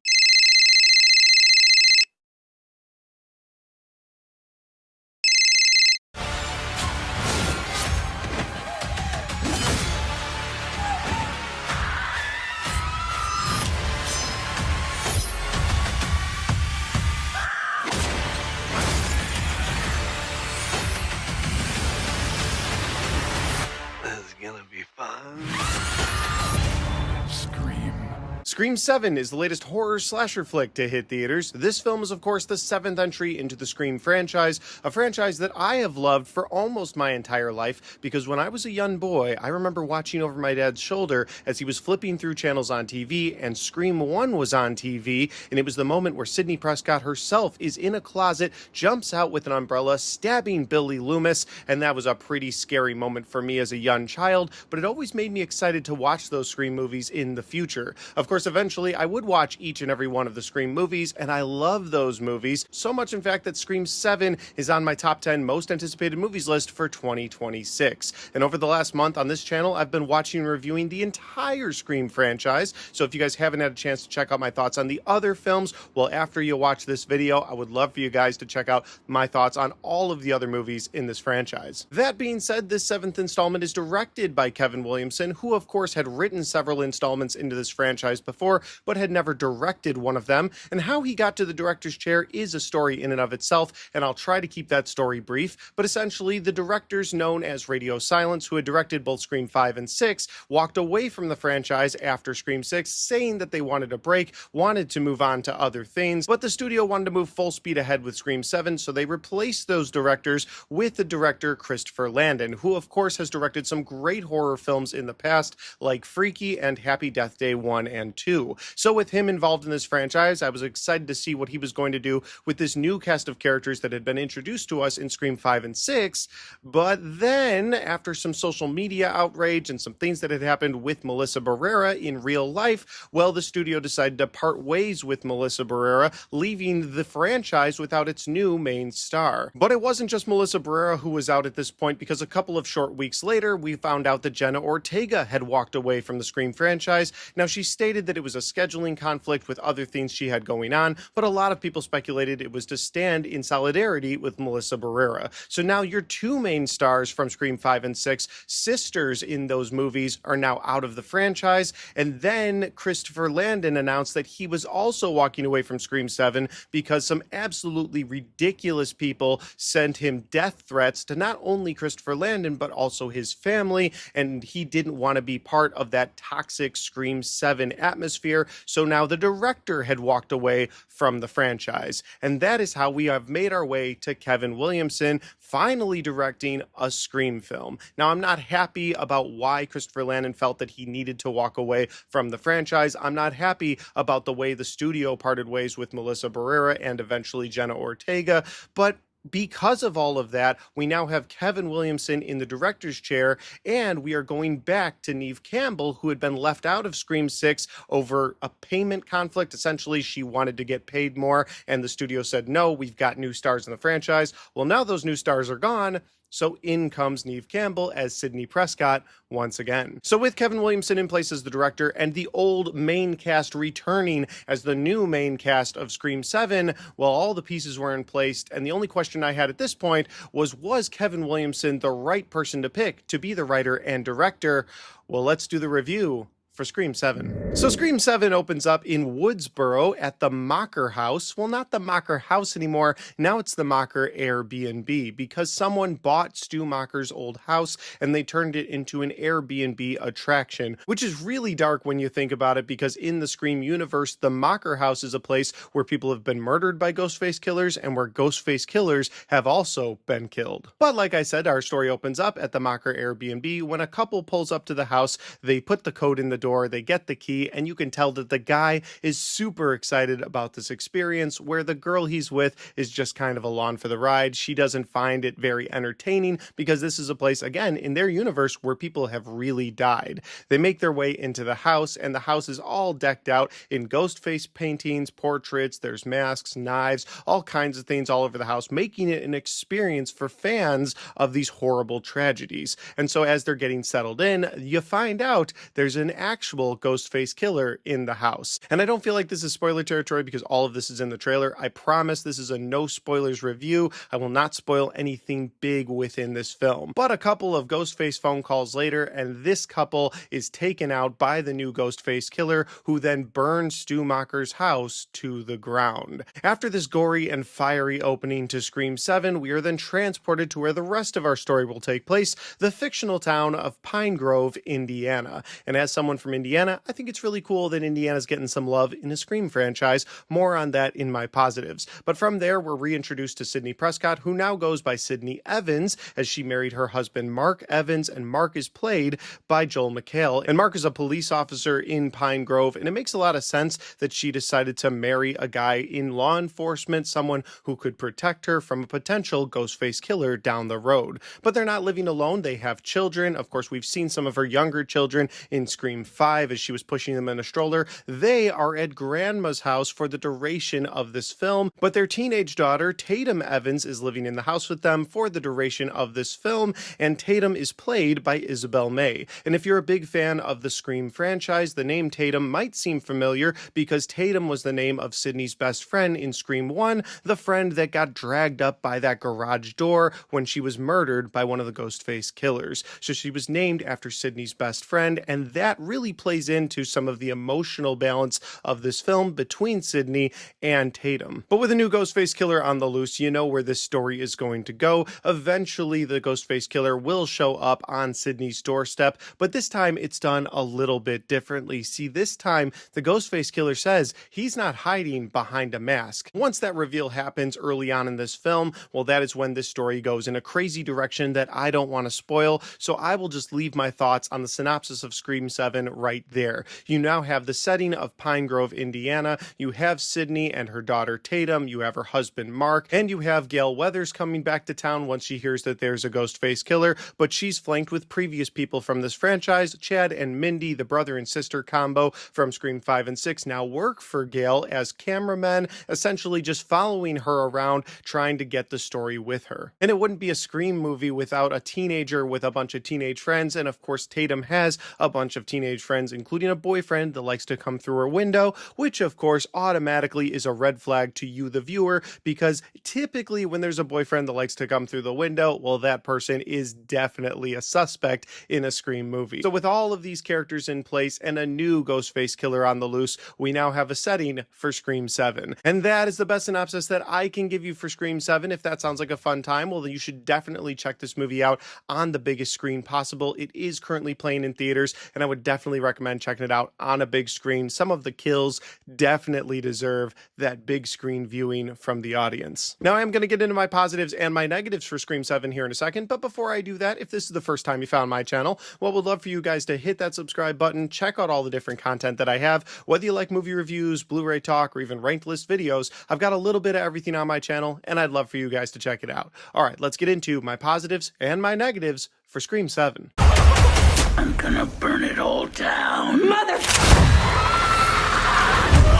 Scream 7 is the latest horror slasher flick to hit theaters. This film is, of course, the 7th entry into the Scream franchise, a franchise that I have loved for almost my entire life, because when I was a young boy, I remember watching over my dad's shoulder as he was flipping through channels on TV, and Scream 1 was on TV, and it was the moment where Sidney Prescott herself is in a closet, jumps out with an umbrella, stabbing Billy Loomis, and that was a pretty scary moment for me as a young child, but it always made me excited to watch those Scream movies in the future. Of course, eventually I would watch each and every one of the Scream movies, and I love those movies, so much in fact that Scream 7 is on my top 10 most anticipated movies list for 2026. And over the last month on this channel, I've been watching and reviewing the entire Scream franchise, so if you guys haven't had a chance to check out my thoughts on the other films, well, after you watch this video, I would love for you guys to check out my thoughts on all of the other movies in this franchise. That being said, this 7th installment is directed by Kevin Williamson, who of course had written several installments into this franchise before, but had never directed one of them, and how he got to the director's chair is a story in and of itself, and I'll try to keep that story brief, but essentially the directors known as Radio Silence, who had directed both Scream 5 and 6, walked away from the franchise after Scream 6, saying that they wanted a break, wanted to move on to other things, but the studio wanted to move full speed ahead with Scream 7, so they replaced those directors with the director Christopher Landon, who of course has directed some great horror films in the past, like Freaky and Happy Death Day 1 and 2. So with him involved in this franchise, I was excited to see what he was going to do with this new cast of characters that had been introduced to us in Scream 5 and 6, but then, after some social media outrage and some things that had happened with Melissa Barrera in real life, well, the studio decided to part ways with Melissa Barrera, leaving the franchise without its new main star. But it wasn't just Melissa Barrera who was out at this point, because a couple of short weeks later, we found out that Jenna Ortega had walked away from the Scream franchise. Now, she stated that that it was a scheduling conflict with other things she had going on, but a lot of people speculated it was to stand in solidarity with Melissa Barrera. So now your two main stars from Scream 5 and 6, sisters in those movies, are now out of the franchise. And then Christopher Landon announced that he was also walking away from Scream 7 because some absolutely ridiculous people sent him death threats to not only Christopher Landon, but also his family. And he didn't want to be part of that toxic Scream 7 atmosphere. So now the director had walked away from the franchise. And that is how we have made our way to Kevin Williamson finally directing a Scream film. Now, I'm not happy about why Christopher Landon felt that he needed to walk away from the franchise. I'm not happy about the way the studio parted ways with Melissa Barrera and eventually Jenna Ortega, but because of all of that, we now have Kevin Williamson in the director's chair, and we are going back to Neve Campbell, who had been left out of Scream 6 over a payment conflict. Essentially, she wanted to get paid more, and the studio said, no, we've got new stars in the franchise. Well, now those new stars are gone. So in comes Neve Campbell as Sidney Prescott once again. So with Kevin Williamson in place as the director and the old main cast returning as the new main cast of Scream 7, well, all the pieces were in place. And the only question I had at this point was Kevin Williamson the right person to pick to be the writer and director? Well, let's do the review for Scream 7. So Scream 7 opens up in Woodsboro at the Mocker House. Well, not the Mocker House anymore. Now it's the Mocker Airbnb, because someone bought Stu Mocker's old house and they turned it into an Airbnb attraction, which is really dark when you think about it, because in the Scream universe, the Mocker House is a place where people have been murdered by Ghostface killers and where Ghostface killers have also been killed. But like I said, our story opens up at the Mocker Airbnb when a couple pulls up to the house. They put the code in the door, they get the key, and you can tell that the guy is super excited about this experience, where the girl he's with is just kind of along for the ride. She doesn't find it very entertaining because this is a place, again, in their universe where people have really died. They make their way into the house, and the house is all decked out in Ghostface paintings, portraits, there's masks, knives, all kinds of things all over the house, making it an experience for fans of these horrible tragedies. And so as they're getting settled in, you find out there's an actual Ghostface killer in the house. And I don't feel like this is spoiler territory because all of this is in the trailer. I promise this is a no spoilers review. I will not spoil anything big within this film. But a couple of Ghostface phone calls later, and this couple is taken out by the new Ghostface killer, who then burns Stu Mocker's house to the ground. After this gory and fiery opening to Scream 7, we are then transported to where the rest of our story will take place, the fictional town of Pine Grove, Indiana. And as someone from Indiana, I think it's really cool that Indiana's getting some love in a Scream franchise. More on that in my positives. But from there, we're reintroduced to Sidney Prescott, who now goes by Sydney Evans, as she married her husband Mark Evans, and Mark is played by Joel McHale. And Mark is a police officer in Pine Grove, and it makes a lot of sense that she decided to marry a guy in law enforcement, someone who could protect her from a potential Ghostface killer down the road. But they're not living alone. They have children. Of course, we've seen some of her younger children in Scream 5 as she was pushing them in a stroller. They are at grandma's house for the duration of this film, but their teenage daughter, Tatum Evans, is living in the house with them for the duration of this film, and Tatum is played by Isabel May. And if you're a big fan of the Scream franchise, the name Tatum might seem familiar because Tatum was the name of Sydney's best friend in Scream 1, the friend that got dragged up by that garage door when she was murdered by one of the Ghostface killers. So she was named after Sydney's best friend, and that really plays into some of the emotional balance of this film between Sydney and Tatum. But with a new Ghostface killer on the loose, you know where this story is going to go. Eventually, the Ghostface killer will show up on Sydney's doorstep, but this time it's done a little bit differently. See, this time the Ghostface killer says he's not hiding behind a mask. Once that reveal happens early on in this film, well, that is when this story goes in a crazy direction that I don't want to spoil, so I will just leave my thoughts on the synopsis of Scream 7 right there. You now have the setting of Pine Grove, Indiana. You have Sydney and her daughter Tatum. You have her husband Mark, and you have Gail Weathers coming back to town once she hears that there's a Ghostface killer, but she's flanked with previous people from this franchise. Chad and Mindy, the brother and sister combo from Scream 5 and 6, now work for Gail as cameramen, essentially just following her around, trying to get the story with her. And it wouldn't be a Scream movie without a teenager with a bunch of teenage friends, and of course Tatum has a bunch of teenage teenage friends, including a boyfriend that likes to come through her window, which of course automatically is a red flag to you, the viewer, because typically when there's a boyfriend that likes to come through the window, well, that person is definitely a suspect in a Scream movie. So with all of these characters in place and a new Ghostface killer on the loose, we now have a setting for Scream 7. And that is the best synopsis that I can give you for Scream 7. If that sounds like a fun time, well, then you should definitely check this movie out on the biggest screen possible. It is currently playing in theaters, and I would definitely recommend checking it out on a big screen. Some of the kills definitely deserve that big screen viewing from the audience. Now, I am going to get into my positives and my negatives for Scream 7 here in a second, but before I do that, if this is the first time you found my channel, well, would love for you guys to hit that subscribe button, check out all the different content that I have, whether you like movie reviews, Blu-ray talk, or even ranked list videos. I've got a little bit of everything on my channel, and I'd love for you guys to check it out. All right, let's get into my positives and my negatives for Scream 7. I'm gonna burn it all down. Mother!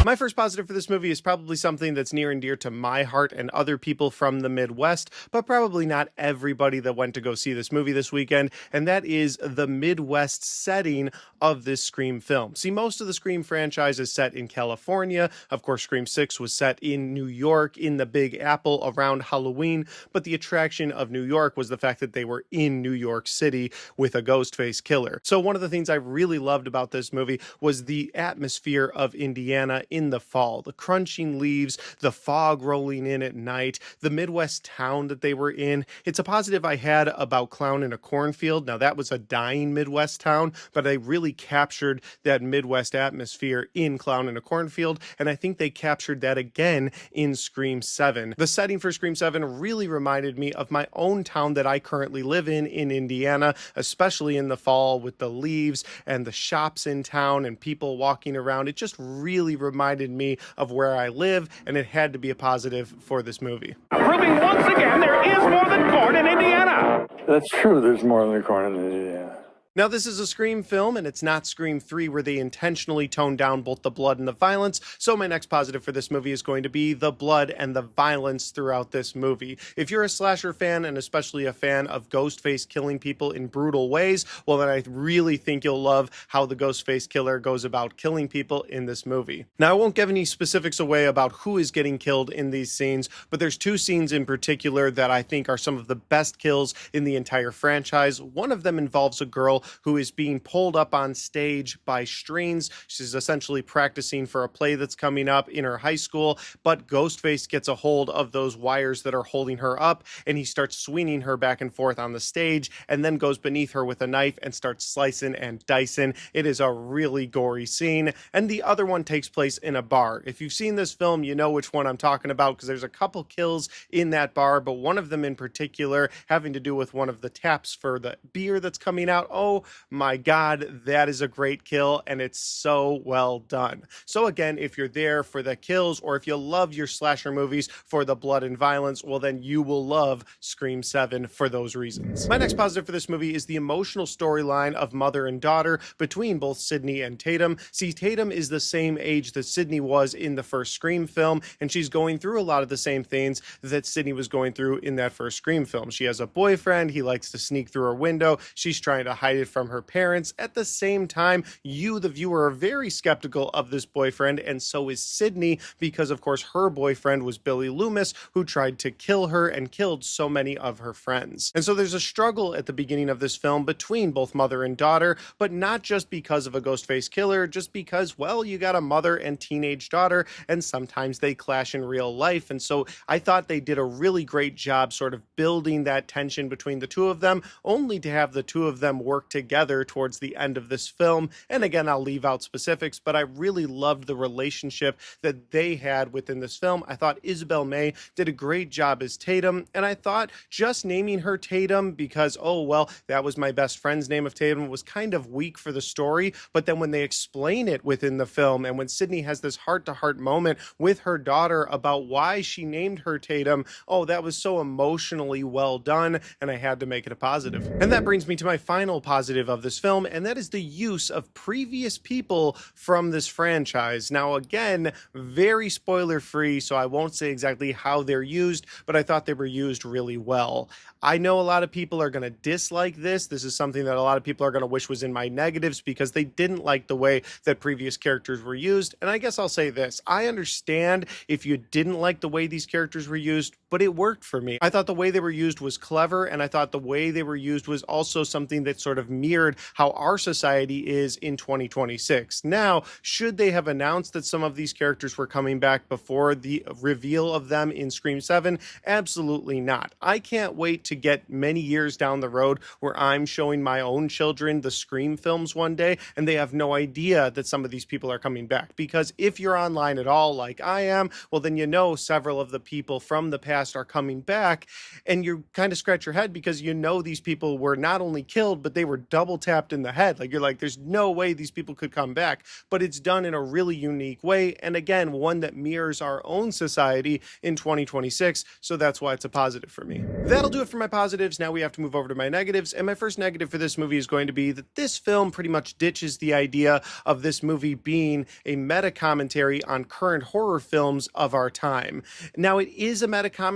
My first positive for this movie is probably something that's near and dear to my heart and other people from the Midwest, but probably not everybody that went to go see this movie this weekend, and that is the Midwest setting of this Scream film. See, most of the Scream franchise is set in California. Of course, Scream 6 was set in New York, in the Big Apple, around Halloween, but the attraction of New York was the fact that they were in New York City with a Ghostface killer. So one of the things I really loved about this movie was the atmosphere of Indiana in the fall, the crunching leaves, the fog rolling in at night, the Midwest town that they were in. It's a positive I had about Clown in a Cornfield. Now, that was a dying Midwest town, but they really captured that Midwest atmosphere in Clown in a Cornfield, and I think they captured that again in Scream 7. The setting for Scream 7 really reminded me of my own town that I currently live in Indiana, especially in the fall with the leaves and the shops in town and people walking around. It just really reminded me of where I live, and it had to be a positive for this movie. Proving once again there is more than corn in Indiana. That's true, there's more than corn in Indiana. Now, this is a Scream film, and it's not Scream 3 where they intentionally tone down both the blood and the violence, so my next positive for this movie is going to be the blood and the violence throughout this movie. If you're a slasher fan, and especially a fan of Ghostface killing people in brutal ways, well, then I really think you'll love how the Ghostface killer goes about killing people in this movie. Now, I won't give any specifics away about who is getting killed in these scenes, but there's two scenes in particular that I think are some of the best kills in the entire franchise. One of them involves a girl who is being pulled up on stage by strings. She's essentially practicing for a play that's coming up in her high school, but Ghostface gets a hold of those wires that are holding her up, and he starts swinging her back and forth on the stage, and then goes beneath her with a knife and starts slicing and dicing. It is a really gory scene, and the other one takes place in a bar. If you've seen this film, you know which one I'm talking about, because there's a couple kills in that bar, but one of them in particular having to do with one of the taps for the beer that's coming out. Oh my God, that is a great kill, and it's so well done. So again, if you're there for the kills, or if you love your slasher movies for the blood and violence, well, then you will love Scream 7 for those reasons. My next positive for this movie is the emotional storyline of mother and daughter between both Sidney and Tatum. See, Tatum is the same age that Sidney was in the first Scream film, and she's going through a lot of the same things that Sidney was going through in that first Scream film. She has a boyfriend, he likes to sneak through her window, she's trying to hide it from her parents. At the same time, you, the viewer, are very skeptical of this boyfriend, and so is Sidney, because of course her boyfriend was Billy Loomis, who tried to kill her and killed so many of her friends. And so there's a struggle at the beginning of this film between both mother and daughter, but not just because of a Ghostface killer, just because, well, you got a mother and teenage daughter, and sometimes they clash in real life. And so I thought they did a really great job sort of building that tension between the two of them, only to have the two of them work together towards the end of this film. And again, I'll leave out specifics, but I really loved the relationship that they had within this film. I thought Isabel May did a great job as Tatum, and I thought just naming her Tatum because, oh, well, that was my best friend's name of Tatum was kind of weak for the story. But then when they explain it within the film, and when Sidney has this heart-to-heart moment with her daughter about why she named her Tatum, oh, that was so emotionally well done, and I had to make it a positive. And that brings me to my final positive of this film, and that is the use of previous people from this franchise. Now, again, very spoiler free, so I won't say exactly how they're used, but I thought they were used really well. I know a lot of people are going to dislike this. This is something that a lot of people are going to wish was in my negatives because they didn't like the way that previous characters were used. And I guess I'll say this. I understand if you didn't like the way these characters were used, but it worked for me. I thought the way they were used was clever, and I thought the way they were used was also something that sort of mirrored how our society is in 2026. Now, should they have announced that some of these characters were coming back before the reveal of them in Scream 7? Absolutely not. I can't wait to get many years down the road where I'm showing my own children the Scream films one day, and they have no idea that some of these people are coming back. Because if you're online at all like I am, well, then you know several of the people from the past are coming back, and you kind of scratch your head because you know these people were not only killed, but they were double tapped in the head. Like, you're like, there's no way these people could come back, but it's done in a really unique way, and again, one that mirrors our own society in 2026, so that's why it's a positive for me. That'll do it for my positives. Now we have to move over to my negatives, and my first negative for this movie is going to be that this film pretty much ditches the idea of this movie being a meta commentary on current horror films of our time. Now, it is a meta commentary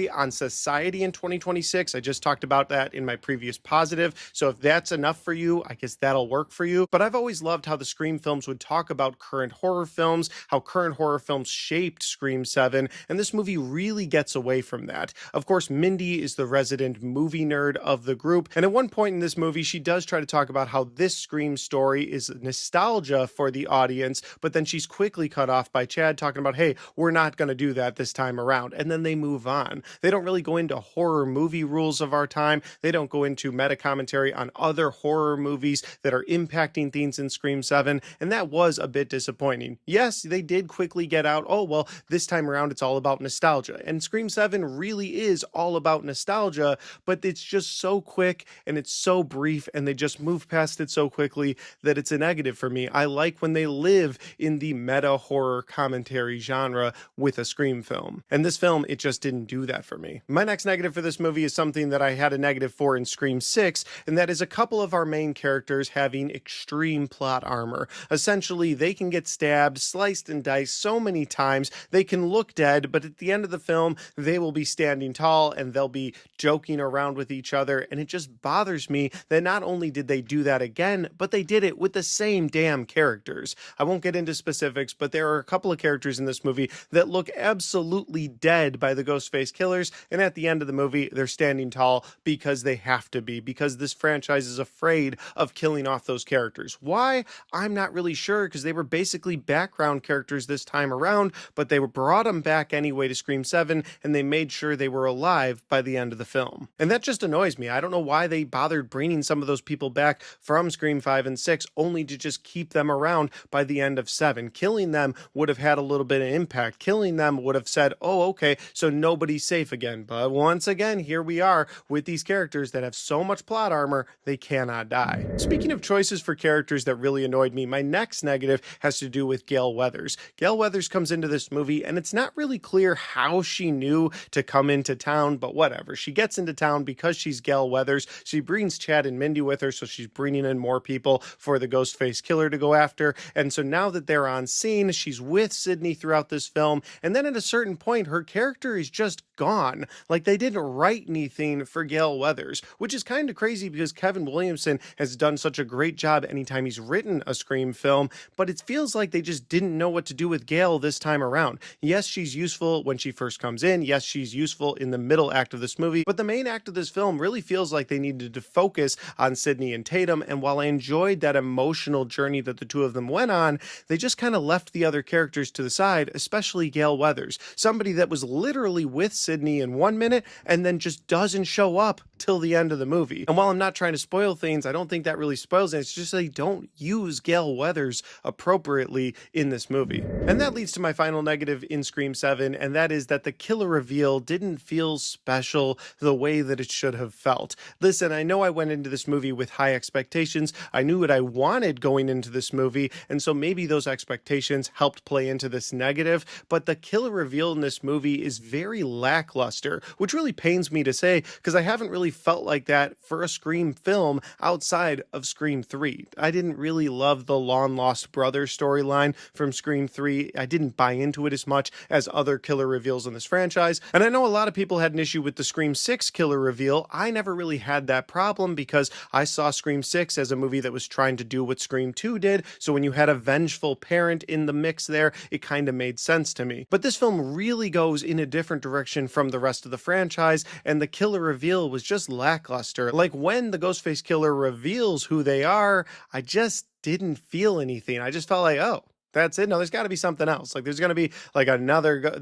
on society in 2026. I just talked about that in my previous positive, so if that's enough for you, I guess that'll work for you. But I've always loved how the Scream films would talk about current horror films, how current horror films shaped Scream 7, and this movie really gets away from that. Of course, Mindy is the resident movie nerd of the group, and at one point in this movie, she does try to talk about how this Scream story is nostalgia for the audience, but then she's quickly cut off by Chad talking about, hey, we're not going to do that this time around, and then they move on. They don't really go into horror movie rules of our time. They don't go into meta commentary on other horror movies that are impacting themes in Scream 7, and that was a bit disappointing. Yes, they did quickly get out, oh, well, this time around it's all about nostalgia, and Scream 7 really is all about nostalgia, but it's just so quick and it's so brief, and they just move past it so quickly that it's a negative for me. I like when they live in the meta horror commentary genre with a Scream film, and this film, it just didn't do that for me. My next negative for this movie is something that I had a negative for in Scream 6, and that is a couple of our main characters having extreme plot armor. Essentially, they can get stabbed, sliced and diced so many times, they can look dead, but at the end of the film, they will be standing tall and they'll be joking around with each other, and it just bothers me that not only did they do that again, but they did it with the same damn characters. I won't get into specifics, but there are a couple of characters in this movie that look absolutely dead by the Ghostface killers, and at the end of the movie, they're standing tall because they have to be, because this franchise is afraid of killing off those characters. Why? I'm not really sure, because they were basically background characters this time around, but they brought them back anyway to Scream 7, and they made sure they were alive by the end of the film. And that just annoys me. I don't know why they bothered bringing some of those people back from Scream 5 and 6, only to just keep them around by the end of 7. Killing them would have had a little bit of impact. Killing them would have said, oh, okay, so nobody's safe again. But once again, here we are with these characters that have so much plot armor, they cannot die. Speaking of choices for characters that really annoyed me, my next negative has to do with Gale Weathers. Gale Weathers comes into this movie, and it's not really clear how she knew to come into town, but whatever. She gets into town because she's Gale Weathers. She brings Chad and Mindy with her, so she's bringing in more people for the Ghostface killer to go after. And so now that they're on scene, she's with Sydney throughout this film, and then at a certain point, her character is just gone. Like, they didn't write anything for Gale Weathers, which is kind of crazy because Kevin Williamson has done such a great job anytime he's written a Scream film, but it feels like they just didn't know what to do with Gale this time around. Yes, she's useful when she first comes in. Yes, she's useful in the middle act of this movie, but the main act of this film really feels like they needed to focus on Sydney and Tatum, and while I enjoyed that emotional journey that the two of them went on, they just kind of left the other characters to the side, especially Gale Weathers, somebody that was literally with Sydney in 1 minute and then just doesn't show up till the end of the movie. And while I'm not trying to spoil things, I don't think that really spoils it. It's just they don't use Gale Weathers appropriately in this movie. And that leads to my final negative in Scream 7, and that is that the killer reveal didn't feel special the way that it should have felt. Listen, I know I went into this movie with high expectations. I knew what I wanted going into this movie, and so maybe those expectations helped play into this negative, but the killer reveal in this movie is very lackluster, which really pains me to say because I haven't really felt like that for a Scream film outside of Scream 3. I didn't really love the long lost brother storyline from Scream 3. I didn't buy into it as much as other killer reveals in this franchise, and I know a lot of people had an issue with the Scream 6 6 killer reveal, I never really had that problem because I saw Scream 6 as a movie that was trying to do what Scream 2 did, so when you had a vengeful parent in the mix there, it kind of made sense to me. But this film really goes in a different direction from the rest of the franchise, and the killer reveal was just lackluster. Like, when the Ghostface killer reveals who they are, I just didn't feel anything. I just felt like, oh, that's it. No, there's got to be something else. Like, there's going to be like another,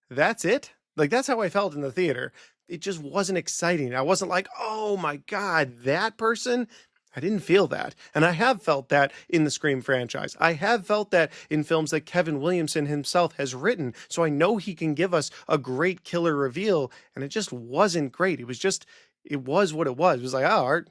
that's it. Like, that's how I felt in the theater. It just wasn't exciting. I wasn't like, oh my God, that person. I didn't feel that. And I have felt that in the Scream franchise. I have felt that in films that Kevin Williamson himself has written. So I know he can give us a great killer reveal, and it just wasn't great. It was what it was. It was like, oh,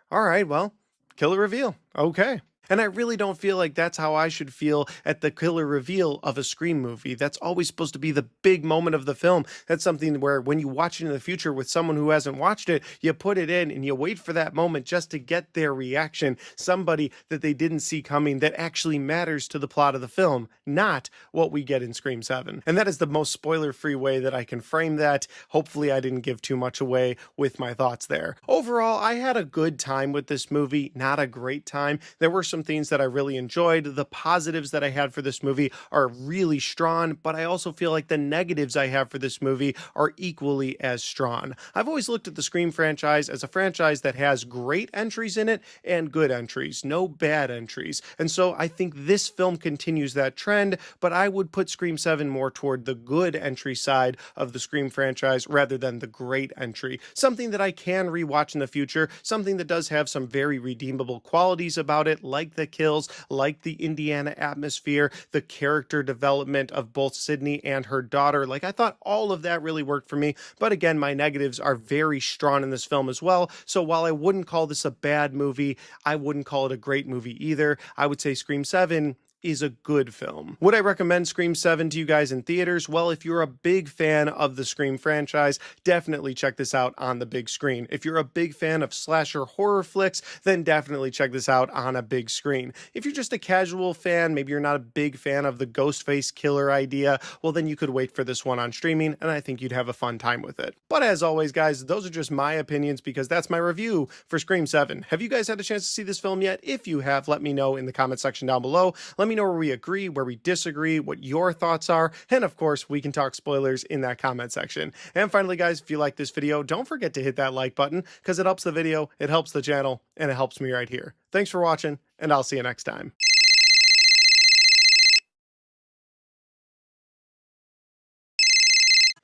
all right, well, killer reveal. Okay. And I really don't feel like that's how I should feel at the killer reveal of a Scream movie. That's always supposed to be the big moment of the film. That's something where when you watch it in the future with someone who hasn't watched it, you put it in and you wait for that moment just to get their reaction. Somebody that they didn't see coming that actually matters to the plot of the film, not what we get in Scream 7. And that is the most spoiler-free way that I can frame that. Hopefully I didn't give too much away with my thoughts there. Overall, I had a good time with this movie, not a great time. There were some things that I really enjoyed. The positives that I had for this movie are really strong, but I also feel like the negatives I have for this movie are equally as strong. I've always looked at the Scream franchise as a franchise that has great entries in it and good entries, no bad entries. And so I think this film continues that trend, but I would put Scream 7 more toward the good entry side of the Scream franchise rather than the great entry. Something that I can rewatch in the future, something that does have some very redeemable qualities about it, like the kills, like the Indiana atmosphere, the character development of both Sydney and her daughter. Like, I thought all of that really worked for me, but again, my negatives are very strong in this film as well. So while I wouldn't call this a bad movie, I wouldn't call it a great movie either. I would say Scream 7 is a good film. Would I recommend Scream 7 to you guys in theaters? Well, if you're a big fan of the Scream franchise, definitely check this out on the big screen. If you're a big fan of slasher horror flicks, then definitely check this out on a big screen. If you're just a casual fan, maybe you're not a big fan of the Ghostface killer idea, well, then you could wait for this one on streaming, and I think you'd have a fun time with it. But as always, guys, those are just my opinions because that's my review for Scream 7. Have you guys had a chance to see this film yet? If you have, let me know in the comment section down below. Let me know where we agree, where we disagree, what your thoughts are, and of course, we can talk spoilers in that comment section. And finally, guys, if you like this video, don't forget to hit that like button because it helps the video, it helps the channel, and it helps me right here. Thanks for watching, and I'll see you next time.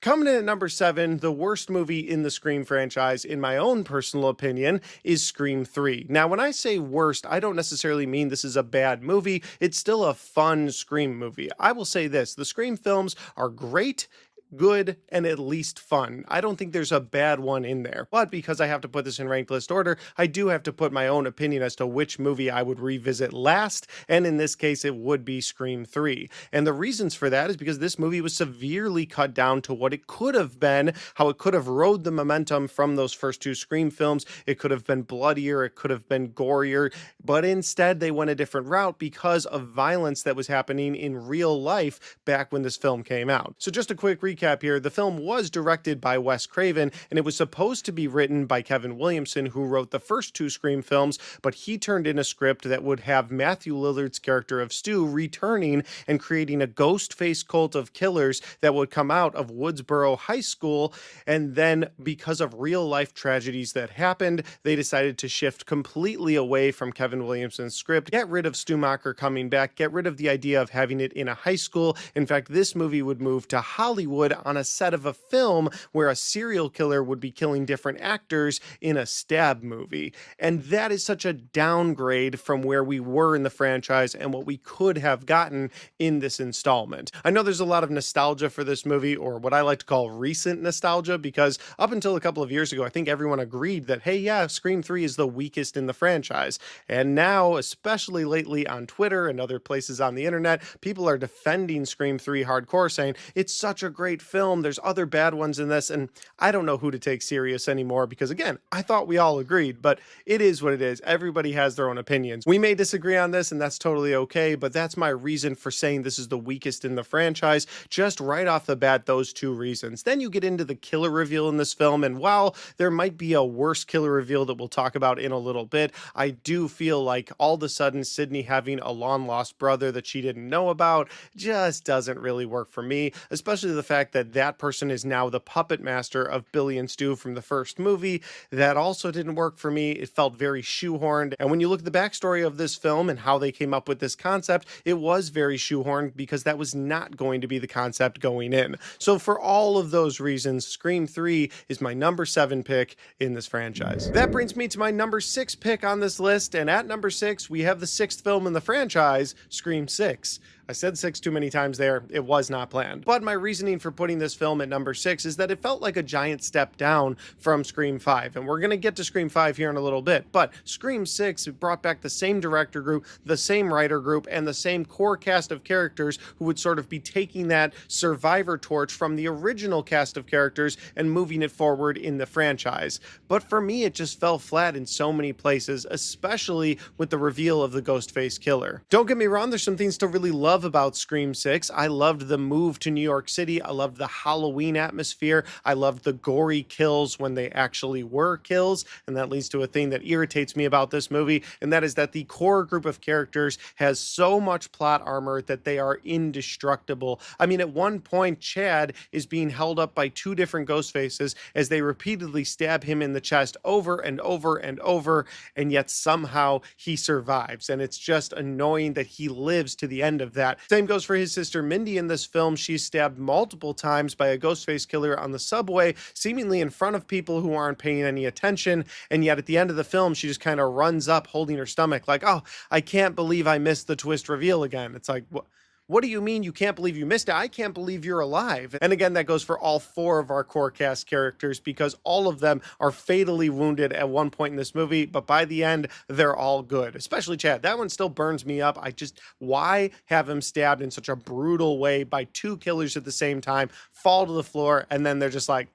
Coming in at number 7, the worst movie in the Scream franchise, in my own personal opinion, is Scream 3. Now, when I say worst, I don't necessarily mean this is a bad movie. It's still a fun Scream movie. I will say this, the Scream films are great, good, and at least fun. I don't think there's a bad one in there, but because I have to put this in ranked list order, I do have to put my own opinion as to which movie I would revisit last, and in this case, it would be Scream 3. And the reasons for that is because this movie was severely cut down to what it could have been, how it could have rode the momentum from those first 2 Scream films. It could have been bloodier, it could have been gorier, but instead they went a different route because of violence that was happening in real life back when this film came out. So just a quick recap here, the film was directed by Wes Craven, and it was supposed to be written by Kevin Williamson, who wrote the first 2 Scream films, but he turned in a script that would have Matthew Lillard's character of Stu returning and creating a ghost face cult of killers that would come out of Woodsboro High School, and then because of real life tragedies that happened, they decided to shift completely away from Kevin Williamson's script, get rid of Stu Macher coming back, get rid of the idea of having it in a high school. In fact, this movie would move to Hollywood on a set of a film where a serial killer would be killing different actors in a stab movie. And that is such a downgrade from where we were in the franchise and what we could have gotten in this installment. I know there's a lot of nostalgia for this movie, or what I like to call recent nostalgia, because up until a couple of years ago, I think everyone agreed that, hey, yeah, Scream 3 is the weakest in the franchise. And now, especially lately on Twitter and other places on the internet, people are defending Scream 3 hardcore, saying it's such a great great film. There's other bad ones in this, and I don't know who to take serious anymore because, again, I thought we all agreed, but it is what it is. Everybody has their own opinions. We may disagree on this, and that's totally okay, but that's my reason for saying this is the weakest in the franchise, just right off the bat, those two reasons. Then you get into the killer reveal in this film, and while there might be a worse killer reveal that we'll talk about in a little bit, I do feel like all of a sudden Sydney having a long-lost brother that she didn't know about just doesn't really work for me, especially the fact that that person is now the puppet master of Billy and Stu from the first movie. That also didn't work for me. It felt very shoehorned, and when you look at the backstory of this film and how they came up with this concept, it was very shoehorned because that was not going to be the concept going in. So for all of those reasons, Scream 3 is my number 7 pick in this franchise. That brings me to my number 6 pick on this list, and at number 6 we have the 6th film in the franchise, Scream 6. I said 6 too many times there. It was not planned. But my reasoning for putting this film at number 6 is that it felt like a giant step down from Scream 5. And we're going to get to Scream 5 here in a little bit. But Scream 6 brought back the same director group, the same writer group, and the same core cast of characters who would sort of be taking that survivor torch from the original cast of characters and moving it forward in the franchise. But for me, it just fell flat in so many places, especially with the reveal of the Ghostface killer. Don't get me wrong, there's some things to really love about Scream 6. I loved the move to New York City. I loved the Halloween atmosphere. I loved the gory kills when they actually were kills. And that leads to a thing that irritates me about this movie, and that is that the core group of characters has so much plot armor that they are indestructible. I mean, at one point, Chad is being held up by 2 different Ghostfaces as they repeatedly stab him in the chest over and over and over, and yet somehow he survives. And it's just annoying that he lives to the end of that. Same goes for his sister Mindy in this film. She's stabbed multiple times by a Ghostface killer on the subway, seemingly in front of people who aren't paying any attention, and yet at the end of the film, she just kind of runs up holding her stomach like, oh, I can't believe I missed the twist reveal again. It's like, what do you mean you can't believe you missed it? I can't believe you're alive. And again, that goes for all 4 of our core cast characters because all of them are fatally wounded at one point in this movie, but by the end, they're all good, especially Chad. That one still burns me up. Why have him stabbed in such a brutal way by 2 killers at the same time, fall to the floor, and then they're just like,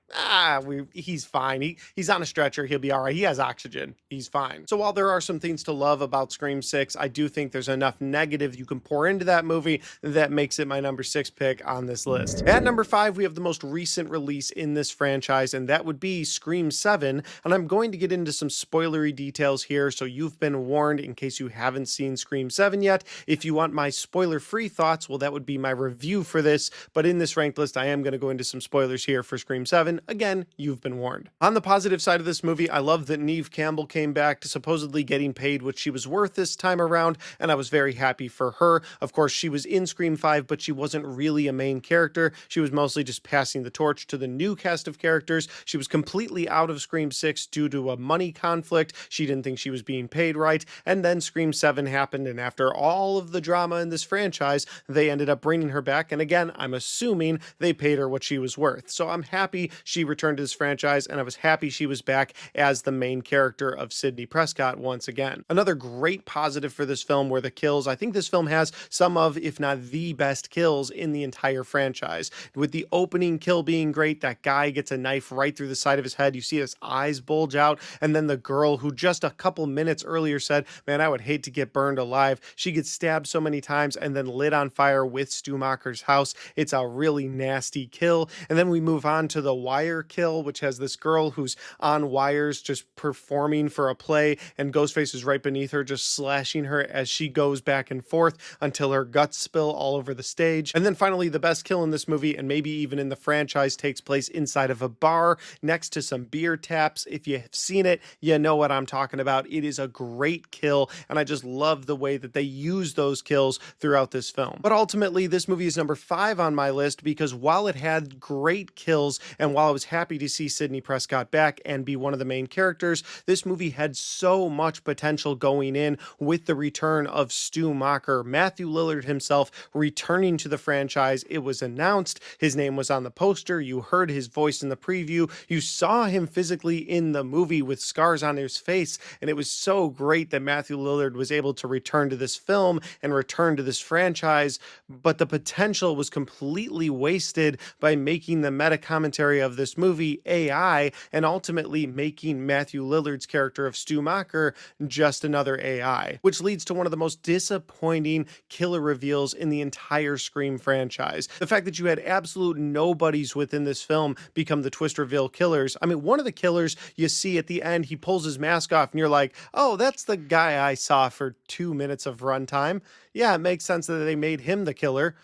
he's fine. He's on a stretcher. He'll be all right. He has oxygen. He's fine. So while there are some things to love about Scream 6, I do think there's enough negative you can pour into that movie that makes it my number 6 pick on this list. At number 5, we have the most recent release in this franchise, and that would be Scream 7. And I'm going to get into some spoilery details here, so you've been warned in case you haven't seen Scream 7 yet. If you want my spoiler-free thoughts, well, that would be my review for this. But in this ranked list, I am going to go into some spoilers here for Scream 7. Again, you've been warned. On the positive side of this movie, I love that Neve Campbell came back to supposedly getting paid what she was worth this time around, and I was very happy for her. Of course, she was in Scream 5, but she wasn't really a main character. She was mostly just passing the torch to the new cast of characters. She was completely out of Scream 6 due to a money conflict. She didn't think she was being paid right, and then Scream 7 happened, and after all of the drama in this franchise, they ended up bringing her back, and again, I'm assuming they paid her what she was worth. So I'm happy she returned to this franchise, and I was happy she was back as the main character of Sidney Prescott once again. Another great positive for this film were the kills. I think this film has some of, if not the best kills in the entire franchise. With the opening kill being great, that guy gets a knife right through the side of his head. You see his eyes bulge out, and then the girl who just a couple minutes earlier said, man, I would hate to get burned alive. She gets stabbed so many times and then lit on fire with Stu Macher's house. It's a really nasty kill. And then we move on to the wire kill, which has this girl who's on wires just performing for a play, and Ghostface is right beneath her just slashing her as she goes back and forth until her guts spill all over the stage. And then finally, the best kill in this movie, and maybe even in the franchise, takes place inside of a bar next to some beer taps. If you have seen it, you know what I'm talking about. It is a great kill, and I just love the way that they use those kills throughout this film. But ultimately, this movie is number 5 on my list because while it had great kills, and while I was happy to see Sidney Prescott back and be one of the main characters, this movie had so much potential going in with the return of Stu Macher. Matthew Lillard himself returning to the franchise. It was announced, his name was on the poster, you heard his voice in the preview, you saw him physically in the movie with scars on his face, and it was so great that Matthew Lillard was able to return to this film and return to this franchise, but the potential was completely wasted by making the meta commentary of this movie AI and ultimately making Matthew Lillard's character of Stu Macher just another AI, which leads to one of the most disappointing killer reveals in the entire Scream franchise. The fact that you had absolute nobodies within this film become the twist reveal killers. I mean, one of the killers you see at the end, he pulls his mask off and you're like, oh, that's the guy I saw for 2 minutes of runtime. Yeah, it makes sense that they made him the killer.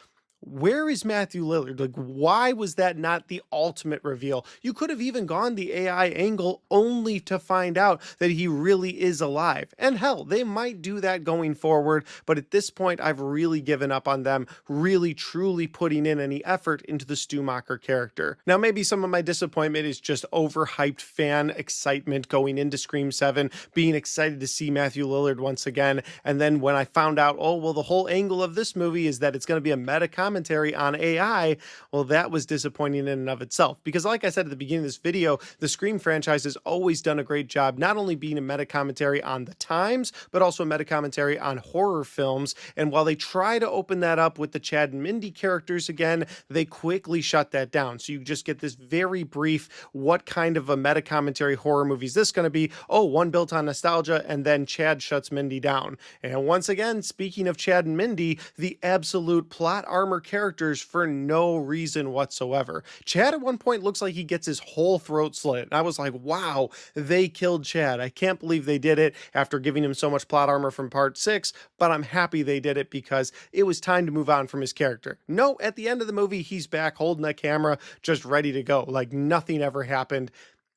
Where is Matthew Lillard? Like, why was that not the ultimate reveal? You could have even gone the AI angle only to find out that he really is alive. And hell, they might do that going forward, but at this point, I've really given up on them really truly putting in any effort into the Stu Macher character. Now, maybe some of my disappointment is just overhyped fan excitement going into Scream 7, being excited to see Matthew Lillard once again, and then when I found out, oh, well, the whole angle of this movie is that it's going to be a meta commentary on AI, well, that was disappointing in and of itself. Because like I said at the beginning of this video, the Scream franchise has always done a great job, not only being a meta commentary on the times, but also a meta commentary on horror films. And while they try to open that up with the Chad and Mindy characters again, they quickly shut that down. So you just get this very brief, what kind of a meta commentary horror movie is this going to be? Oh, one built on nostalgia, and then Chad shuts Mindy down. And once again, speaking of Chad and Mindy, the absolute plot armor characters for no reason whatsoever. Chad at one point looks like he gets his whole throat slit. And I was like, wow, they killed Chad. I can't believe they did it after giving him so much plot armor from part 6, but I'm happy they did it because it was time to move on from his character. No, at the end of the movie, he's back holding that camera, just ready to go. Like nothing ever happened.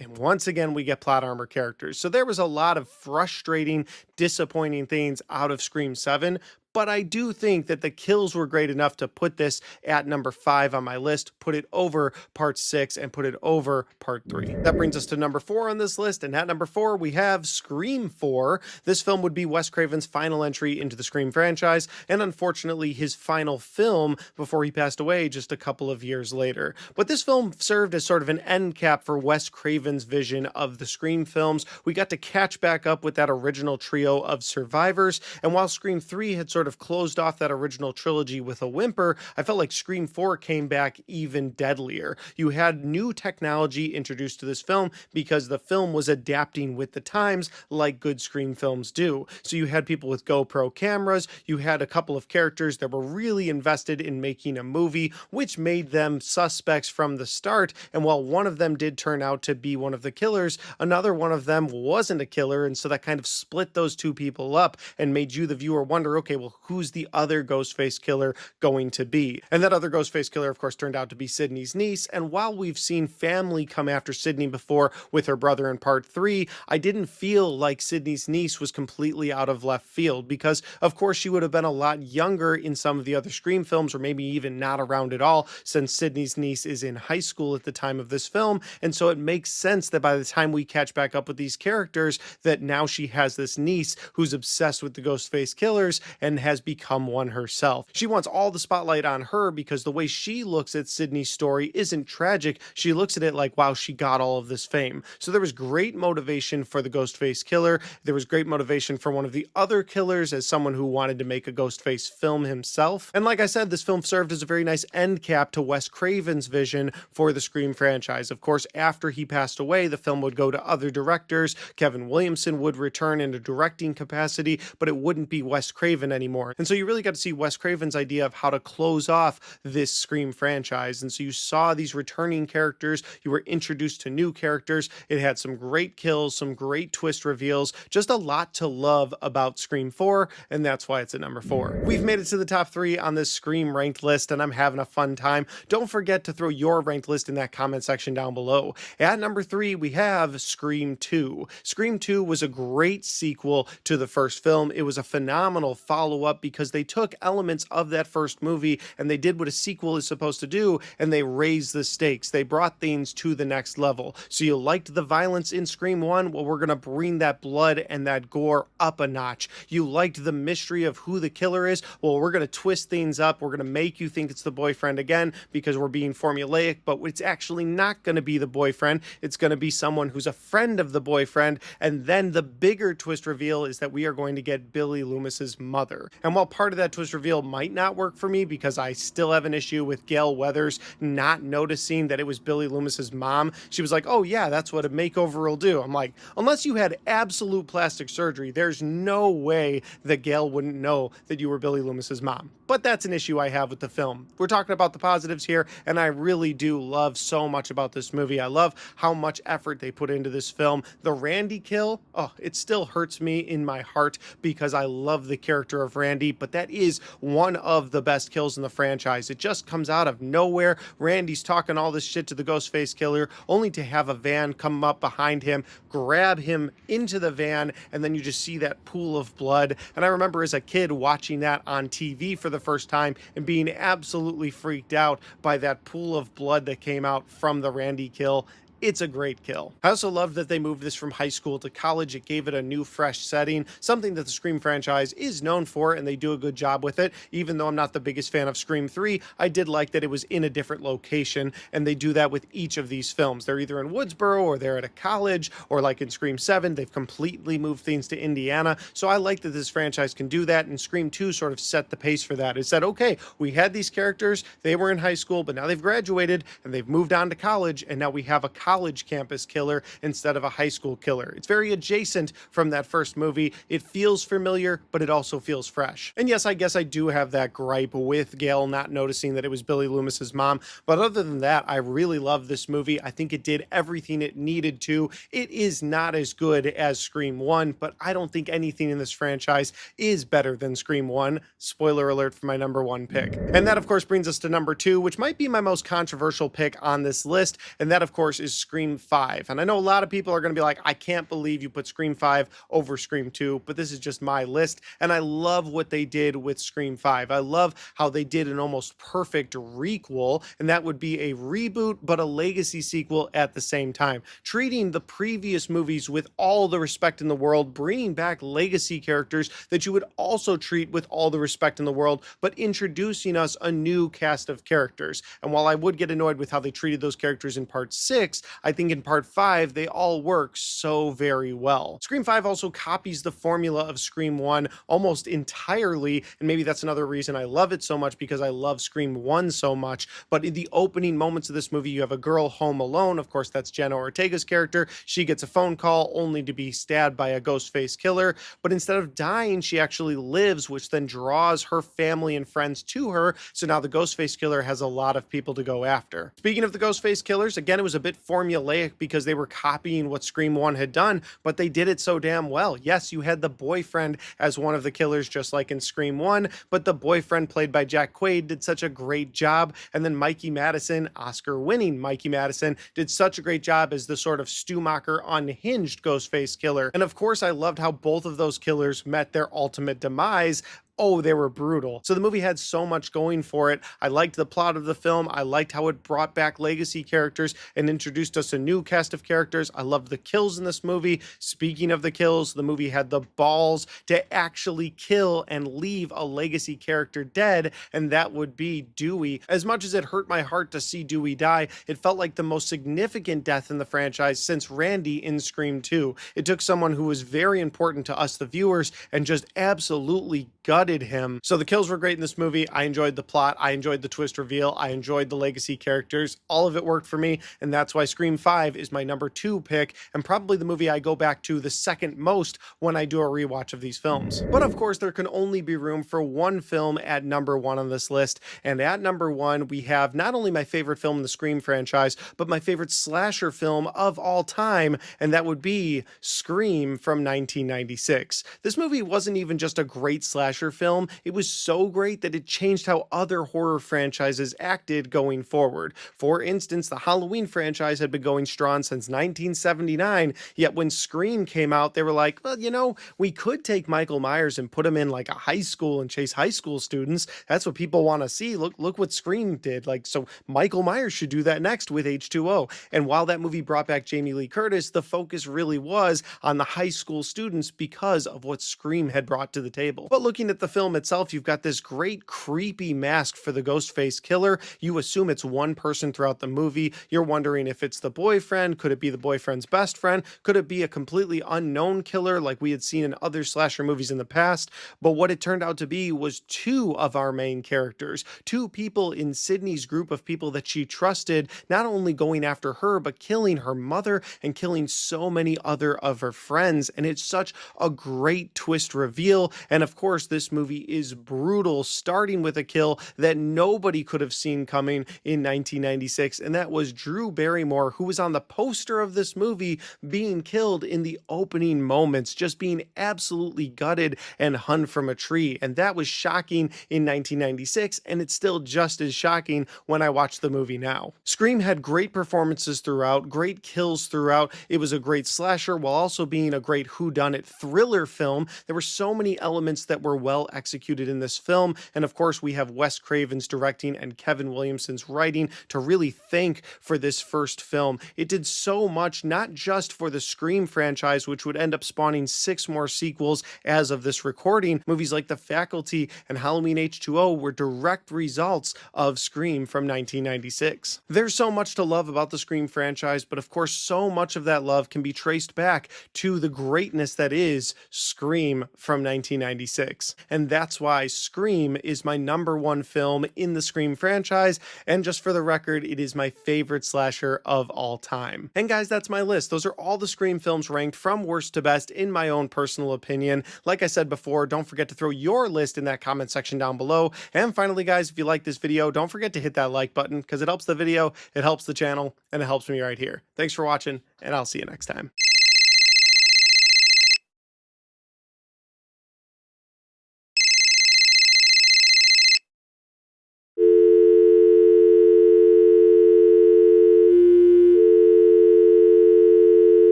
And once again, we get plot armor characters. So there was a lot of frustrating, disappointing things out of Scream 7, but I do think that the kills were great enough to put this at number 5 on my list, put it over part 6, and put it over part 3. That brings us to number 4 on this list, and at number 4, we have Scream 4. This film would be Wes Craven's final entry into the Scream franchise, and unfortunately his final film before he passed away just a couple of years later. But this film served as sort of an end cap for Wes Craven's vision of the Scream films. We got to catch back up with that original trio of survivors, and while Scream 3 had sort of closed off that original trilogy with a whimper, I felt like Scream 4 came back even deadlier. You had new technology introduced to this film because the film was adapting with the times like good Scream films do. So you had people with GoPro cameras, you had a couple of characters that were really invested in making a movie, which made them suspects from the start, and while one of them did turn out to be one of the killers, another one of them wasn't a killer, and so that kind of split those two people up and made you, the viewer, wonder, okay, well, who's the other Ghostface killer going to be? And that other Ghostface killer, of course, turned out to be Sidney's niece. And while we've seen family come after Sidney before with her brother in part 3, I didn't feel like Sidney's niece was completely out of left field because, of course, she would have been a lot younger in some of the other Scream films, or maybe even not around at all, since Sidney's niece is in high school at the time of this film. And so it makes sense that by the time we catch back up with these characters, that now she has this niece who's obsessed with the Ghostface killers and has become one herself. She wants all the spotlight on her because the way she looks at Sidney's story isn't tragic. She looks at it like, wow, she got all of this fame. So there was great motivation for the Ghostface killer. There was great motivation for one of the other killers as someone who wanted to make a Ghostface film himself. And like I said, this film served as a very nice end cap to Wes Craven's vision for the Scream franchise. Of course, after he passed away, the film would go to other directors. Kevin Williamson would return in a directing capacity, but it wouldn't be Wes Craven anymore. And so you really got to see Wes Craven's idea of how to close off this Scream franchise. And so you saw these returning characters, you were introduced to new characters, it had some great kills, some great twist reveals, just a lot to love about Scream 4, and that's why it's at number 4. We've made it to the top 3 on this Scream ranked list, and I'm having a fun time. Don't forget to throw your ranked list in that comment section down below. At number 3, we have Scream 2. Scream 2 was a great sequel to the first film. It was a phenomenal follow follow up because they took elements of that first movie and they did what a sequel is supposed to do, and they raised the stakes. They brought things to the next level. So you liked the violence in Scream 1? Well, we're going to bring that blood and that gore up a notch. You liked the mystery of who the killer is? Well, we're going to twist things up. We're going to make you think it's the boyfriend again because we're being formulaic, but it's actually not going to be the boyfriend. It's going to be someone who's a friend of the boyfriend. And then the bigger twist reveal is that we are going to get Billy Loomis's mother. And while part of that twist reveal might not work for me because I still have an issue with Gail Weathers not noticing that it was Billy Loomis's mom, she was like, oh yeah, that's what a makeover will do. I'm like, unless you had absolute plastic surgery, there's no way that Gail wouldn't know that you were Billy Loomis's mom. But that's an issue I have with the film. We're talking about the positives here, and I really do love so much about this movie. I love how much effort they put into this film. The Randy kill, oh, it still hurts me in my heart because I love the character of Randy, but that is one of the best kills in the franchise. It just comes out of nowhere. Randy's talking all this shit to the Ghostface killer, only to have a van come up behind him, grab him into the van, and then you just see that pool of blood. And I remember as a kid watching that on TV for the first time and being absolutely freaked out by that pool of blood that came out from the Randy kill. It's a great kill. I also love that they moved this from high school to college. It gave it a new, fresh setting, something that the Scream franchise is known for, and they do a good job with it. Even though I'm not the biggest fan of Scream 3, I did like that it was in a different location, and they do that with each of these films. They're either in Woodsboro, or they're at a college, or like in Scream 7, they've completely moved things to Indiana. So I like that this franchise can do that, and Scream 2 sort of set the pace for that. It said, okay, we had these characters, they were in high school, but now they've graduated, and they've moved on to college, and now we have a college campus killer instead of a high school killer. It's very adjacent from that first movie. It feels familiar, but it also feels fresh. And yes, I guess I do have that gripe with Gail not noticing that it was Billy Loomis's mom, but other than that, I really love this movie. I think it did everything it needed to. It is not as good as Scream 1, but I don't think anything in this franchise is better than Scream 1. Spoiler alert for my number 1 pick. And that, of course, brings us to number 2, which might be my most controversial pick on this list, and that, of course, is Scream 5. And I know a lot of people are going to be like, I can't believe you put Scream 5 over Scream 2, but this is just my list. And I love what they did with Scream 5. I love how they did an almost perfect requel, and that would be a reboot, but a legacy sequel at the same time. Treating the previous movies with all the respect in the world, bringing back legacy characters that you would also treat with all the respect in the world, but introducing us a new cast of characters. And while I would get annoyed with how they treated those characters in part 6, I think in part 5, they all work so very well. Scream 5 also copies the formula of Scream 1 almost entirely, and maybe that's another reason I love it so much, because I love Scream 1 so much. But in the opening moments of this movie, you have a girl home alone. Of course, that's Jenna Ortega's character. She gets a phone call only to be stabbed by a Ghostface killer, but instead of dying, she actually lives, which then draws her family and friends to her. So now the Ghostface killer has a lot of people to go after. Speaking of the Ghostface killers, again, it was a bit formulaic because they were copying what Scream 1 had done, but they did it so damn well. Yes, you had the boyfriend as one of the killers, just like in Scream 1, but the boyfriend, played by Jack Quaid, did such a great job. And then Mikey Madison, Oscar-winning Mikey Madison, did such a great job as the sort of Stumacher, unhinged Ghostface killer. And of course, I loved how both of those killers met their ultimate demise. Oh, they were brutal. So the movie had so much going for it. I liked the plot of the film. I liked how it brought back legacy characters and introduced us a new cast of characters. I loved the kills in this movie. Speaking of the kills, the movie had the balls to actually kill and leave a legacy character dead, and that would be Dewey. As much as it hurt my heart to see Dewey die, it felt like the most significant death in the franchise since Randy in Scream 2. It took someone who was very important to us, the viewers, and just absolutely gutted him. So the kills were great in this movie. I enjoyed the plot. I enjoyed the twist reveal. I enjoyed the legacy characters. All of it worked for me, and that's why Scream 5 is my number 2 pick, and probably the movie I go back to the second most when I do a rewatch of these films. But of course, there can only be room for one film at number 1 on this list, and at number 1, we have not only my favorite film in the Scream franchise, but my favorite slasher film of all time, and that would be Scream from 1996. This movie wasn't even just a great slasher film, it was so great that it changed how other horror franchises acted going forward. For instance, the Halloween franchise had been going strong since 1979, yet when Scream came out, they were like, well, you know, we could take Michael Myers and put him in like a high school and chase high school students. That's what people want to see. Look what Scream did. Like, so Michael Myers should do that next with H2O. And while that movie brought back Jamie Lee Curtis, the focus really was on the high school students because of what Scream had brought to the table. But looking at the film itself, you've got this great creepy mask for the Ghostface killer. You assume it's one person throughout the movie. You're wondering if it's the boyfriend. Could it be the boyfriend's best friend? Could it be a completely unknown killer like we had seen in other slasher movies in the past? But what it turned out to be was two of our main characters, two people in Sydney's group of people that she trusted, not only going after her, but killing her mother and killing so many other of her friends. And it's such a great twist reveal. And of course, this movie is brutal, starting with a kill that nobody could have seen coming in 1996. And that was Drew Barrymore, who was on the poster of this movie, being killed in the opening moments, just being absolutely gutted and hung from a tree. And that was shocking in 1996, and it's still just as shocking when I watch the movie now. Scream had great performances throughout, great kills throughout. It was a great slasher while also being a great whodunit thriller film. There were so many elements that were well executed in this film, and of course we have Wes Craven's directing and Kevin Williamson's writing to really thank for this first film. It did so much, not just for the Scream franchise, which would end up spawning 6 more sequels as of this recording. Movies like The Faculty and Halloween H2O were direct results of Scream from 1996. There's so much to love about the Scream franchise, but of course so much of that love can be traced back to the greatness that is Scream from 1996. And that's why Scream is my #1 film in the Scream franchise, and just for the record, it is my favorite slasher of all time. And guys, that's my list. Those are all the Scream films ranked from worst to best in my own personal opinion. Like I said before, don't forget to throw your list in that comment section down below. And finally, guys, if you like this video, don't forget to hit that like button because it helps the video, it helps the channel, and it helps me right here. Thanks for watching, and I'll see you next time.